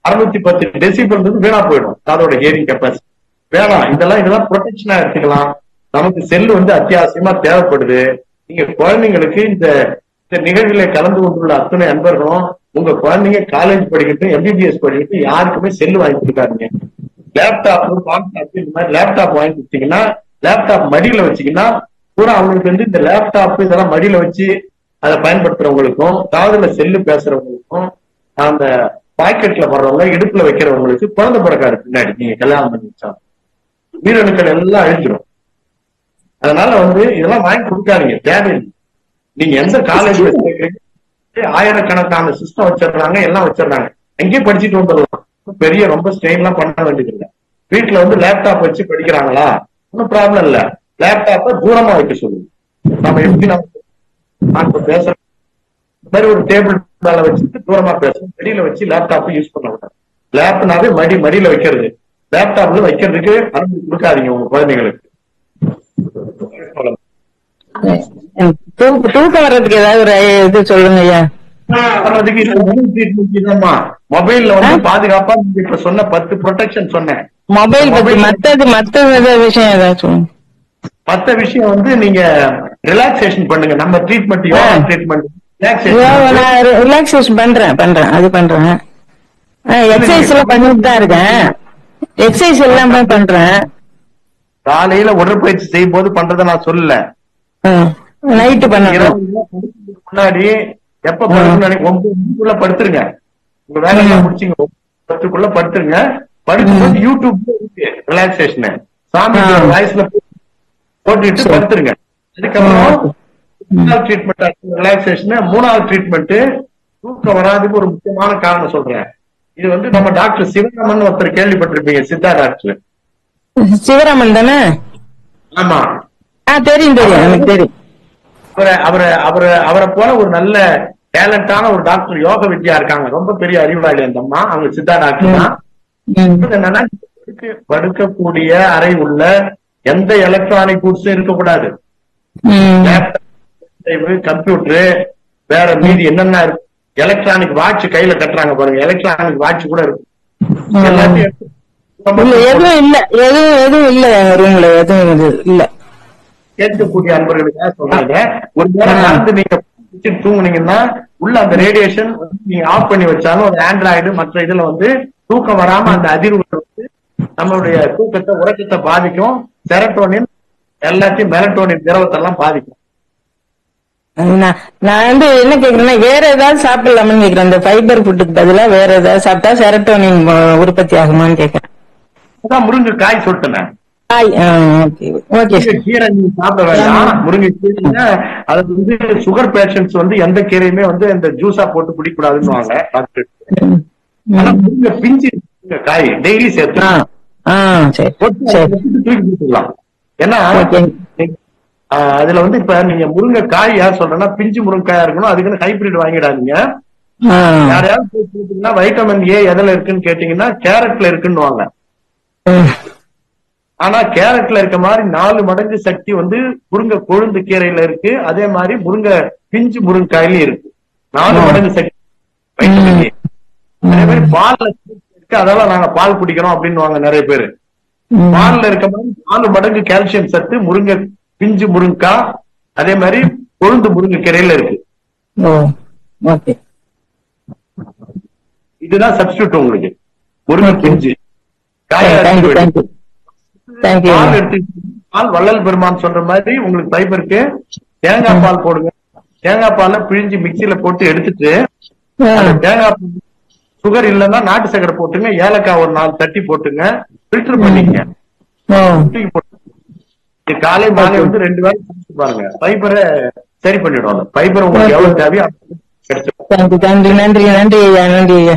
610 டெசிபல் வீணா போயிடும் காதோட ஹியரிங் கெப்பாசிட்டி. வேணாம். இதெல்லாம் ப்ரொடெக்ஷனா எடுத்துக்கலாம். நமக்கு செல் வந்து அத்தியாவசியமா தேவைப்படுது. நீங்க குழந்தைங்களுக்கு இந்த நிகழ்வுகளை கலந்து கொண்டுள்ள அத்தனை அன்பர்களும் உங்க குழந்தைங்க காலேஜ் படிக்கட்டும், MBBS படிக்கட்டும், யாருக்குமே செல்லு வாங்கி கொடுக்காதீங்க. லேப்டாப், காம்டாப் இந்த மாதிரி லேப்டாப் வாங்கி கொடுத்தீங்கன்னா, லேப்டாப் மடியில வச்சீங்கன்னா பூரா அவங்களுக்கு வந்து இந்த லேப்டாப் இதெல்லாம் மடியில வச்சு அதை பயன்படுத்துறவங்களுக்கும், காதுல செல்லு பேசுறவங்களுக்கும், அந்த பாக்கெட்ல வர்றவங்க, இடுப்புல வைக்கிறவங்களுக்கு குழந்தை பிறக்காது. பின்னாடி நீங்க கல்யாணம் பண்ணி வச்சா உயிரணுக்கள் எல்லாம் அழிஞ்சிடும். அதனால வந்து இதெல்லாம் வாங்கி கொடுக்காதீங்க, தேவையில்லை. நீங்க எந்த காலேஜ்ல ஆயிரக்கணக்கான சிஸ்டம் வச்சிடுறாங்க, எல்லாம் வச்சிடறாங்க, அங்கேயே படிச்சுட்டு வந்துடலாம். பெரிய ரொம்ப ஸ்ட்ரெயின் எல்லாம் பண்ண வேண்டியது இல்லை. வீட்டுல வந்து லேப்டாப் வச்சு படிக்கிறாங்களா, ஒன்னும் ப்ராப்ளம் இல்ல. லேப்டாப்பை தூரமா வைக்க சொல்லுங்க. நம்ம எப்படி நம்ம பேசுற மாதிரி ஒரு டேபிள் மேல வச்சுட்டு தூரமா பேசணும், வெளியில வச்சு லேப்டாப் யூஸ் பண்ண விட்டாங்க. லேப்னாவே மடியில வைக்கிறது, லேப்டாப்ல வைக்கிறதுக்கு அனுமதி கொடுக்காதீங்க உங்க குழந்தைங்களுக்கு. தூக்கம் வர்றதுக்கு ஏதாவது ஒரு இது சொல்லுங்க ஐயா. மொபைல்ல வந்து பாதுகாப்பா இப்ப சொன்ன 10 ப்ரொடெக்ஷன் சொன்னேன். மொபைல் மத்த விஷயம் ஏதாச்சும்? மத்த விஷயம் வந்து நீங்க ரிலாக்ஸேஷன் பண்ணுங்க. நம்ம ட்ரீட்மெண்ட், யோகா ட்ரீட்மெண்ட் நான் ரிலாக்ஸேஷன் பண்றேன் அது பண்றேன். எக்ஸசைஸ் எல்லாம் பண்ணிட்டு தான் இருக்கேன். எக்ஸசைஸ் எல்லாமே பண்றேன். காலையில உடற்பயிற்சி செய்யும் போது பண்றதை நான் சொல்லல. நைட்டு பண்ணணும். முன்னாடி எப்ப படுக்கணும் 9 மணிக்குள்ள படுத்துருங்க. உங்க வேலை எல்லாம் முடிச்சுங்க, 10 படுத்துருங்க. படுக்கும்போது யூடியூப்ல இருக்கு ரிலாக்ஸேஷன், சாமி வாய்ஸ்ல போட்டுட்டு படுத்துருங்க. அதுக்கப்புறம் ட்ரீட்மெண்ட் ரிலாக்ஸேஷன். 3வது ட்ரீட்மெண்ட் தூக்கம் வராதுக்கு ஒரு முக்கியமான காரணம் சொல்றேன். இது வந்து நம்ம டாக்டர் சிவராமன் ஒருத்தர் கேள்விப்பட்டிருப்பீங்க, சித்தா டாக்டர். சிவராமன் தானே? ஆமா தெரியும் எனக்கு தெரியும். அவரை போல ஒரு நல்ல டேலண்டான ஒரு டாக்டர் யோக வித்யா இருக்காங்க, ரொம்ப பெரிய அறிவாளி அந்த அம்மா. அவங்க சித்தா டாக்டர் தான். என்னன்னா படுக்கக்கூடிய அறை உள்ள எந்த எலக்ட்ரானிக் கூட்ஸும் இருக்கக்கூடாது. கம்ப்யூட்டரு வேற மீதி என்னென்ன இருக்கு, எலக்ட்ரானிக் வாட்ச் கையில கட்டுறாங்க பாருங்க, எலக்ட்ரானிக் வாட்ச் கூட இருக்கு. எல்லாத்தையும் எதுவும் இல்ல ரூம்ல, எதுவும் இல்ல. கேட்கக்கூடிய அன்பர்களுக்காக சொல்றாங்க, ஒரு நேரம் மறந்து நீங்க தூங்குனீங்கன்னா உள்ள அந்த ரேடியேஷன் நீங்க ஆஃப் பண்ணி வச்சாலும் ஒரு ஆண்ட்ராய்டு மற்ற இதுல வந்து தூக்கம் வராம அந்த அதிர்வுகள் வந்து நம்மளுடைய தூக்கத்தை உறக்கத்தை பாதிக்கும். செரட்டோனின் எல்லாத்தையும் மெலட்டோனின் திரவத்தை எல்லாம் பாதிக்கும். நான் வந்து என்ன கேக்குறேன்னா, வேற ஏதாவது சாப்பிடலாமான்னு கேக்குறேன். இந்த ஃபைபர் ஃபுட்டுக்கு பதிலா வேற ஏதாவது சாப்பிட்டா செரட்டோனின் உற்பத்தி ஆகுமான்னு கேக்குறேன். அதான் முருங்கைக்காய் சொல்லிட்டேன். கீரை நீங்க சாப்பிட வேண்டாம். முருங்கைக்கீரை அது வந்து சுகர் பேஷண்ட்ஸ் வந்து எந்த கீரையுமே வந்து இந்த ஜூஸா போட்டு குடிக்கூடாதுன்னு டாக்டர். ஆனா முருங்கை பிஞ்சு காய் டெய்லி சேர்த்து தூக்கி கொடுத்துக்கலாம். ஏன்னா அதுல வந்து இப்ப நீங்க முருங்கைக்காய் யார் சொல்றேன்னா பிஞ்சு முருங்கைக்காயா இருக்கணும், அதுக்குன்னு ஹைபிரிட் வாங்கிடாதீங்க. யாரையாவது வைட்டமின் ஏ எதுல இருக்குன்னு கேட்டீங்கன்னா கேரட்ல இருக்குன்னு வாங்க. ஆனா கேரட்ல இருக்க மாதிரி 4 மடங்கு சக்தி வந்து முருங்கை கொழுந்து கீரையில இருக்கு. அதே மாதிரி முருங்கை பிஞ்சு முருங்கைக்காயிலும் இருக்கு, 4 மடங்கு சக்தி வைட்டமின் ஏ. அதே மாதிரி பால்ல இருக்கு, அதெல்லாம் நாங்க பால் குடிக்கிறோம் அப்படின்னு நிறைய பேரு. பால்ல இருக்க மாதிரி 4 மடங்கு கால்சியம் சத்து முருங்கை பிஞ்சு முருங்கைக்காய் அதே மாதிரி கொழுந்து முருங்கை கீரையில இருக்கு. இதுதான் சப்ஸ்டியூட் உங்களுக்கு முருங்கை பிஞ்சு காய். பால் வள்ளல் பெருமான் சொல்ற மாதிரி உங்களுக்கு ஃபைபருக்கு தேங்காய் பால் போடுங்க. தேங்காய் பால பிழிஞ்சு மிக்சியில போட்டு எடுத்துட்டு தேங்காய் சுகர் இல்லைன்னா நாட்டு சக்கரை போட்டுங்க, ஏலக்காய் ஒரு 4 தட்டி போட்டுங்க, ஃபில்டர் பண்ணிக்கங்க. காலை மாலை வந்து 2 வேளை சாப்பிட்டு பாருங்க, ஃபைபரை சரி பண்ணிடுவாங்க. ஃபைபர் உங்களுக்கு எவ்வளவு தேவையோ நன்றி நன்றி நன்றி ஐயா, நன்றி ஐயா.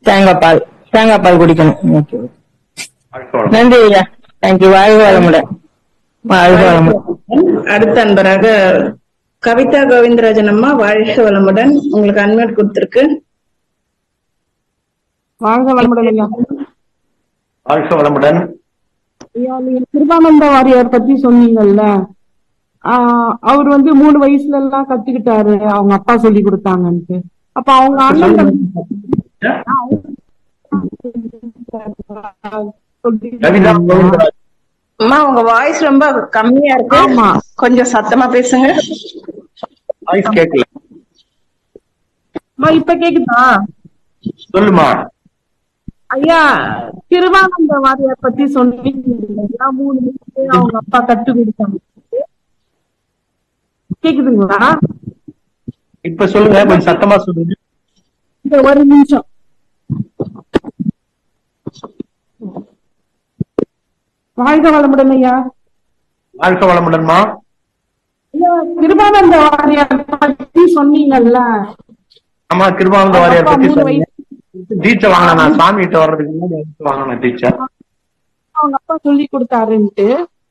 தேங்காய் பால் குடிக்கணும். நன்றி ஐயா, தேங்க்யூ. வாழ்க வளமுடன். வாழ்க வளமுடன். அடுத்த அன்பராக கவிதா கோவிந்தராஜன் அம்மா, வாழ்க வளமுடன். உங்களுக்கு அன்மியூட் கொடுத்திருக்கு. வாழ்க வளமுடன் ஐயா. வாழ்க வளமுடன். நீங்க கிருபானந்த வாரியார் பத்தி சொன்னீங்கல்ல, அவர் வந்து 3 வயசுல எல்லாம் கத்துக்கிட்டாரு, அவங்க அப்பா சொல்லி கொடுத்தாங்கன்ட்டு. அப்ப அவங்க அண்ணன் அம்மா உங்க வாய்ஸ் ரொம்ப கம்மியா இருக்கு. ஆமா, கொஞ்சம் சத்தமா பேசுங்க. இப்ப கேக்குதா? சொல்லுமா ஐயா. கிருபானந்த வாரியார் பத்தி சொன்னீங்க, 3 வயசுல அவங்க அப்பா கத்து கொடுத்தாங்க. கேக்குதுங்களா? இப்ப சொல்லுங்க, கொஞ்சம் சத்தமா சொல்லுங்க. ஒரு நிமிஷம். வாழ்க வளமுடன் ஐயா. வாழ்க வளமுடன்மா. கிருபானந்த வாரியார் பத்தி சொன்னீங்கல்ல. ஆமா, கிருபானந்த வாரியார் பத்தி சொன்னீங்க. டீச்சை வாங்கினா சாமி கிட்ட வர்றதுக்கு முன்னாடி வாங்கின டீச்சர் அவங்க அப்பா சொல்லி கொடுத்தாருன்ட்டு.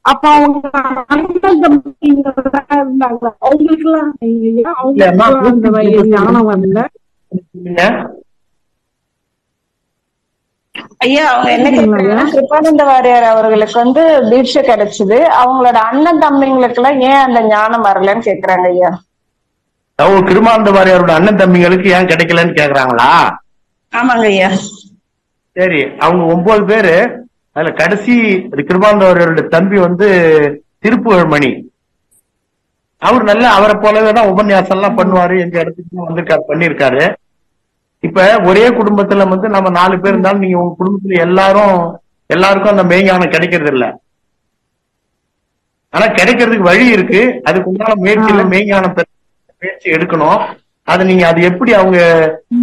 அப்ப அவங்க அண்ணன் தம்பிங்க இருந்தாங்க, அவங்களுக்கு எல்லாம் அந்த ஞானம் வரல. ஐயா அவங்க என்ன கேட்கறாங்க, கிருபானந்த வாரியார் அவர்களுக்கு வந்து தீட்சை கிடைச்சது, அவங்களோட அண்ணன் தம்பிங்களுக்கு எல்லாம் ஏன் அந்த ஞானம் வரலன்னு கேக்குறாங்க ஐயா. கிருபானந்த வாரியாரோட அண்ணன் தம்பிங்களுக்கு ஏன் கிடைக்கலன்னு கேக்குறாங்களா? ஆமாங்க ஐயா. சரி, அவங்க 9 பேரு. அதுல கடைசி கிருபானந்த வாரியாரோட தம்பி வந்து திருப்புகழ்மணி. அவர் நல்ல அவரை போலவேதான் உபன்யாசம் எல்லாம் பண்ணுவாரு, எங்க இடத்துக்கு வந்திருக்காரு, பண்ணிருக்காரு. இப்ப ஒரே குடும்பத்துல வந்து நம்ம 4 பேர் இருந்தாலும் நீங்க உங்க குடும்பத்துல எல்லாருக்கும் அந்த மெய்ஞானம் கிடைக்கிறது இல்ல. ஆனா கிடைக்கிறதுக்கு வழி இருக்கு. அதுக்கு உண்டான முயற்சியில மெய்ஞானம் முயற்சி எடுக்கணும். அது நீங்க அது எப்படி அவங்க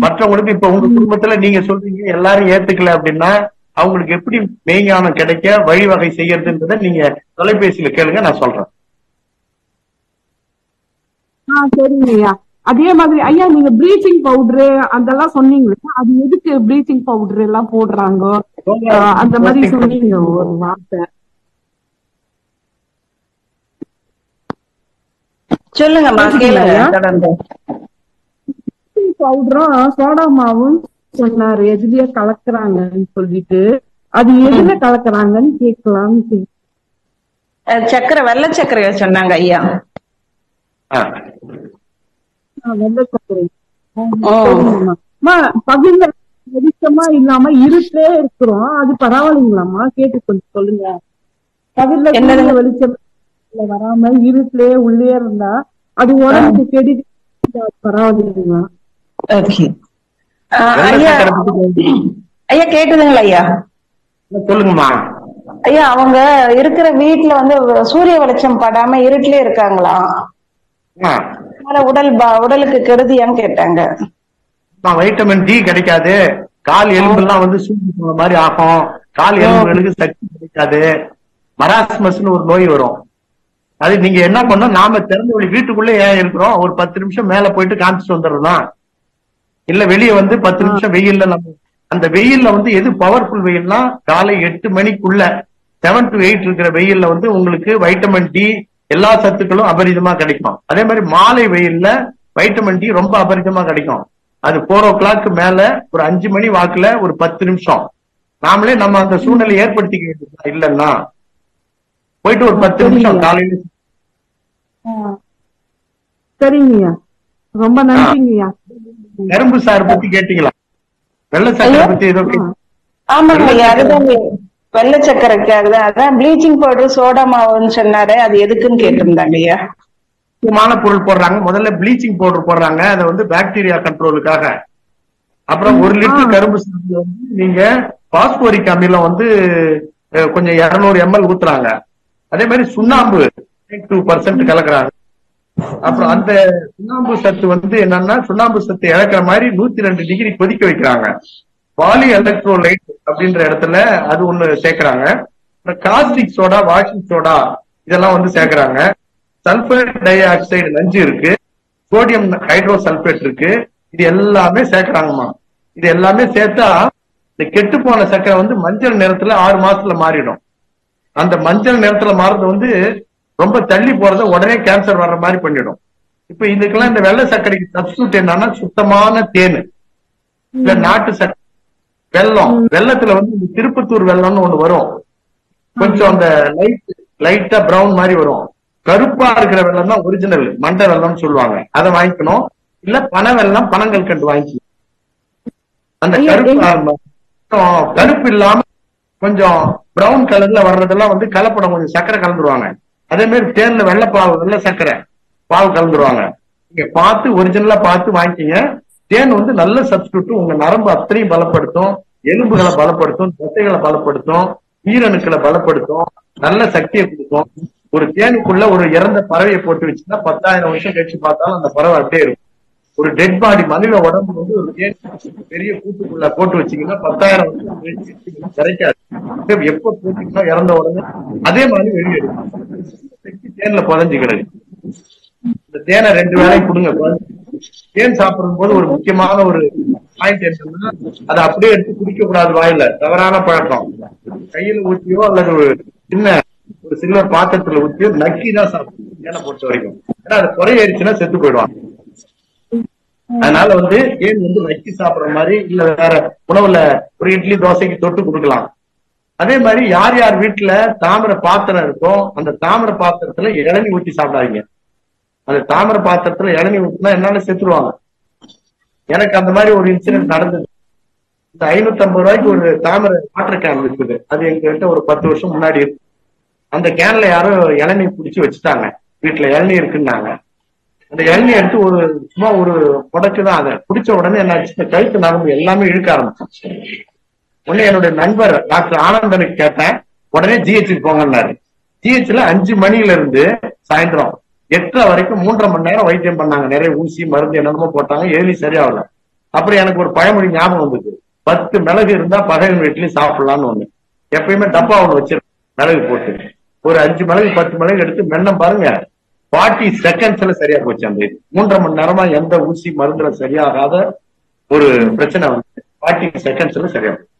மற்றவங்களுக்கு இப்ப உங்க குடும்பத்துல நீங்க சொல்றீங்க எல்லாரும் ஏத்துக்கல அப்படின்னா அவங்களுக்கு எப்படி மெய்ஞானம் கிடைக்க வழிவகை செய்யறதுன்றத நீங்க தொலைபேசியில கேளுங்க, நான் சொல்றேன். சரிங்க ஐயா. அதே மாதிரி ஐயா நீங்க ப்ளீச்சிங் பவுடரு அதெல்லாம் சொன்னீங்களே, அது எதுக்கு ப்ளீச்சிங் பவுடர் எல்லாம் போடுறாங்க அந்த மாதிரி சொன்னீங்க ஒரு வார்த்தை. சொல்லுங்கம்மா, கேளுங்க தொடர்ந்து. பவுடரும் சோடா மாவும் சொன்னாரு, எதுலயே கலக்குறாங்கன்னு சொல்லிட்டு, அது எதுல கலக்குறாங்கன்னு கேட்கலாம்னு. சக்கரை, வெள்ளை சக்கரையா சொன்னாங்க ஐயா. வெள்ளை சர்க்கரை பகிர்ந்த வெளிச்சமா இல்லாம இருட்டே இருக்கிறோம், அது பரவாயில்லைங்களாம்மா? கேட்டு கொஞ்சம் சொல்லுங்க. பகிர்ந்த வெளிச்சம் வராம இருட்டிலே உள்ளே இருந்தா அது உடம்புக்கு கெடி, பரவாயில்லைங்களா? ஐயா கேக்குதுங்களா ஐயா? சொல்லுங்கம்மா. ஐயா அவங்க இருக்கிற வீட்டுல வந்து சூரிய வெளிச்சம் படாம இருட்டிலே இருக்காங்களா? உடலுக்கு கெடுதியான்னு கேட்டாங்க. வைட்டமின் டி கிடைக்காது, கால் எலும்பு எல்லாம் வந்து சூரிய மாதிரி ஆகும், கால் எலும்புகளுக்கு சக்தி கிடைக்காது, மராஸ்மஸ்னு ஒரு நோய் வரும். அது நீங்க என்ன பண்ணோம், நாம திறந்த வழி வீட்டுக்குள்ளே ஏன் இருக்கிறோம், ஒரு 10 நிமிஷம் மேல போயிட்டு காமிச்சிட்டு வந்துடுறோம். இல்ல வெளியே வந்து 10 நிமிஷம் வெயில்ல நம்ம அந்த வெயில்ல வந்து எது பவர்ஃபுல் வெயில்னா காலை 8 மணிக்குள்ள 7 to 8 இருக்கிற வெயில்ல வந்து உங்களுக்கு வைட்டமின் டி எல்லா சத்துக்களும் அபரிதமா கிடைக்கும். அதே மாதிரி மாலை வெயில்ல வைட்டமின் டி ரொம்ப அபரிதமா கிடைக்கும். அது 4 o'clock மேல ஒரு 5 மணி வாக்குல ஒரு 10 நிமிஷம் நாமளே நம்ம அந்த சூழ்நிலை ஏற்படுத்திக்க வேண்டியது இல்லைன்னா போயிட்டு ஒரு 10 நிமிஷம் காலையில. சரிங்கய்யா, ரொம்ப நன்றிங்கய்யா. கரும்பு சாறு பத்தி கேட்டீங்களா? வெள்ளை சக்கரை பத்தி ஏதோ? ஆமாங்க ஐயா, அதுதான் வெள்ளை சக்கரைக்காக தான். அதான் ப்ளீச்சிங் பவுடர் சோடா மாவுன்னு சொன்னாரு, அது எதுக்குன்னு கேட்டிருந்தாங்க ஐயா. முக்கியமான பொருள் போடுறாங்க. முதல்ல ப்ளீச்சிங் பவுடர் போடுறாங்க, அதை வந்து பாக்டீரியா கண்ட்ரோலுக்காக. அப்புறம் 1 லிட்டர் கரும்பு சாறு வந்து நீங்க பாஸ்போரிக் அமிலம் வந்து கொஞ்சம் 200 ml ஊத்துறாங்க. அதே மாதிரி சுண்ணாம்பு 2% கலக்குறாங்க. அப்புறம் அந்த சுண்ணாம்பு சத்து வந்து என்னன்னா சுண்ணாம்பு சத்து இழக்கிற மாதிரி 102 டிகிரி கொதிக்க வைக்கிறாங்க. பாலி எலக்ட்ரோலைட் அப்படின்ற இடத்துல அது ஒண்ணு சேர்க்கிறாங்க. காஸ்டிக் சோடா, வாஷிங் சோடா இதெல்லாம் வந்து சேர்க்கிறாங்க. சல்பர் டை ஆக்சைடு நஞ்சு இருக்கு, சோடியம் ஹைட்ரோசல்பேட் இருக்கு, இது எல்லாமே சேர்க்கிறாங்கம்மா. இது எல்லாமே சேர்த்தா இந்த கெட்டு போன சர்க்கரை வந்து மஞ்சள் நிறத்துல 6 மாசத்துல மாறிடும். அந்த மஞ்சள் நிறத்துல மாறுறது வந்து ரொம்ப தள்ளி போறத உடனே கேன்சர் வர்ற மாதிரி பண்ணிடும். இப்ப இதுக்கெல்லாம் இந்த வெள்ளை சர்க்கரைக்கு சப்ஸ்டியூட் என்னன்னா சுத்தமான தேன், இல்ல நாட்டு சர்க்கரை, வெல்லம். வெள்ளத்துல வந்து இந்த திருப்பத்தூர் வெள்ளம்னு ஒண்ணு வரும், கொஞ்சம் அந்த லைட்டா பிரவுன் மாதிரி வரும். கருப்பா இருக்கிற வெள்ளம் தான் ஒரிஜினல் மண்டை வெள்ளம்னு சொல்லுவாங்க, அதை வாங்கிக்கணும். இல்ல பனை வெள்ளம், பனங்கள் கண்டு வாங்கிக்கணும். அந்த கருப்பு இல்லாம கொஞ்சம் பிரவுன் கலர்ல வர்றதெல்லாம் வந்து கலப்படம், கொஞ்சம் சர்க்கரை கலந்துருவாங்க. அதே மாதிரி தேன்ல வெள்ளை சர்க்கரை பாவு கலந்துருவாங்க. நீங்க பார்த்து ஒரிஜினலா பார்த்து வாங்கிக்கீங்க. தேன் வந்து நல்ல சப்ஸ்டியூட், உங்க நரம்பு அத்தனையும் பலப்படுத்தும், எலும்புகளை பலப்படுத்தும், தசைகளை பலப்படுத்தும், ஈரணுக்களை பலப்படுத்தும், நல்ல சக்தியை கொடுக்கும். ஒரு தேனுக்குள்ள ஒரு இறந்த பறவையை போட்டு வச்சுன்னா 10,000 வருஷம் கழிச்சு பார்த்தாலும் அந்த பறவை அப்படியே இருக்கும். ஒரு டெட் பாடி மனித உடம்பு வந்து ஒரு பெரிய கூட்டுக்குள்ள போட்டு வச்சீங்கன்னா 10,000 வருஷம் கழிச்சு கிடைக்காது. எப்ப போட்டீங்கன்னா இறந்த உடனே அதே மாதிரி வெளியேறும். தேன்ல புதஞ்சுக்கிறது. இந்த தேனை 2 வேளையும் கொடுங்க. தேன் சாப்பிடும் போது ஒரு முக்கியமான ஒரு பாயிண்ட் என்னன்னா அதை அப்படியே எடுத்து குடிக்க கூடாது வாயில, தவறான பழக்கம். கையில ஊற்றியோ அல்லது ஒரு சின்ன ஒரு சில்வர் பாத்திரத்துல ஊற்றியோ நக்கி தான் சாப்பிடணும் தேனை பொறுத்த வரைக்கும். ஏன்னா அது குறையேறிச்சுன்னா செத்து போயிடுவாங்க. அதனால வந்து தேன் வந்து நக்கி சாப்பிடுற மாதிரி இல்ல வேற உணவுல ஒரு இட்லி தோசைக்கு தொட்டு கொடுக்கலாம். அதே மாதிரி யார் யார் வீட்டுல தாமிர பாத்திரம் இருக்கோ அந்த தாமிர பாத்திரத்துல இளநீ ஊற்றி சாப்பிடாதீங்க. அந்த தாமிர பாத்திரத்துல இளநீ ஊற்றினா என்னால செத்துருவாங்க. எனக்கு அந்த மாதிரி ஒரு இன்சிடென்ட் நடந்தது. இந்த 550 ரூபாய்க்கு ஒரு தாமிர வாட்டர் கேன் இருக்குது, அது எங்ககிட்ட ஒரு 10 வருஷம் முன்னாடி இருக்கு. அந்த கேன்ல யாரோ இளநீ பிடிச்சி வச்சுட்டாங்க. வீட்டுல இளநீ இருக்குன்னாங்க. அந்த இளநீ எடுத்து சும்மா ஒரு புடைச்சுதான் அதை குடிச்ச உடனே என்னாச்சு, இந்த கழுத்து நரம்பு எல்லாமே இழுக்க ஆரம்பிச்சு. உடனே என்னுடைய நண்பர் டாக்டர் ஆனந்தனுக்கு கேட்டேன், உடனே ஜிஹெச்சுக்கு போங்கன்னாரு. ஜிஹெச்ல 5 மணில இருந்து சாயந்தரம் 8:30 வரைக்கும் 3.5 மணி நேரம் வைத்தியம் பண்ணாங்க. நிறைய ஊசி மருந்து என்னென்னமோ போட்டாங்க, எதுலையும் சரியாகல. அப்புறம் எனக்கு ஒரு பழமொழி ஞாபகம் வந்தது, 10 மிளகு இருந்தா பகைவன் வீட்லயும் சாப்பிடலாம்னு ஒண்ணு. எப்பயுமே டப்பா ஒண்ணு வச்சிருக்கேன் மிளகு போட்டு. ஒரு 5 மிளகு 10 மிளகு எடுத்து மென்னம் பாருங்க, 40 செகண்ட்ஸ்ல சரியா போச்சு. அந்த இது 3.5 மணி நேரமா எந்த ஊசி மருந்துல சரியாகாத ஒரு பிரச்சனை வந்து 40 செகண்ட்ஸ்ல சரியா போச்சு.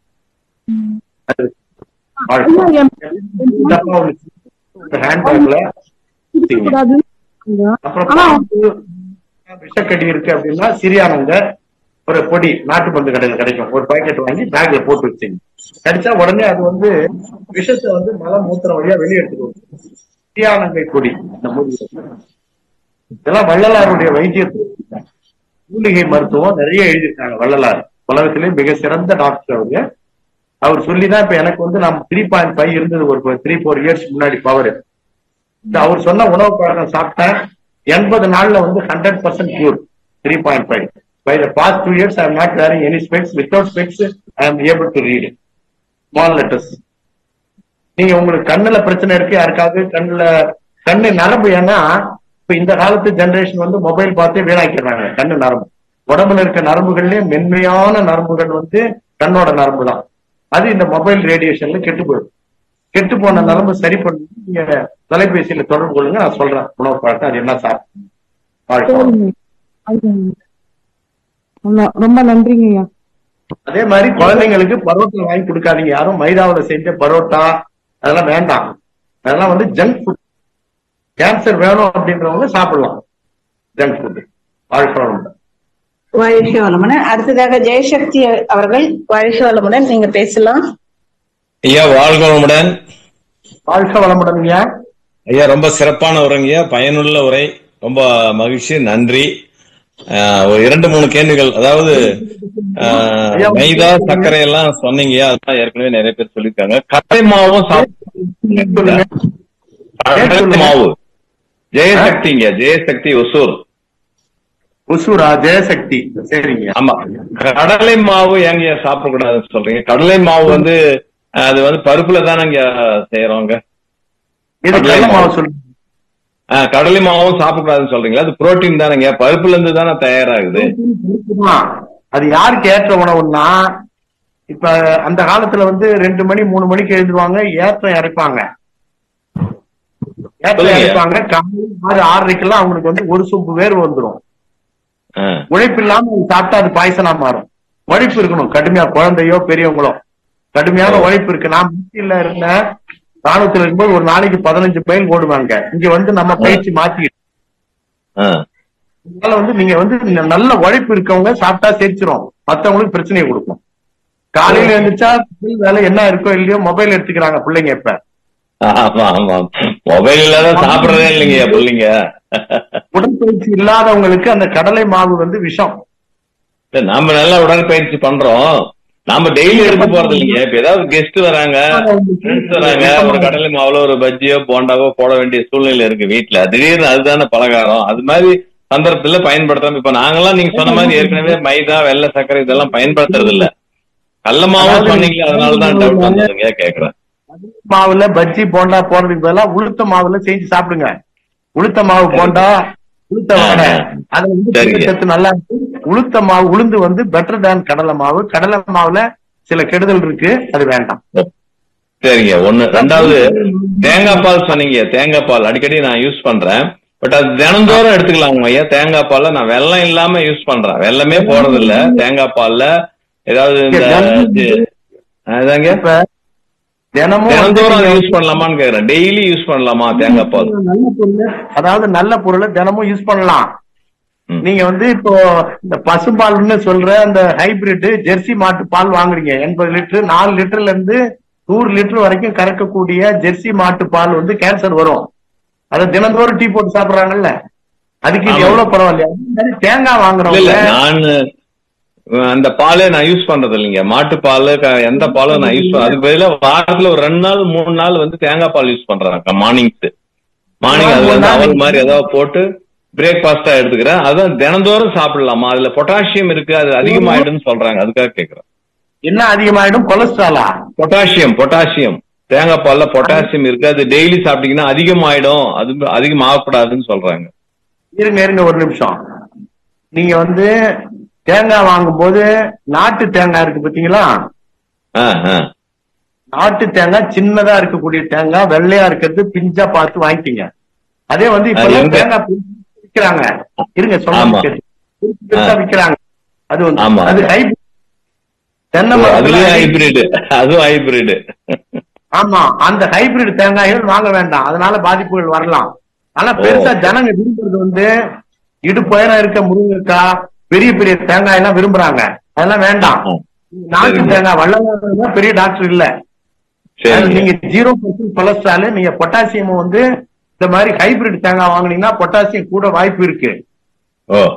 ஹேண்ட்பேக்ல அப்புறம் விஷக்கடி இருக்கு அப்படின்னா சிரியானங்க ஒரு பொடி நாட்டு மருந்து கடையில கிடைக்கும், ஒரு பாக்கெட் வாங்கி பேக்ல போட்டு வச்சுங்க. கடிச்சா உடனே அது வந்து விஷத்தை வந்து மல மூத்திரம் வழியா வெளியே எடுத்துட்டு சிரியானங்கை பொடி. இந்த இதெல்லாம் வள்ளலாருடைய வைத்தியத்துக்கு மூலிகை மருத்துவம் நிறைய எழுதியிருக்காங்க. வள்ளலார் உலகத்திலே மிக சிறந்த டாக்டர் அவரு. அவர் சொல்லிதான் இப்ப எனக்கு வந்து நம்ம 3.5 இருந்தது ஒரு 3-4 இயர்ஸ் முன்னாடி பவர். அவர் சொன்ன உணவு பழக்கம் சாப்பிட்டேன், 80 நாள்ல வந்து 100% cure 3.5. By the past 2 years, I am not wearing any specs. Without specs, I am able to read small letters. நீங்க உங்களுக்கு கண்ணுல பிரச்சனை இருக்கு, யாருக்காவது கண்ணு நரம்பு, ஏன்னா இப்ப இந்த காலத்து ஜெனரேஷன் வந்து மொபைல் பார்த்து வீணாக்கிறாங்க கண்ணு நரம்பு. உடம்புல இருக்க நரம்புகள்லயே மென்மையான நரம்புகள் வந்து கண்ணோட நரம்பு தான். அது இந்த மொபைல் ரேடியேஷன்ல கெட்டு போயிடும். கெட்டு போன நரம்பு சரி பண்ணி நீங்க தொலைபேசியில தொடர்பு கொள்ளுங்க, நான் சொல்றேன் உணவு பழக்கம் அது என்ன சாப்பிட்டு. ரொம்ப நன்றிங்க ஐயா. அதே மாதிரி குழந்தைங்களுக்கு பரோட்டா வாங்கி கொடுக்காதீங்க. யாரும் மைதாவில செஞ்ச பரோட்டா அதெல்லாம் வேண்டாம். அதெல்லாம் வந்து ஜங்க் ஃபுட். கேன்சர் வேணும் அப்படின்றவங்க சாப்பிடலாம் ஜங்க் ஃபுட். வாழ்க வளமுடன். அடுத்ததாக ஜெயசக்தி அவர்கள், வாழ்க வளமுடன், நீங்க பேசலாம். ஐயா வாழ்க வளமுடன். வாழ்க வளமுடன் ஐயா. ஐயா ரொம்ப சிறப்பான உரைங்கய்யா, பயனுள்ள உரை, ரொம்ப மகிழ்ச்சி, நன்றி. ஒரு 2-3 கேள்விகள். அதாவது மைதா சர்க்கரை எல்லாம் சொன்னீங்கயா, அதெல்லாம் ஏற்கனவே நிறைய பேர் சொல்லியிருக்காங்க. கடலை மாவும் கடலை மாவு ஜெயசக்திங்க, ஜெயசக்தி ஒசூரா ஜெயசக்தி, சரிங்க. ஆமா, கடலை மாவு ஏங்க சாப்பிடக்கூடாதுன்னு சொல்றீங்க? கடலை மாவு வந்து அது வந்து பருப்புல தானே இங்க செய்யறோங்க. கடலை மாவும் சாப்பிடக்கூடாதுன்னு சொல்றீங்களா? அது புரோட்டீன் தானேங்க, பருப்புல இருந்து தானே தயாராகுது. அது யாருக்கு ஏற்ற உணவுன்னா, இப்ப அந்த காலத்துல வந்து 2 மணி 3 மணிக்கு எழுதுவாங்க, ஏற்றம் இறைப்பாங்க. காலையில 6-6:30 அவங்களுக்கு வந்து ஒரு சொம்பு வேர்வு வந்துடும். உழைப்பு இல்லாம சாப்பிட்டா அது பாய்சனா மாறும். உழைப்பு இருக்கணும் கடுமையா, குழந்தையோ பெரியவங்களோ கடுமையான உழைப்பு இருக்கு. நான் வீட்டில இருந்தேன், ராணுவத்துல இருக்கும்போது ஒரு நாளைக்கு 15 மைல் ஓடுவாங்க. இங்க வந்து நம்ம பயிற்சி மாத்திக்கிட்டு, அதனால வந்து நீங்க வந்து நல்ல உழைப்பு இருக்கவங்க சாப்பிட்டா சேர்ச்சிரும், மத்தவங்களுக்கு பிரச்சனையை கொடுக்கும். காலையில எழுந்துச்சா வேலை என்ன இருக்கோ இல்லையோ மொபைல் எடுத்துக்கிறாங்க பிள்ளைங்க. இப்ப மொபைல் இல்லாத சாப்பிடறதே இல்லைங்க பிள்ளைங்க. உடற்பயிற்சி இல்லாதவங்களுக்கு அந்த கடலை மாவு வந்து விஷம். நாம நல்லா உடற்பயிற்சி பண்றோம், நாம டெய்லி எடுக்க போறது இல்லைங்க. இப்ப ஏதாவது கெஸ்ட் வராங்க, ஃப்ரெண்ட்ஸ் வராங்க, ஒரு கடலை மாவுல ஒரு பஜ்ஜியோ போண்டாவோ போட வேண்டிய சூழ்நிலை இருக்கு வீட்டுல. திடீர்னு அதுதானே பலகாரம், அது மாதிரி சந்தர்ப்பத்துல பயன்படுத்தாம இப்ப நாங்கெல்லாம் நீங்க சொன்ன மாதிரி ஏற்கனவே மைதா வெள்ளை சர்க்கரை இதெல்லாம் பயன்படுத்துறது இல்ல. கடல மாவும் சொன்னீங்களா, அதனாலதான் டவுட் வந்ததுங்க கேக்குறேன். மாவுல பஜ்ஜி போண்டா போடுறதுக்கு பதிலாக உளுத்த மாவுல செஞ்சு சாப்பிடுங்க. உளுத்த மாவு போண்டா, உளுத்த வடை, அதுல வந்து சத்து நல்லா இருக்கு. உளுத்த மாவு உளுந்து வந்து பெட்டர் தேன் கடலை மாவு. கடலை மாவுல சில கெடுதல் இருக்கு, அது வேண்டாம். சரிங்க. ஒண்ணு. ரெண்டாவது, தேங்காய் பால் சொன்னீங்க. தேங்காய் பால் அடிக்கடி நான் யூஸ் பண்றேன், பட் அது தினந்தோறும் எடுத்துக்கலாம் ஐயா. தேங்காய் பால்ல நான் வெல்லம் இல்லாம யூஸ் பண்றேன், வெல்லமே போறது இல்ல. தேங்காய் பால்ல ஏதாவது அதாங்க தினந்தோறும் யூஸ் பண்ணலாமான்னு கேக்குறேன். டெய்லி யூஸ் பண்ணலாமா தேங்காய் பால்? அதாவது நல்ல பொருளை தினமும் யூஸ் பண்ணலாம். நீங்க வந்து இப்போ இந்த பசும்பால்னு சொல்ற அந்த ஹைபிரிட் ஜெர்சி மாட்டு பால் வாங்குறீங்க, 80 லிட்டர் 4 லிட்டர்ல இருந்து 100 லிட்டர் வரைக்கும் கறக்கக்கூடிய ஜெர்சி மாட்டு பால் வந்து கேன்சர் வரும். அதை தினந்தோறும் டீ போட்டு சாப்பிடுறாங்கல்ல, அதுக்கு இது எவ்வளவு பரவாயில்லையா? தேங்காய் வாங்குறவங்க நான் அந்த பாலே நான் யூஸ் பண்றது இல்லைங்க. மாட்டு பால் எந்த பாலும் நான் யூஸ் பண்ண, அதுக்கு பதிலாக வாரத்துல ஒரு 2 நாள் 3 நாள் வந்து தேங்காய் பால் யூஸ் பண்றேன் மார்னிங்ஸ். மார்னிங் அதுல இருந்து அவல் மாதிரி ஏதாவது போட்டு பிரேக்ஃபாஸ்டா எடுத்துக்கிறேன். அதான் தினந்தோறும் சாப்பிடலாமா? அதுல பொட்டாசியம் இருக்கு, அது அதிகமாயிடுன்னு சொல்றாங்க, அதுக்காக கேக்குறேன். என்ன அதிகமாயிடும்? கொலஸ்ட்ராலா? பொட்டாசியம் தேங்காய் பால்ல பொட்டாசியம் இருக்கு, அது டெய்லி சாப்பிட்டீங்கன்னா அதிகமாயிடும், அது அதிகமாகக்கூடாதுன்னு சொல்றாங்க. இருங்க ஒரு நிமிஷம். நீங்க வந்து தேங்காய் வாங்கும் போது நாட்டு தேங்காய் இருக்கு பாத்தீங்களா? நாட்டு தேங்காய் சின்னதா இருக்கக்கூடிய தேங்காய், வெள்ளையா இருக்கிறது பிஞ்சா பார்த்து வாங்கிட்டீங்க. அதே வந்து இப்ப தேங்காய் விற்கிறாங்க, இருங்க சொல்ல விற்கிறாங்க. அது வந்து அது ஹைபிரிட் தென்னை ஹைபிரிட். ஆமா, அந்த ஹைபிரிட் தேங்காய்கள் வாங்க வேண்டாம், அதனால பாதிப்புகள் வரலாம். ஆனா பெருசா ஜனங்க விரும்புறது வந்து இடுப்பயரம் இருக்க முருங்கைக்காய், பெரிய பெரிய தேங்காய் எல்லாம் விரும்புறாங்க. அதெல்லாம் வேண்டாம். நாட்டு தேங்காய் வள்ளலார் பெரிய டாக்டர் இல்ல. நீங்க 0% கொலஸ்ட்ரால், நீங்க பொட்டாசியம் வந்து இந்த மாதிரி ஹைபிரிட் தேங்காய் வாங்கினீங்கன்னா பொட்டாசியம் கூட வாய்ப்பு இருக்கு.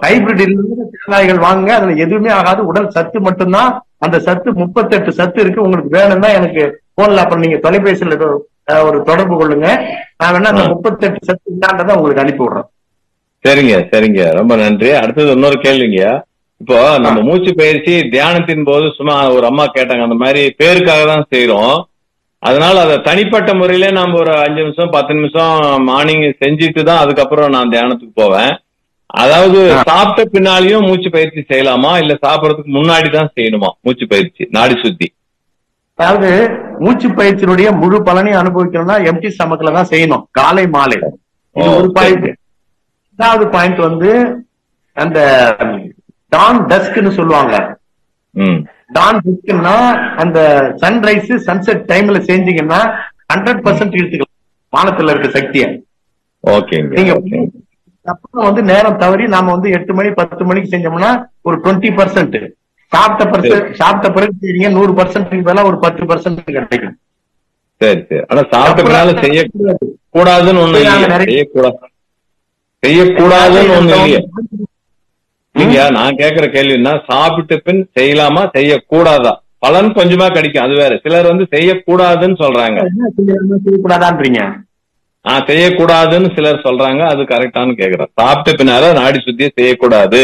ஹைபிரிட் இல்லாத தேங்காய்கள் வாங்குங்க, அதுல எதுவுமே ஆகாது, உடல் சத்து மட்டும்தான். அந்த சத்து 38 சத்து இருக்கு. உங்களுக்கு வேணும்னா எனக்கு போன்ல அப்புறம் நீங்க தொலைபேசியில ஒரு தொடர்பு கொள்ளுங்க, நான் வேணா அந்த 38 சத்து இல்லாண்டதை உங்களுக்கு அனுப்பி விடுறேன். சரிங்க, ரொம்ப நன்றி. அடுத்தது இன்னொரு கேள்விங்க. இப்போ நம்ம மூச்சு பயிற்சி தியானத்தின் போது சும்மா ஒரு அம்மா கேட்டாங்க, அந்த மாதிரி பேருக்காக தான் செய்யறோம், அதனால அதை தனிப்பட்ட முறையில நம்ம ஒரு 5 நிமிஷம் 10 நிமிஷம் மார்னிங் செஞ்சுட்டு தான் அதுக்கப்புறம் நான் தியானத்துக்கு போவேன். அதாவது சாப்பிட்ட பின்னாலையும் மூச்சு பயிற்சி செய்யலாமா, இல்ல சாப்பிடறதுக்கு முன்னாடி தான் செய்யணுமா மூச்சு பயிற்சி, நாடி சுத்தி? அதாவது மூச்சு பயிற்சியினுடைய முழு பலனையும் அனுபவிக்கணும்னா எம்டி ஸ்டமக்ல தான் செய்யணும், காலை மாலை. இது ஒரு பாயிண்ட். ரெண்டாவது பாயிண்ட் வந்து அந்த டான் டஸ்க்னு சொல்லுவாங்க. டான் டஸ்க்னா அந்த சன்ரைஸ் சன்செட் டைம்ல செஞ்சீங்கன்னா 100% இழுத்துக்கலாம் வானத்துல இருக்க சக்தியை. நீங்க அப்புறம் வந்து நேரம் தவறி நாம வந்து 8 மணி 10 மணிக்கு செஞ்சோம்னா ஒரு 20%, சாப்பிட்ட பிறகு செய்றீங்க 100% பதிலா ஒரு 10% கிடைக்கும். சரி. ஆனா சாப்பிட்டதுனால செய்யக்கூடாதுன்னு ஒண்ணு செய்யக்கூடாதுன்னு ஒண்ணு இல்லையா? நீங்க நான் கேக்குற கேள்வின்னா சாப்பிட்ட பின் செய்யலாமா செய்யக்கூடாதா? பலன் கொஞ்சமா கிடைக்கும், அது வேற. சிலர் வந்து செய்யக்கூடாதுன்னு சொல்றாங்க. செய்யக்கூடாதான்றீங்க? செய்யக்கூடாதுன்னு சிலர் சொல்றாங்க, அது கரெக்டானு கேக்குறேன். சாப்பிட்ட பின்னால நாடி சுத்தியே செய்யக்கூடாது,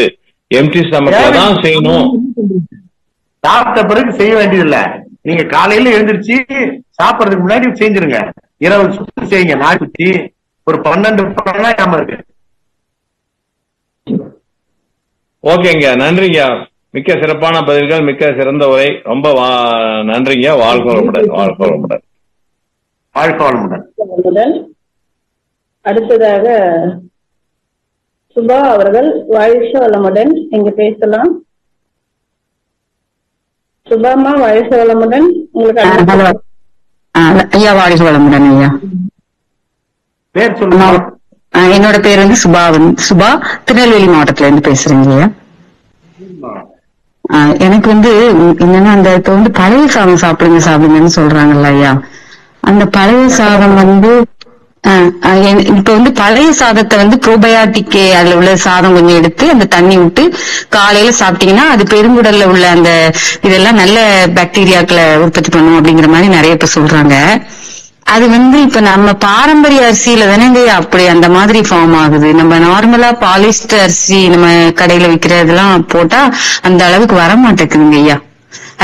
எம்டி ஸ்டமக்ல தான் செய்யணும். சாப்பிட்ட பிறகு செய்ய வேண்டியது இல்ல. நீங்க காலையில எழுந்திருச்சு சாப்பிடறதுக்கு முன்னாடி செஞ்சிருங்க. இரவு சுத்தி செய்யுங்க, நாடி சுத்தி ஒரு 12 ஞாபகம் இருக்கு. ஓகேங்க, நன்றிங்க. மிக்க சிறப்பான பதில்கள், மிக்க சிறந்த உரை, ரொம்ப நன்றிங்க. வாழ்க வளமுடன். அடுத்ததாக சுபா அவர்கள் வாழ்க வளமுடன் இங்க பேசலாம். சுபாமா வாழ்க வளமுடன். உங்களுக்கு ஐயா வாழ்க வளமுடன் ஐயா. பேர் சொல்லுங்க. என்னோட பேர் வந்து சுபா, திருநெல்வேலி மாவட்டத்துல இருந்து பேசுறேங்க ஐயா. எனக்கு வந்து என்னன்னா அந்த இப்ப வந்து பழைய சாதம் சாப்பிடுங்கன்னு சொல்றாங்கல்ல ஐயா. அந்த பழைய சாதம் வந்து இப்ப வந்து பழைய சாதத்தை வந்து ப்ரோபயாட்டிக் அதுல உள்ள சாதம் கொஞ்சம் எடுத்து அந்த தண்ணி விட்டு காலையில சாப்பிட்டீங்கன்னா அது பெருங்குடல்ல உள்ள அந்த இதெல்லாம் நல்ல பாக்டீரியாக்களை உற்பத்தி பண்ணும் அப்படிங்கிற மாதிரி நிறைய பேர் சொல்றாங்க. அது வந்து இப்ப நம்ம பாரம்பரிய அரிசியில தானே அப்படி அந்த மாதிரி ஃபார்ம் ஆகுது. நம்ம நார்மலா பாலிஸ்ட் அரிசி நம்ம கடையில விக்கிறதெல்லாம் போட்டா அந்த அளவுக்கு வர மாட்டேங்குதுங்க ஐயா.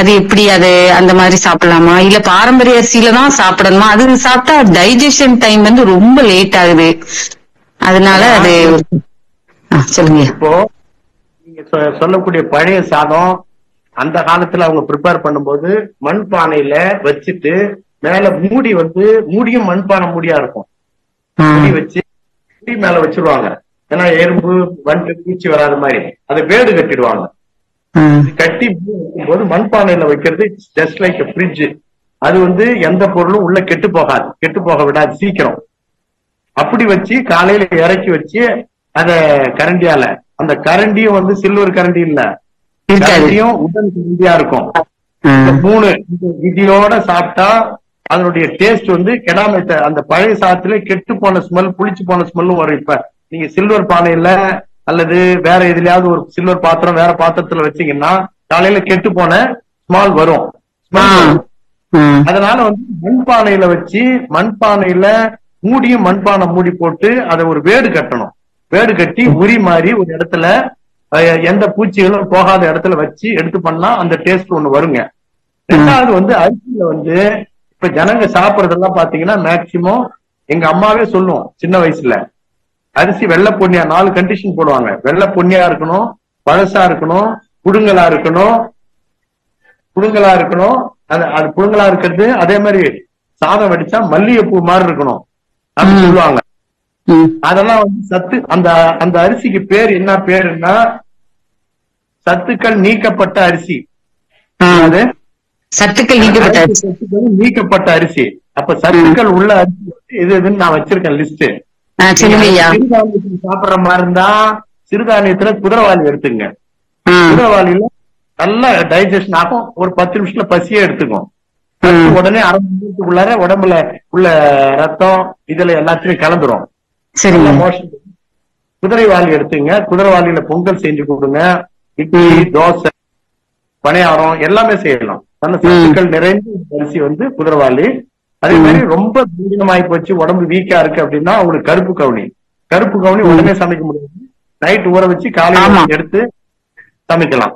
அது எப்படி, அது அந்த மாதிரி சாப்பிடலாமா இல்ல பாரம்பரிய அரிசியில தான் சாப்பிடணுமா? அது சாப்பிட்டா டைஜஷன் டைம் வந்து ரொம்ப லேட் ஆகுது, அதனால அது சொல்லுங்க. இப்போ நீங்க சொல்லக்கூடிய பழைய சாதம் அந்த காலத்துல அவங்க ப்ரிப்பேர் பண்ணும்போது மண்பானையில வச்சுட்டு மேல மூடியும் மண்பானை மூடியா இருக்கும், மூடி வச்சு மூடி மேல வச்சிருவாங்க. ஏன்னா எறும்பு வண்டு பூச்சி வராத மாதிரி அதை வேடு கட்டிடுவாங்க. கட்டி வைக்கும்போது மண்பானையில வைக்கிறது ஜஸ்ட் லைக் ஃப்ரிட்ஜ். அது வந்து எந்த பொருளும் உள்ள கெட்டு போக விடாது சீக்கிரம். அப்படி வச்சு காலையில இறக்கி வச்சு அத கரண்டியால, அந்த கரண்டியும் வந்து சில்வர் கரண்டி இல்ல, கரண்டியும் உடன் கரண்டியா இருக்கும். மூணு விதியோட சாப்பிட்டா அதனுடைய டேஸ்ட் வந்து கெடாம, அந்த பழைய சாதத்துல கெட்டு போன ஸ்மெல், புளிச்சு போன ஸ்மெல்லும் வரும். இப்ப நீங்க சில்வர் பானையில அல்லது வேற எதுலயாவது ஒரு சில்வர் பாத்திரம் வேற பாத்திரத்துல வச்சீங்கன்னா காலையில கெட்டு போன ஸ்மெல் வரும். அதனால வந்து மண்பானையில வச்சு மண்பானையில மூடியும் மண்பானை மூடி போட்டு அதை ஒரு வேடு கட்டணும். வேடு கட்டி உரி மாதிரி ஒரு இடத்துல எந்த பூச்சிகளும் போகாத இடத்துல வச்சு எடுத்து பண்ணா அந்த டேஸ்ட் ஒண்ணு வருங்க. ரெண்டாவது வந்து அரிசியில வந்து இப்ப ஜனங்க சாப்பிடறதெல்லாம் பாத்தீங்கன்னா மேக்சிமம் எங்க அம்மாவே சொல்லுவோம் சின்ன வயசுல, அரிசி வெள்ளை பொன்னியா 4 கண்டிஷன் போடுவாங்க. வெள்ளை பொன்னியா இருக்கணும், பழசா இருக்கணும், புடுங்கலா இருக்கணும். அது புடுங்கலா இருக்கிறது. அதே மாதிரி சாதம் வடிச்சா மல்லிகைப்பூ மாதிரி இருக்கணும் அப்படின்னு சொல்லுவாங்க. அதெல்லாம் வந்து சத்து. அந்த அரிசிக்கு பேர் என்ன பேருன்னா சத்துக்கள் நீக்கப்பட்ட அரிசி. அது சத்துக்கள் நீக்கப்பட்ட அரிசி. அப்ப சத்துக்கள் உள்ள அரிசி இது எதுன்னு நான் வச்சிருக்கேன் லிஸ்ட். சிறுதானியத்துல சாப்பிடுற மாதிரி இருந்தா சிறுதானியத்துல குதிரைவாளி எடுத்துங்க. குதிரைவாளியில நல்ல டைஜஷன் ஆகும். ஒரு 10 நிமிஷத்துல பசியே எடுத்துக்கும். உடனே அரை மணி நேரத்துக்குள்ளார உடம்புல உள்ள ரத்தம் இதுல எல்லாத்தையும் கலந்துரும். குதிரைவாளி எடுத்துங்க. குதிரைவாளியில பொங்கல் செஞ்சு கொடுங்க. இட்லி, தோசை, பணியாரம் எல்லாமே செய்யலாம். நல்ல சத்துக்கள் நிறைந்த அரிசி வந்து குதிரைவாளி. அதே மாதிரி ரொம்ப தூரமாயி போச்சு, உடம்பு வீக்கா இருக்கு அப்படின்னா உங்களுக்கு கருப்பு கவுனி உடனே சமைக்க முடியாது. நைட் ஊற வச்சு காலையில எடுத்து சமைக்கலாம்.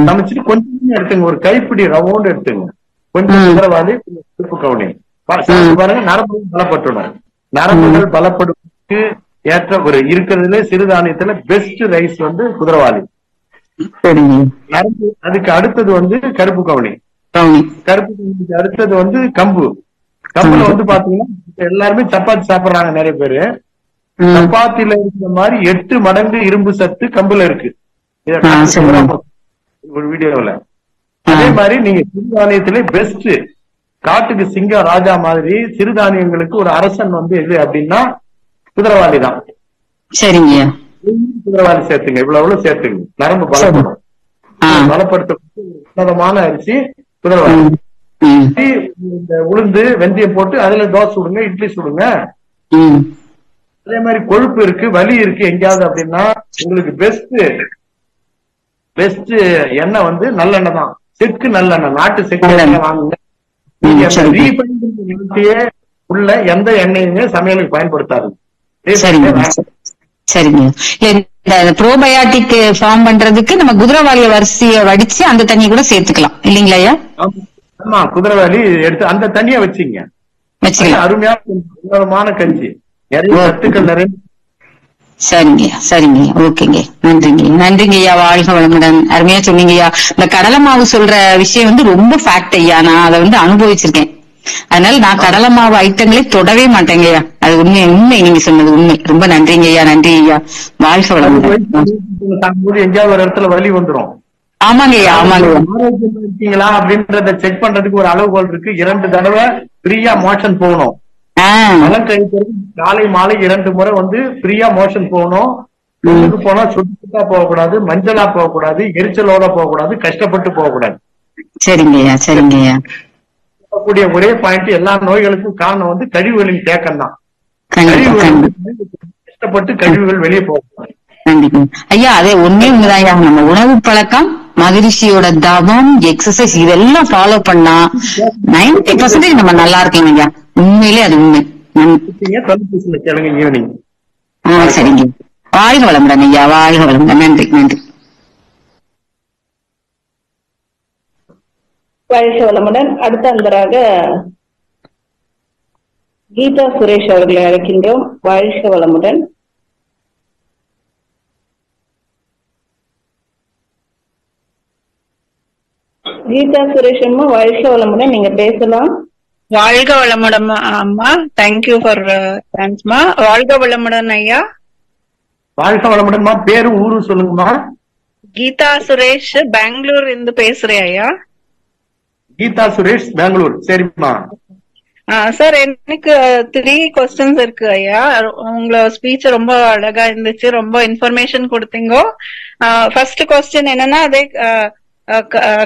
சமைச்சிட்டு கொஞ்சம் எடுத்துங்க, ஒரு கைப்பிடி ரவுண்ட் எடுத்துங்க. கொஞ்சம் குதிரைவாளி, கருப்பு கவுனி பாருங்க. நரம்புகள் பலப்பட்டுடும். நரம்புகள் பலப்படுவதற்கு ஏற்ற ஒரு இருக்கிறதுல சிறுதானியத்துல பெஸ்ட் ரைஸ் வந்து குதிரைவாளி. அதுக்கு அடுத்தது வந்து கருப்பு கவுனி. கருப்பு கவுனிக்கு அடுத்தது வந்து கம்பு. கம்புல வந்து பாத்தீங்கன்னா எல்லாருமே சப்பாத்தி சாப்பிடுறாங்க நிறைய பேரு. சப்பாத்தில இருக்கிற மாதிரி 8 மடங்கு இரும்பு சத்து கம்புல இருக்கு ஒரு வீடியோல. அதே மாதிரி நீங்க சிறுதானியத்திலே பெஸ்ட் காட்டுக்கு சிங்கம் ராஜா மாதிரி சிறுதானியங்களுக்கு ஒரு அரசன் வந்து எது அப்படின்னா குதிரைவாளி தான். சரிங்க, குதிரைவாளி சேர்த்துங்க. இவ்வளவு சேர்த்துங்க. நரம்பு பலப்படும். பலப்படுத்த உன்னதமான அரிசி குதிரைவாளி. இந்த உளுந்து வெந்தயம் போட்டு அதுல தோசை சுடுங்க, இட்லி சுடுங்க. அதே மாதிரி கொழுப்பு இருக்கு, வலி இருக்கு எங்கேயாவது அப்படின்னா உங்களுக்கு பெஸ்ட் எண்ணெய் வந்து நல்லெண்ணெய் தான். செக்கு நல்லெண்ணெய், நாட்டு செக்கு எண்ணெய் வாங்குங்க. நீங்க ரீஃபைன்லயே உள்ள எந்த எண்ணெயுமே சமையலுக்கு பயன்படுத்தாது. சரிங்க. இந்த ப்ரோபயாட்டிக் ஃபார்ம் பண்றதுக்கு நம்ம குதிரைவாளிய வரிசைய வடிச்சு அந்த தண்ணி கூட சேர்த்துக்கலாம் இல்லீங்களா ஐயா? ஆமா, குதிரைவாளி எடுத்து அந்த தண்ணிய வச்சுங்க. அருமையான கஞ்சி, நிறைய சத்துக்கள் நிறைய. சரிங்க ஓகேங்க. நன்றிங்க ஐயா. வாழ்க வளமுடன். அருமையா சொன்னீங்கய்யா. இந்த கடலை மாவு சொல்ற விஷயம் வந்து ரொம்ப ஃபேக்ட் ஐயா. நான் அதை வந்து அனுபவிச்சிருக்கேன். அதனால நான் கடலை மாவு ஐட்டங்களே தொடவே மாட்டேங்கய்யா. அது உண்மை நீங்க சொன்னது உண்மை. ரொம்ப நன்றிங்க ஐயா. நன்றி ஐயா. வாழ்க வளமுடன். எங்கேயாவது ஒரு இடத்துல வலி வந்துடும். ஆமாங்க ஐயா. இருக்கீங்களா அப்படின்றத செக் பண்றதுக்கு ஒரு அளவுகோல் இருக்கு. 2 தடவை ஃப்ரீயா மோஷன் போகணும். மலம் கழிக்கிறது காலை மாலை 2 முறை வந்து ஃப்ரீயா மோஷன் போகணும். போனா சுத்தா போகக்கூடாது, மஞ்சளா போகக்கூடாது, எரிச்சலோட போகக்கூடாது, கஷ்டப்பட்டு போகக்கூடாது. சரிங்கய்யா. கூடிய ஒரே பாயிண்ட் எல்லா நோய்களுக்கும் காரணம் வந்து கழிவுகளின் தேக்கம் தான். கஷ்டப்பட்டு கழிவுகள் வெளியே போகக்கூடாது. ஐயா அதே உண்மைதான். நம்ம உணவு பழக்கம், மகிழ்ச்சியோட தவம், எக்ஸசைஸ் இதெல்லாம் ஃபாலோ பண்ணா 90% நம்ம நல்லா இருக்கீங்க ஐயா. உண்மையிலே அது உண்மை. சரிங்க. வாழ்க வளமுடன் ஐயா. வாழ்க வளமுடன். நன்றி. வாழ்க வளமுடன். அடுத்த அன்பராக கீதா சுரேஷ் அவர்களை அழைக்கின்றோம். வாழ்க வளமுடன். கீதா சுரேஷ் அம்மா வாழ்க வளமுடன். நீங்க பேசலாம். வாழ்க வளமுடன் அம்மா. தேங்க்யூ ஃபார் தேங்க்ஸ்மா. வாழ்க வளமுடன் ஐயா. வாழ்க வளமுடன்மா. பேரு ஊரு சொல்லுங்கம்மா. கீதா சுரேஷ், பெங்களூர் இருந்து பேசுறேன் ஐயா. கீதா சுரேஷ், பெங்களூர். சரிம்மா. சார் எனக்கு 3 questions இருக்கு ஐயா. உங்களோட ஸ்பீச் ரொம்ப அழகா இருந்துச்சு. ரொம்ப இன்ஃபர்மேஷன் கொடுத்தீங்க. ஃபர்ஸ்ட் கொஸ்டின் என்னன்னா, அதே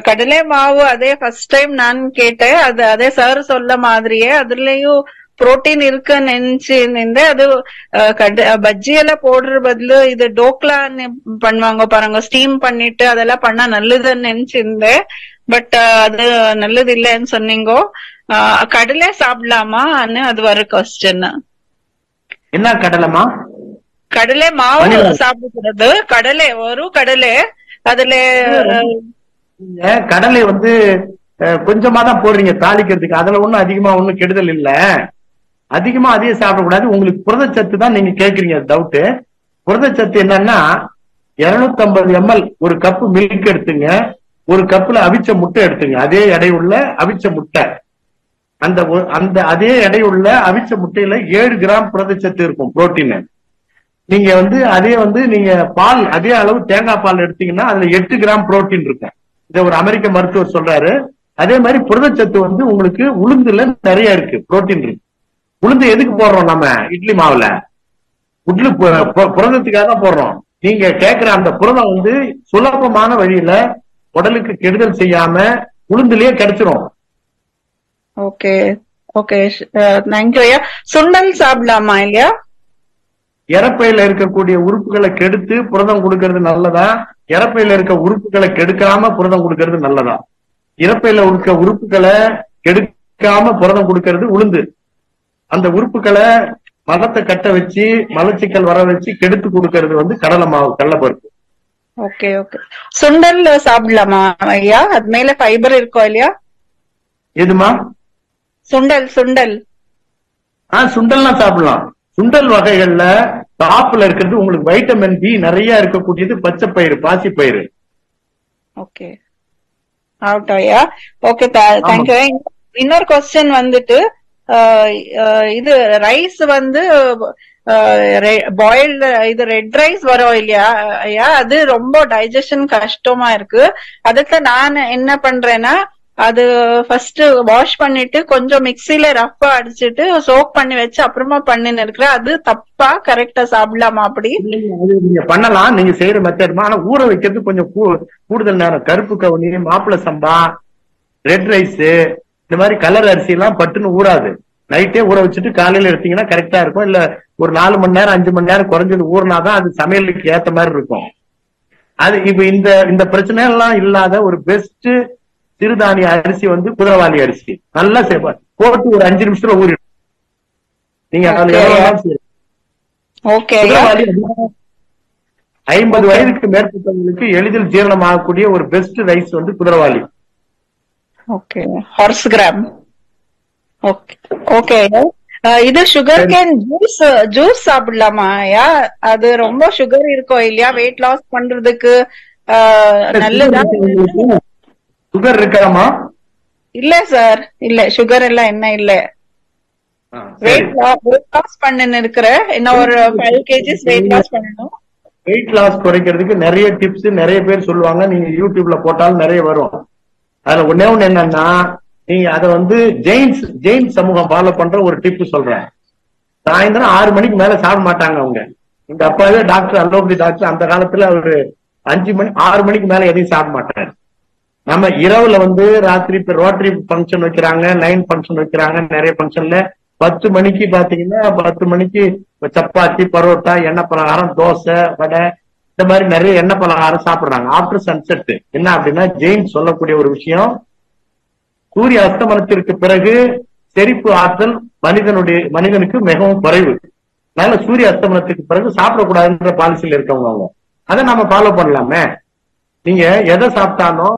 கடலை மாவு அதே ஃபர்ஸ்ட் டைம் நான் கேட்டேன். அதே சார் சொல்ல மாதிரியே அதுலயும் புரோட்டீன் இருக்குன்னு நினைச்சு அது பஜ்ஜி எல்லாம் போடுற பதிலு இது டோக்லான்னு பண்ணுவாங்க பாருங்க, ஸ்டீம் பண்ணிட்டு அதெல்லாம் பண்ணா நல்லதுன்னு நினைச்சிருந்தேன். பட் அது நல்லது இல்லைன்னு சொன்னீங்க. கடலை சாப்பிடலாமா? அது வர கொஸ்டின். என்ன கடலைமா? கடலை மாவு சாப்பிடுறது, கடலை ஒரு கடலை அதுல கடலை வந்து கொஞ்சமா தான் போடுறீங்க தாளிக்கிறதுக்கு, அதுல ஒண்ணும் அதிகமா ஒண்ணும் கெடுதல் இல்ல. அதிகமா அதையே சாப்பிடக்கூடாது. உங்களுக்கு புரதச்சத்து தான் நீங்க கேக்குறீங்க டவுட். புரதச்சத்து என்னன்னா 250 ml ஒரு கப்பு மில்க் எடுத்துங்க, ஒரு கப்புல அவிச்ச முட்டை எடுத்துங்க, அதே எடையுள்ள அவிச்ச முட்டை. அந்த அதே எடையுள்ள அவிச்ச முட்டையில 7 கிராம் புரதச்சத்து இருக்கும், புரோட்டீன். நீங்க வந்து அதே வந்து நீங்க பால் அதே அளவு தேங்காய் பால் எடுத்தீங்கன்னா அதுல 8 கிராம் புரோட்டீன் இருக்கும். இத ஒரு அமெரிக்க மருத்துவர் சொல்றாரு. அதே மாதிரி புரதச்சத்து வந்து உங்களுக்கு உளுந்துல நிறைய இருக்கு, புரோட்டீன் இருக்கு. உளுந்து எதுக்கு போடுறோம் நம்ம இட்லி மாவுல? புரதத்துக்காக தான் போடுறோம். நீங்க கேக்குற அந்த புரதம் வந்து சுலபமான வழியில உடலுக்கு கெடுதல் செய்யாம உளுந்துலயே கிடைச்சிரும். ஓகே ஓகே, தேங்க்யூ ஐயா. சுண்டல் சாப்பிடலாமா இல்லையா? இறப்பையில இருக்கக்கூடிய உறுப்புகளை கெடுத்து புரதம் கொடுக்கறது நல்லதா, இறப்பையில இருக்க உறுப்புகளை கெடுக்காம புரதம் கொடுக்கறது நல்லதா? இறப்பையில இருக்க உறுப்புகளை கெடுக்காம புரதம் கொடுக்கறது உளுந்து. அந்த உறுப்புகளை மலத்தை கட்ட வச்சு மலச்சிக்கல் வர வச்சு கெடுத்து கொடுக்கறது வந்து கடலை மாவு, கடலைப்பருப்பு. Okay okay. சுண்டல் சாப்பிடலாமா ஐயா? அது மேல ஃபைபர் இருக்கும் இல்லையா? எதுமா? சுண்டல் சுண்டல் சுண்டல்லாம் சாப்பிடலாம். சுண்டல் வகைகள்ல டாப்ல இருக்கிறது உங்களுக்கு வைட்டமின் பி நிறைய இருக்கக்கூடியது பச்சை பயிறு, பாசி பயிறு. ஓகே ஐயா. Okay, thank you. இன்னொரு கொஸ்டின் வந்துட்டு, இது ரைஸ் வந்து பாயில்டு இது ரெட் ரைஸ் வரும் இல்லையா ஐயா, அது ரொம்ப டைஜஷன் கஷ்டமா இருக்கு. அதுக்கு நான் என்ன பண்றேன்னா, அது ஃபர்ஸ்ட் வாஷ் பண்ணிட்டு கொஞ்சம் மிக்சில ரஃபா அடிச்சுட்டு சோக் பண்ணி வச்சு அப்புறமா பண்ணின்னு இருக்கிறேன். அது தப்பா கரெக்டா சாப்பிடலாமா? அப்படி நீங்க பண்ணலாம், நீங்க செய்யற மெத்தட். ஆனா ஊற வைக்கிறது கொஞ்சம் கூடுதல் நேரம். கருப்பு கவுனி, மாப்பிள சம்பா, ரெட் ரைஸ், இந்த மாதிரி கலர் அரிசி எல்லாம் பட்டுன்னு ஊறாது. நைட்டே ஊற வச்சுட்டு காலையில எடுத்தீங்கன்னா கரெக்டா இருக்கும். இல்ல ஒரு 4 மணி நேரம் 5 மணி நேரம் குறைஞ்சது ஊறினாதான் அது சமையலுக்கு ஏத்த மாதிரி இருக்கும். அது இப்ப இந்த பிரச்சனை எல்லாம் இல்லாத ஒரு பெஸ்ட் சிறுதானிய அரிசி வந்து குதிரவாளி அரிசி. நல்லா போட்டு ஒரு 5 நிமிஷத்துல ஊறிடும். நீங்க 50 வயதுக்கு மேற்பட்டவங்களுக்கு எளிதில் ஜீரணம் ஆகக்கூடிய ஒரு பெஸ்ட் ரைஸ் வந்து குதிரவாளி. Okay, horse gram. Okay okay. இது சுகர் கேன் ஜூஸ் சாப்பிடலாமா ஐயா? அது ரொம்ப சுகர் இருக்கும் இல்லையா, வெயிட் லாஸ் பண்றதுக்கு நல்லதா? சுகர் இருக்காமா? இல்ல சார், இல்ல சுகர் எல்லாம் என்ன இல்ல. வெயிட் லாஸ் பண்ணு இருக்கிறேன். இன்னும் ஒரு 5 kgs வெயிட் லாஸ் பண்ணணும். வெயிட் லாஸ் குறைக்கிறதுக்கு நிறைய டிப்ஸ் நிறைய பேர் சொல்லுவாங்க. நீங்க யூடியூப்ல போட்டாலும் நிறைய வரும். அதுல ஒன்னே ஒண்ணு என்னன்னா, நீங்க அதை வந்து ஜெயின் சமூகம் ஃபாலோ பண்ற ஒரு டிப் சொல்றேன். சாயந்தரம் 6 மணிக்கு மேல சாப்பிட மாட்டாங்க அவங்க. எங்க அப்பாவே டாக்டர், அலோபதி டாக்டர். அந்த காலத்துல அவரு 6 மணிக்கு மேல எதையும் சாப்பிட மாட்டாரு. நம்ம இரவுல வந்து ராத்திரி இப்ப ரோட்டரி ஃபங்க்ஷன் வைக்கிறாங்க, லைன் ஃபங்க்ஷன் வைக்கிறாங்க. நிறைய ஃபங்க்ஷன்ல 10 மணிக்கு பாத்தீங்கன்னா 10 மணிக்கு சப்பாத்தி, பரோட்டா, எண்ணெய் பலகாரம், தோசை, வடை, இந்த மாதிரி நிறைய எண்ணெய் பலகாரம் சாப்பிடுறாங்க ஆஃப்டர் சன்செட். என்ன அப்படின்னா, ஜெயின் சொல்லக்கூடிய ஒரு விஷயம், சூரிய அஸ்தமனத்திற்கு பிறகு செரிப்பு ஆற்றல் மனிதனுக்கு மிகவும் குறைவு. அதனால சூரிய அஸ்தமனத்துக்கு பிறகு சாப்பிடக்கூடாதுன்ற பாலிசியில இருக்கவங்க அவங்க. அதை நம்ம ஃபாலோ பண்ணலாமே. நீங்க எதை சாப்பிட்டாலும்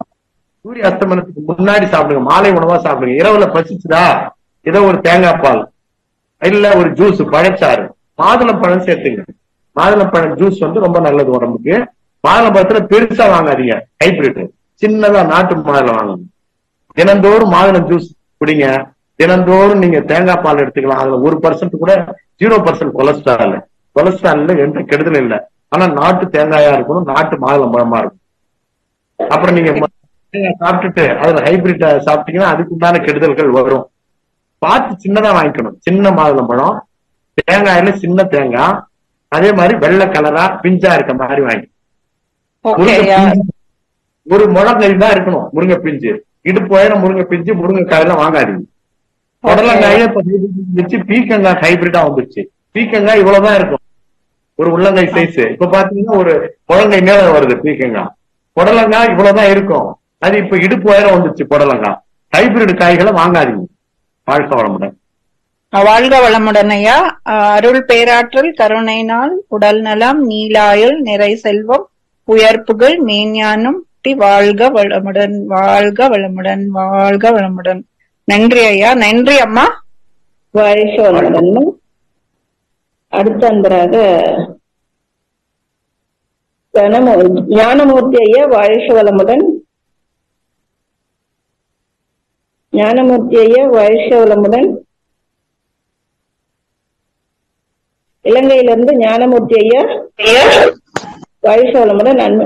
சூரிய அஸ்தமனத்துக்கு முன்னாடி சாப்பிடுங்க, மாலை உணவா சாப்பிடுங்க. இரவுல பசிச்சுதா ஏதோ ஒரு தேங்காய் பால் இல்ல ஒரு ஜூஸ், பழச்சாறு, மாதுளம்பழம் சேர்த்துங்க. மாதுளம்பழம் ஜூஸ் வந்து ரொம்ப நல்லது உடம்புக்கு. மாதுளம்பழத்துல பெருசா வாங்காதீங்க, ஹைபிரிட், சின்னதா நாட்டு மாதுளம் வாங்குங்க. தினந்தோறும் மாதுளம் ஜூஸ் குடிங்க. தினந்தோறும் நீங்க தேங்காய் பால் எடுத்துக்கலாம். அதுல 1% கூட 0% கொலஸ்ட்ரால் எந்த கெடுதல் இல்லை. ஆனா நாட்டு தேங்காயா இருக்கணும், நாட்டு மாதுளம் பழமா இருக்கும். அப்புறம் நீங்க சாப்பிட்டுட்டு அதுல ஹைபிரிட் சாப்பிட்டீங்கன்னா அதுக்கு உண்டான கெடுதல்கள் வரும். பார்த்து சின்னதா வாங்கிக்கணும். சின்ன மாதுளம் பழம், தேங்காயில சின்ன தேங்காய், அதே மாதிரி வெள்ளை கலரா பிஞ்சா இருக்க மாதிரி வாங்கி. ஒரு முழங்கை தான் இருக்கணும் முருங்கை பிஞ்சு. இடுப்பு உயரம் முருங்கை பிஞ்சு, முருங்கைக்காயெல்லாம் வாங்காதீங்க. புடலங்காய வச்சு பீக்கங்காய் ஹைபிரிட்டா வந்துருச்சு. பீக்கங்காய் இவ்வளவுதான் இருக்கும், ஒரு உள்ளங்கை சைஸ். இப்ப பாத்தீங்கன்னா ஒரு முழங்கை மேல வருது பீக்கங்காய். புடலங்காய் இவ்வளவுதான் இருக்கும், அது இப்ப இடுப்பு உயரம் வந்துருச்சு புடலங்காய். ஹைபிரிட் காய்களை வாங்காதீங்க. வாழ்க்கை வளமுடன். வாழ்க வளமுடன் ஐயா. அருள் பேராற்றல் கருணை நாள் உடல் நலம் நீலாயுள் நிறை செல்வம் உயர்ப்புகள் மெய்ஞானம் வாழ்க வளமுடன் வாழ்க வளமுடன் வாழ்க வளமுடன். நன்றி ஐயா. நன்றி அம்மா. வாழ்க வளமுடன். அடுத்த அன்பராக ஞானமூர்த்தி ஐயா வாழ்க வளமுடன். ஞானமூர்த்தி ஐயா வாழ்க வளமுடன். இலங்கையிலிருந்து ஞானமூர்த்தி ஐயா வாழ்க வளமுடன்.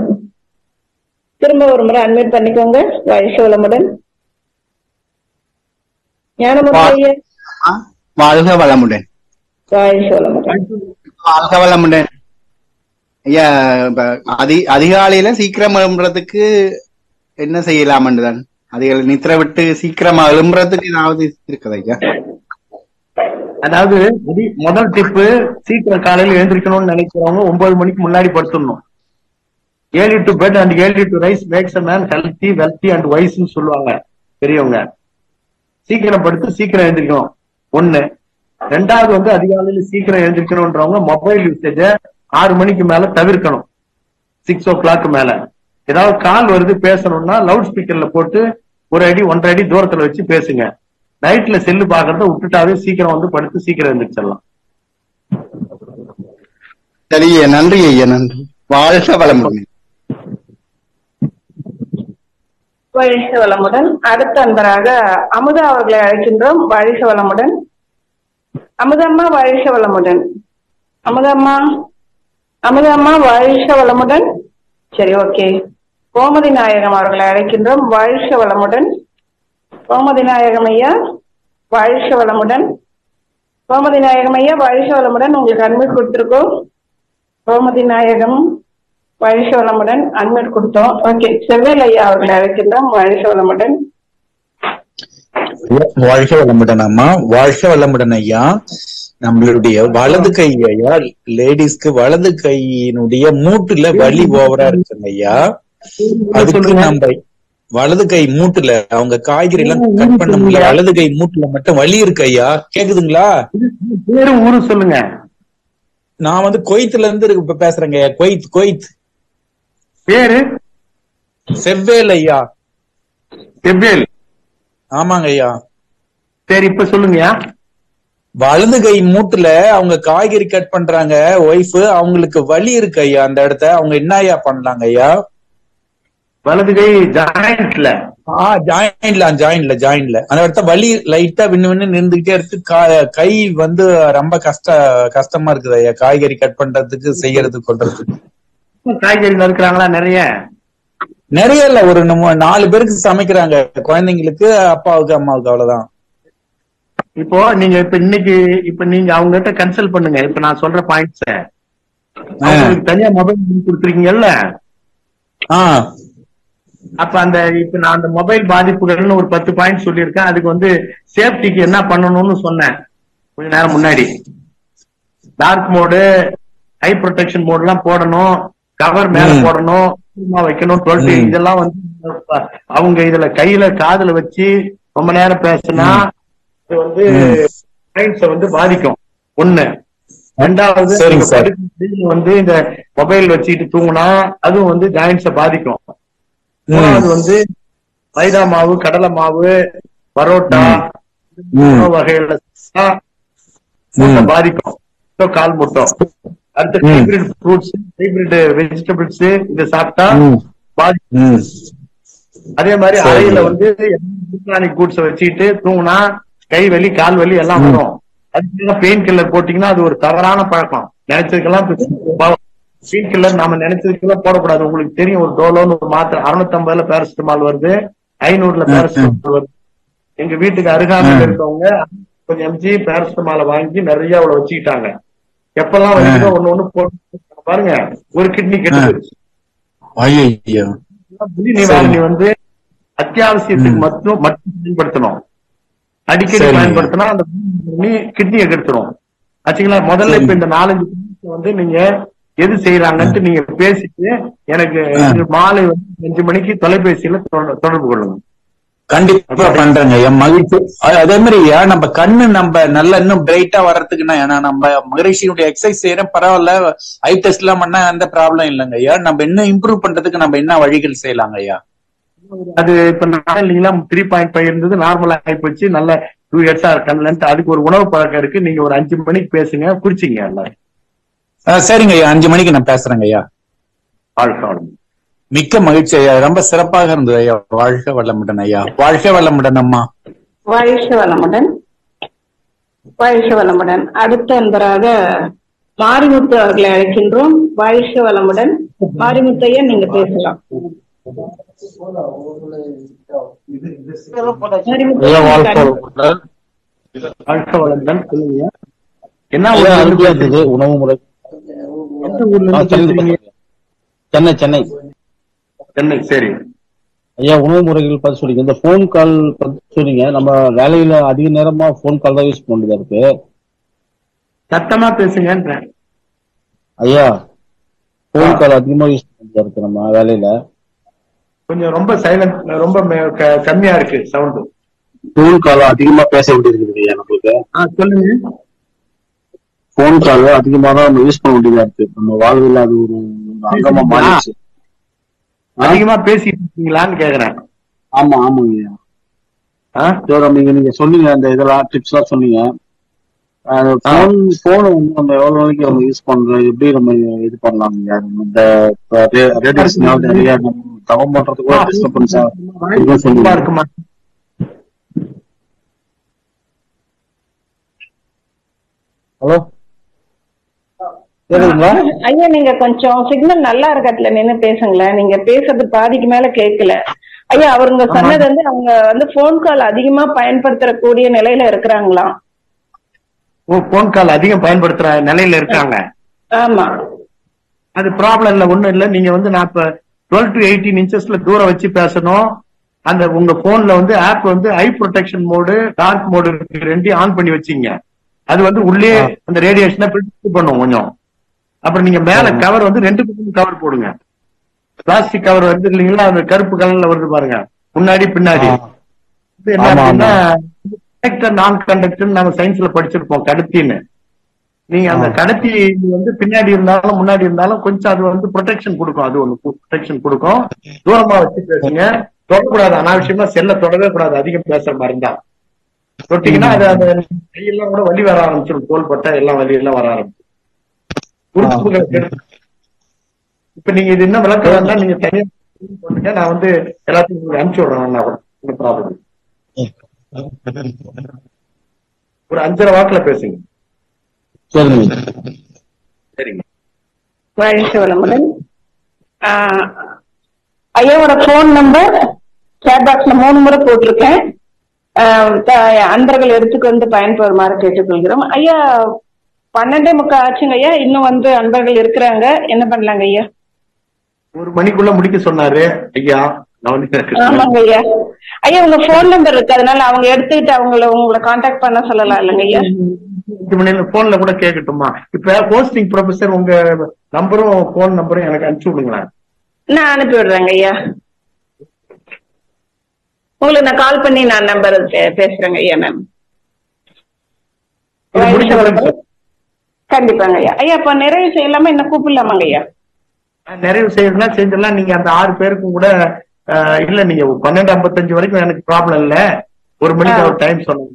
திரும்ப ஒரு முறை அட்மிட் பண்ணிக்கோங்க. வாழ்க வளமுடன். ஞானமூர்த்தி ஐயா வாழ்க வளமுடன். வாழ்க வளமுடன். வாழ்க வளமுடன் ஐயா. அதிகாலையில சீக்கிரம் எழும்புறதுக்கு என்ன செய்யலாம்ன்றுதான். அதிகாலை நித்திர விட்டு சீக்கிரமா எழும்புறதுக்கு ஏதாவது இருக்குது ஐயா? அதாவது முதல் டிப்பு, சீக்கிரம் காலையில எழுந்திருக்கணும்னு நினைக்கிறவங்க 9 மணிக்கு முன்னாடி படுத்துடணும். Early to bed and early to rise makes a man healthy wealthy and வைஸ்ன்னு சொல்லுவாங்க பெரியவங்க. சீக்கிரம் படுத்து சீக்கிரம் எழுந்திருக்கணும் ஒண்ணு. ரெண்டாவது வந்து அதிகாலையில சீக்கிரம் எழுந்திருக்கணும்ன்றவங்க மொபைல் யூசேஜ 6 மணிக்கு மேல தவிர்க்கணும். 6 o'clock மேல ஏதாவது கால் வருது பேசணும்னா லவுட் ஸ்பீக்கர்ல போட்டு 1 அடி 1.5 அடி தூரத்துல வச்சு பேசுங்க. நைட்ல செல்லு பாக்குறத விட்டுட்டாவே சீக்கிரம் வந்து படுத்து சீக்கிரம் எழுந்திரிச்சிடலாம். சரி, நன்றி ஐயா. நன்றி. வாழ்க வளமுடன். வாழ்க வளமுடன். அடுத்த அன்பராக அமுதா அவர்களை அழைக்கின்றோம். வாழ்க வளமுடன். அமுதம்மா வாழ்க வளமுடன். அமுதம்மா அமுதம்மா வாழ்க வளமுடன். சரி, ஓகே. கோமதி நாயகம் அவர்களை அழைக்கின்றோம். வாழ்க வளமுடன். கோமதி நாயகம் ஐயா வாழ்க வளமுடன். கோமதி நாயகம் ஐயா வாழ்க வளமுடன். உங்களுக்கு அட்மிட் கொடுத்துருக்கோம். கோமதி நாயகம் வாழ்க வளமுடன். அட்மிட் கொடுத்தோம். ஓகே. செவ்வேல் ஐயா அவர்களை அழைக்கின்றோம். வாழ்க வளமுடன். வாழ்க வளமுடன் அம்மா. வாழ்க வளமுடன் ஐயா. நம்மளுடைய வலது கை ஐயா, லேடிஸ்க்கு வலது கையினுடைய மூட்டுல வலி ஓவரா இருக்குங்க ஐயா. அதுக்கு நம்ம வலது கை மூட்டுல அவங்க காய்கறி எல்லாம் கட் பண்ண முடியல, வலது கை மூட்டுல மட்டும் வலி இருக்கு ஐயா. கேக்குதுங்களா? பேரு ஊரு சொல்லுங்க. நான் வந்து கொய்த்துல இருந்து பேசுறேங்க ஐயா. கொய்த். பேரு செவ்வேல் ஐயா. செவ்வேல். ஆமாங்க ஐயா. சரி, இப்ப சொல்லுங்க. வலது கை மூட்டுல அவங்க காய்கறி கட் பண்றாங்க ஒய்ஃப், அவங்களுக்கு வலி இருக்கு ஐயா. அந்த இடத்த அவங்க என்ன ஐயா பண்ணலாங்க ஐயா? வலது கை ஜாயிண்ட்ல ஜாயிண்ட்ல அந்த இடத்த வலி லைட்டா விண்ணு நின்றுகிட்டே இருக்கு. கை வந்து ரொம்ப கஷ்டமா இருக்குது ஐயா, காய்கறி கட் பண்றதுக்கு செய்யறதுக்கு கொள்றதுக்கு. காய்கறி நறுக்குறாங்களா? நிறைய இல்ல, ஒரு 4 பேருக்கு சமைக்கிறாங்க, குழந்தைங்களுக்கு, அப்பாவுக்கு அம்மாவுக்கு, அவ்வளவுதான். இப்போ நீங்க இப்ப நீங்க அவங்க கிட்ட கன்சல்ட் பண்ணுங்க. இப்ப நான் சொல்ற பாயிண்ட்ஸ் தனியா மொபைல் கொடுத்துருக்கீங்கல்ல, அப்ப இப்ப நான் அந்த மொபைல் பாதிப்புகள்னு ஒரு 10 பாயிண்ட் சொல்லியிருக்கேன். அதுக்கு வந்து சேஃப்டிக்கு என்ன பண்ணணும்னு சொன்னேன் கொஞ்ச நேரம் முன்னாடி. Dark mode, high protection mode எல்லாம் போடணும், கவர் மேல போடணும், வைக்கணும், 12 இதெல்லாம் வந்து அவங்க இதுல கையில காதுல வச்சு ரொம்ப நேரம் பேசினா அது வந்து பாயிண்ட்ஸ வந்து பாதிக்கும். ஒண்ணு. ரெண்டாவது வந்து இந்த மொபைல் வச்சுட்டு தூங்கினா அதுவும் வந்து ஜாயிண்ட்ஸ பாதிக்கும். மூணாவது வந்து மைதா மாவு, கடலை மாவு, பரோட்டா வகையில பாதிக்கும், கால் முட்டம். அடுத்த ஹைபிரிட் ஃப்ரூட்ஸ், ஹைபிரிட் வெஜிடபிள்ஸ் இத சாப்பிட்டா பாதிக்கும். அதே மாதிரி அறையில வந்து எலக்ட்ரானிக் கூட்ஸ வச்சுக்கிட்டு தூங்கினா கை வலி, கால் வலி எல்லாம் வரும். அதுக்கு பெயின் கில்லர் போட்டீங்கன்னா அது ஒரு தவறான பழக்கம். நினைச்சதுக்கெல்லாம் பெயின் கில்லர் நாம நினைச்சதுக்கெல்லாம் போடக்கூடாது. உங்களுக்கு தெரியும், ஒரு டோலோன்னு ஒரு மாத்திரை 650 பேராசிட்டமால் வருது, 500 பேராசிட்டமால் வருது. எங்க வீட்டுக்கு அருகாமையில் இருக்கவங்க கொஞ்சம் எம்ஜி பேராசிட்டமால வாங்கி நிறைய அவ்வளவு வச்சுக்கிட்டாங்க. எப்பெல்லாம் வச்சுக்கோ ஒண்ணு போட்டு பாருங்க, ஒரு கிட்னி கெட்டு போயிடுச்சு. புலி நிவாரணி வந்து அத்தியாவசியத்துக்கு மட்டும் பயன்படுத்தணும். அடிக்கடி பயன்படுத்தினா அந்த கிட்னியை கெடுத்துரும் ஆச்சுங்களா. முதல்ல இப்ப இந்த 4-5 வந்து நீங்க எது செய்யறாங்கன்ட்டு நீங்க பேசிட்டு எனக்கு மாலை 5 மணிக்கு தொலைபேசியில தொடர்பு கொள்ளுங்க. கண்டிப்பா பண்றேங்க ஐயா, மகிழ்ச்சி. அதே மாதிரி ஐயா நம்ம கண்ணு நம்ம நல்லா இன்னும் பிரைட்டா வர்றதுக்குன்னா, ஏன்னா நம்ம மகரிஷியுடைய எக்ஸசைஸ் செய்யறோம் பரவாயில்ல, ஐ டெஸ்ட் எல்லாம் பண்ணா எந்த ப்ராப்ளம் இல்லைங்க ஐயா. நம்ம இன்னும் இம்ப்ரூவ் பண்றதுக்கு நம்ம என்ன வழிகள் செய்யலாங்க ஐயா? அது இப்ப இல்லைங்களா 3.5 இருந்தது, நார்மலா ஆகி போச்சு. நல்ல 2 இயர்ஸா கண்ணுலன்ட்டு அதுக்கு ஒரு உணவு பழக்கம் இருக்கு. நீங்க ஒரு 5 மணிக்கு பேசுங்க, குறிச்சிங்க எல்லாரும். சரிங்க ஐயா, 5 மணிக்கு நான் பேசுறேங்க ஐயா. மிக்க மகிழ்ச்சி ஐயா, ரொம்ப சிறப்பாக இருந்தது ஐயா. வாழ்க வளமுடன் ஐயா. வாழ்க வளமுடன் அம்மா. வாழ்க வளமுடன். வாழ்க வளமுடன். அடுத்த அன்பராக மாரிமுத்து அவர்களை அழைக்கின்றோம். வாழ்க வளமுடன். மாரிமுத்து ஐயா, நீங்க பேசலாம். என்ன உணவு முறை? சென்னை சென்னை சென்னை. சரி ஐயா, உணவு முறைகள் பத்தி சொல்லிங்க. இந்த போன் கால் பத்தி சொன்னீங்க. நம்ம வேலையில அதிக நேரமா போன் கால் தான் யூஸ் பண்ணிட்டு இருக்கு. சத்தமா பேசுங்க ஐயா. போன் கால் அதிகமா யூஸ் பண்ணிட்டு இருக்கு நம்ம வேலையில. கொஞ்சம் ரொம்ப சைலண்ட், ரொம்ப கம்மியா இருக்கு சவுண்ட். போன் கால் அதிகமா பேச வேண்டியது இருக்குது ஐயா நம்மளுக்கு. சொல்லுங்க. போன் கால் அதிகமா தான் நம்ம யூஸ் பண்ண வேண்டியதா இருக்கு. நம்ம வாழ்வில் அது ஒரு அங்கமா மாறிடுச்சு. அதிகமா பேசிட்டு இருக்கீங்களான்னு கேக்குறேன். ஆமா ஆமாங்க. நீங்க சொன்னீங்க அந்த இதெல்லாம் டிப்ஸ் எல்லாம் சொன்னீங்க. போன் வந்து நம்ம எவ்வளவு நாளைக்கு நம்ம யூஸ் பண்றோம், எப்படி நம்ம இது பண்ணலாம்? இந்த ரேடியேஷன் நிறைய தவம் பண்றதுக்கு டிஸ்டர்பன்ஸா இருக்குமா? ஹலோ ஐயா, நீங்க கொஞ்சம் சிக்னல் நல்லா இருக்கத்துல நின்னு பேசுங்களேன். நீங்க பேசுறது பாதிக்கு மேல கேட்கல ஐயா. அவருங்க சொன்னது வந்து அவங்க வந்து போன் கால் அதிகமா பயன்படுத்தக்கூடிய நிலையில இருக்கிறாங்களாம். போன் கால் அதிகம் பயன்படுத்துற நிலையில இருக்காங்க. ஆமா, அது ப்ராப்ளம் இல்ல, ஒண்ணும் இல்ல. நீங்க வந்து நான் இப்ப 12 to 18 இன்ச்சஸ்ல தூரம் வச்சு பேசணும். அந்த உங்க போன்ல வந்து ஆப் வந்து eye protection mode, dark mode ரெண்டையும் ஆன் பண்ணி வச்சீங்க. அது வந்து உள்ளே அந்த ரேடியேஷனை பிரிச்சு பண்ணும் கொஞ்சம். அப்புறம் நீங்க மேல கவர் வந்து 2 பக்கம் கவர் போடுங்க. பிளாஸ்டிக் கவர் வருது இல்லைங்களா, அந்த கருப்பு கலர்ல வருது பாருங்க, முன்னாடி பின்னாடி. என்ன அப்படின்னா கண்டக்டர் நான் கண்டக்டர் நாங்க சயின்ஸ்ல படிச்சிருப்போம், கடத்தின்னு. நீங்க அந்த கடத்தி வந்து பின்னாடி இருந்தாலும் முன்னாடி இருந்தாலும் கொஞ்சம் அது வந்து ப்ரொடெக்ஷன் கொடுக்கும். அது ஒண்ணு ப்ரொடெக்ஷன் கொடுக்கும். தூரமா வச்சு பேசுங்க, தொடக்கூடாது. அனாவசியமா செல்ல தொடவே கூடாது அதிகம் பேசுற மாதிரி இருந்தா. தொட்டீங்கன்னா அது அந்த கையெல்லாம் கூட வலி வர ஆரம்பிச்சிடும். தோள்பட்டை எல்லாம் வலி எல்லாம் வர ஆரம்பிச்சிடும். உறுப்புகள். இப்ப நீங்க இது என்ன விளக்கம், நீங்க தனியா போட்டுங்க, நான் வந்து எல்லாத்தையும் அனுப்பிச்சு விடுறேன். ப்ராப்ளம். ஒரு 5.5 வாக்குல பேசுங்க. சரிங்க. வாழ்க வளமுடன். ஐயாவோட போன் நம்பர் சேட் பாக்ஸ்ல 3 முறை போட்டிருக்கேன். அன்பர்கள் எடுத்துக்கொண்டு பயன்பெறுமாறு கேட்டுக்கொள்கிறோம். ஐயா 12:45 ஆச்சுங்க ஐயா. இன்னும் வந்து அன்பர்கள் இருக்கிறாங்க, என்ன பண்ணலாங்க ஐயா? 1 மணிக்குள்ள முடிக்க சொன்னாரு ஐயா. ஆமாங்க ஐயா. ஐயா உங்க போன் நம்பர் இருக்கு, அதனால அவங்க எடுத்துக்கிட்டு உங்களை கான்டாக்ட் பண்ண சொல்லலாம் இல்லைங்க ஐயா? 5 மணில போன்ல கூட கேட்கட்டுமா? இப்ப போஸ்டிங் ப்ரொஃபசர் உங்க நம்பரும் போன் நம்பரும் எனக்கு அனுப்பிச்சு விடுங்களேன். நான் அனுப்பி விடுறேங்க ஐயா. உங்களுக்கு நான் கால் பண்ணி நான் நம்பர் பேசுறேங்க ஐயா. மேம் கண்டிப்பாங்க ஐயா. ஐயா இப்ப நிறைவு செய்யலாமா, என்ன கூப்பிடலாமாங்க ஐயா? நிறைவு செய்யறதுனா செஞ்சிடலாம். நீங்க அந்த 6 பேருக்கும் கூட இல்ல, நீங்க 12:55 வரைக்கும் எனக்கு ப்ராப்ளம் இல்ல. 1 மணிக்கு ஒரு டைம் சொல்லுங்க.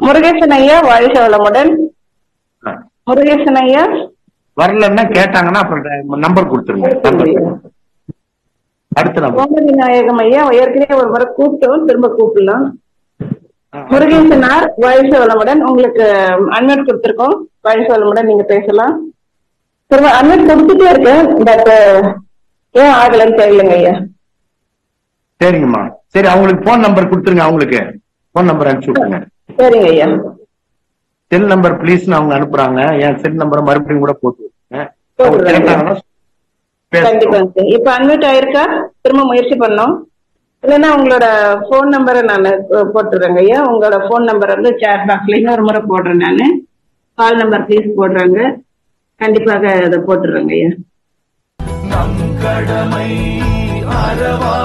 முருகேசன் ஐயா வாழ்க வளமுடன். முருகேசன் ஐயா வரலன்னா கேட்டாங்கன்னா அப்புறம் நம்பர் கொடுத்துருங்க. அடுத்த நம்பர் கோமதி நாயகம் ஐயா ஏற்கனவே ஒரு முறை கூப்பிட்டோம், திரும்ப கூப்பிடலாம். முருகேசனார் வாழ்க வளமுடன். உங்களுக்கு அன்வெட் கொடுத்துருக்கோம். வாழ்க வளமுடன், நீங்க பேசலாம். திரும்ப அன்வெட் கொடுத்துட்டே இருக்கேன், பட் ஏன் ஆகலன்னு தெரியலங்க ஐயா. சரிங்கம்மா. சரி, அவங்களுக்கு போன் நம்பர் கொடுத்துருங்க. அவங்களுக்கு போன் நம்பர் அனுப்பிச்சு விட்டுருங்க. சரிங்க ஐயா. செல் நம்பர் பிளீஸ்னு அவங்க அனுப்புறாங்க. என் செல் நம்பரை மறுபடியும் கூட போட்டு கண்டிப்பா. இப்ப அன்மியூட் ஆயிருக்கா? திரும்ப முயற்சி பண்ணோம். இல்லைன்னா உங்களோட போன் நம்பரை நான் போட்டுறேங்க ஐயா. உங்களோட போன் நம்பர் வந்து சேட் பாக்ஸ்ல இன்னொரு முறை போடுறேன். நானு கால் நம்பர் ப்ளீஸ் போடுறாங்க. கண்டிப்பாக அதை போட்டுறேங்க ஐயா. கடமை அறவா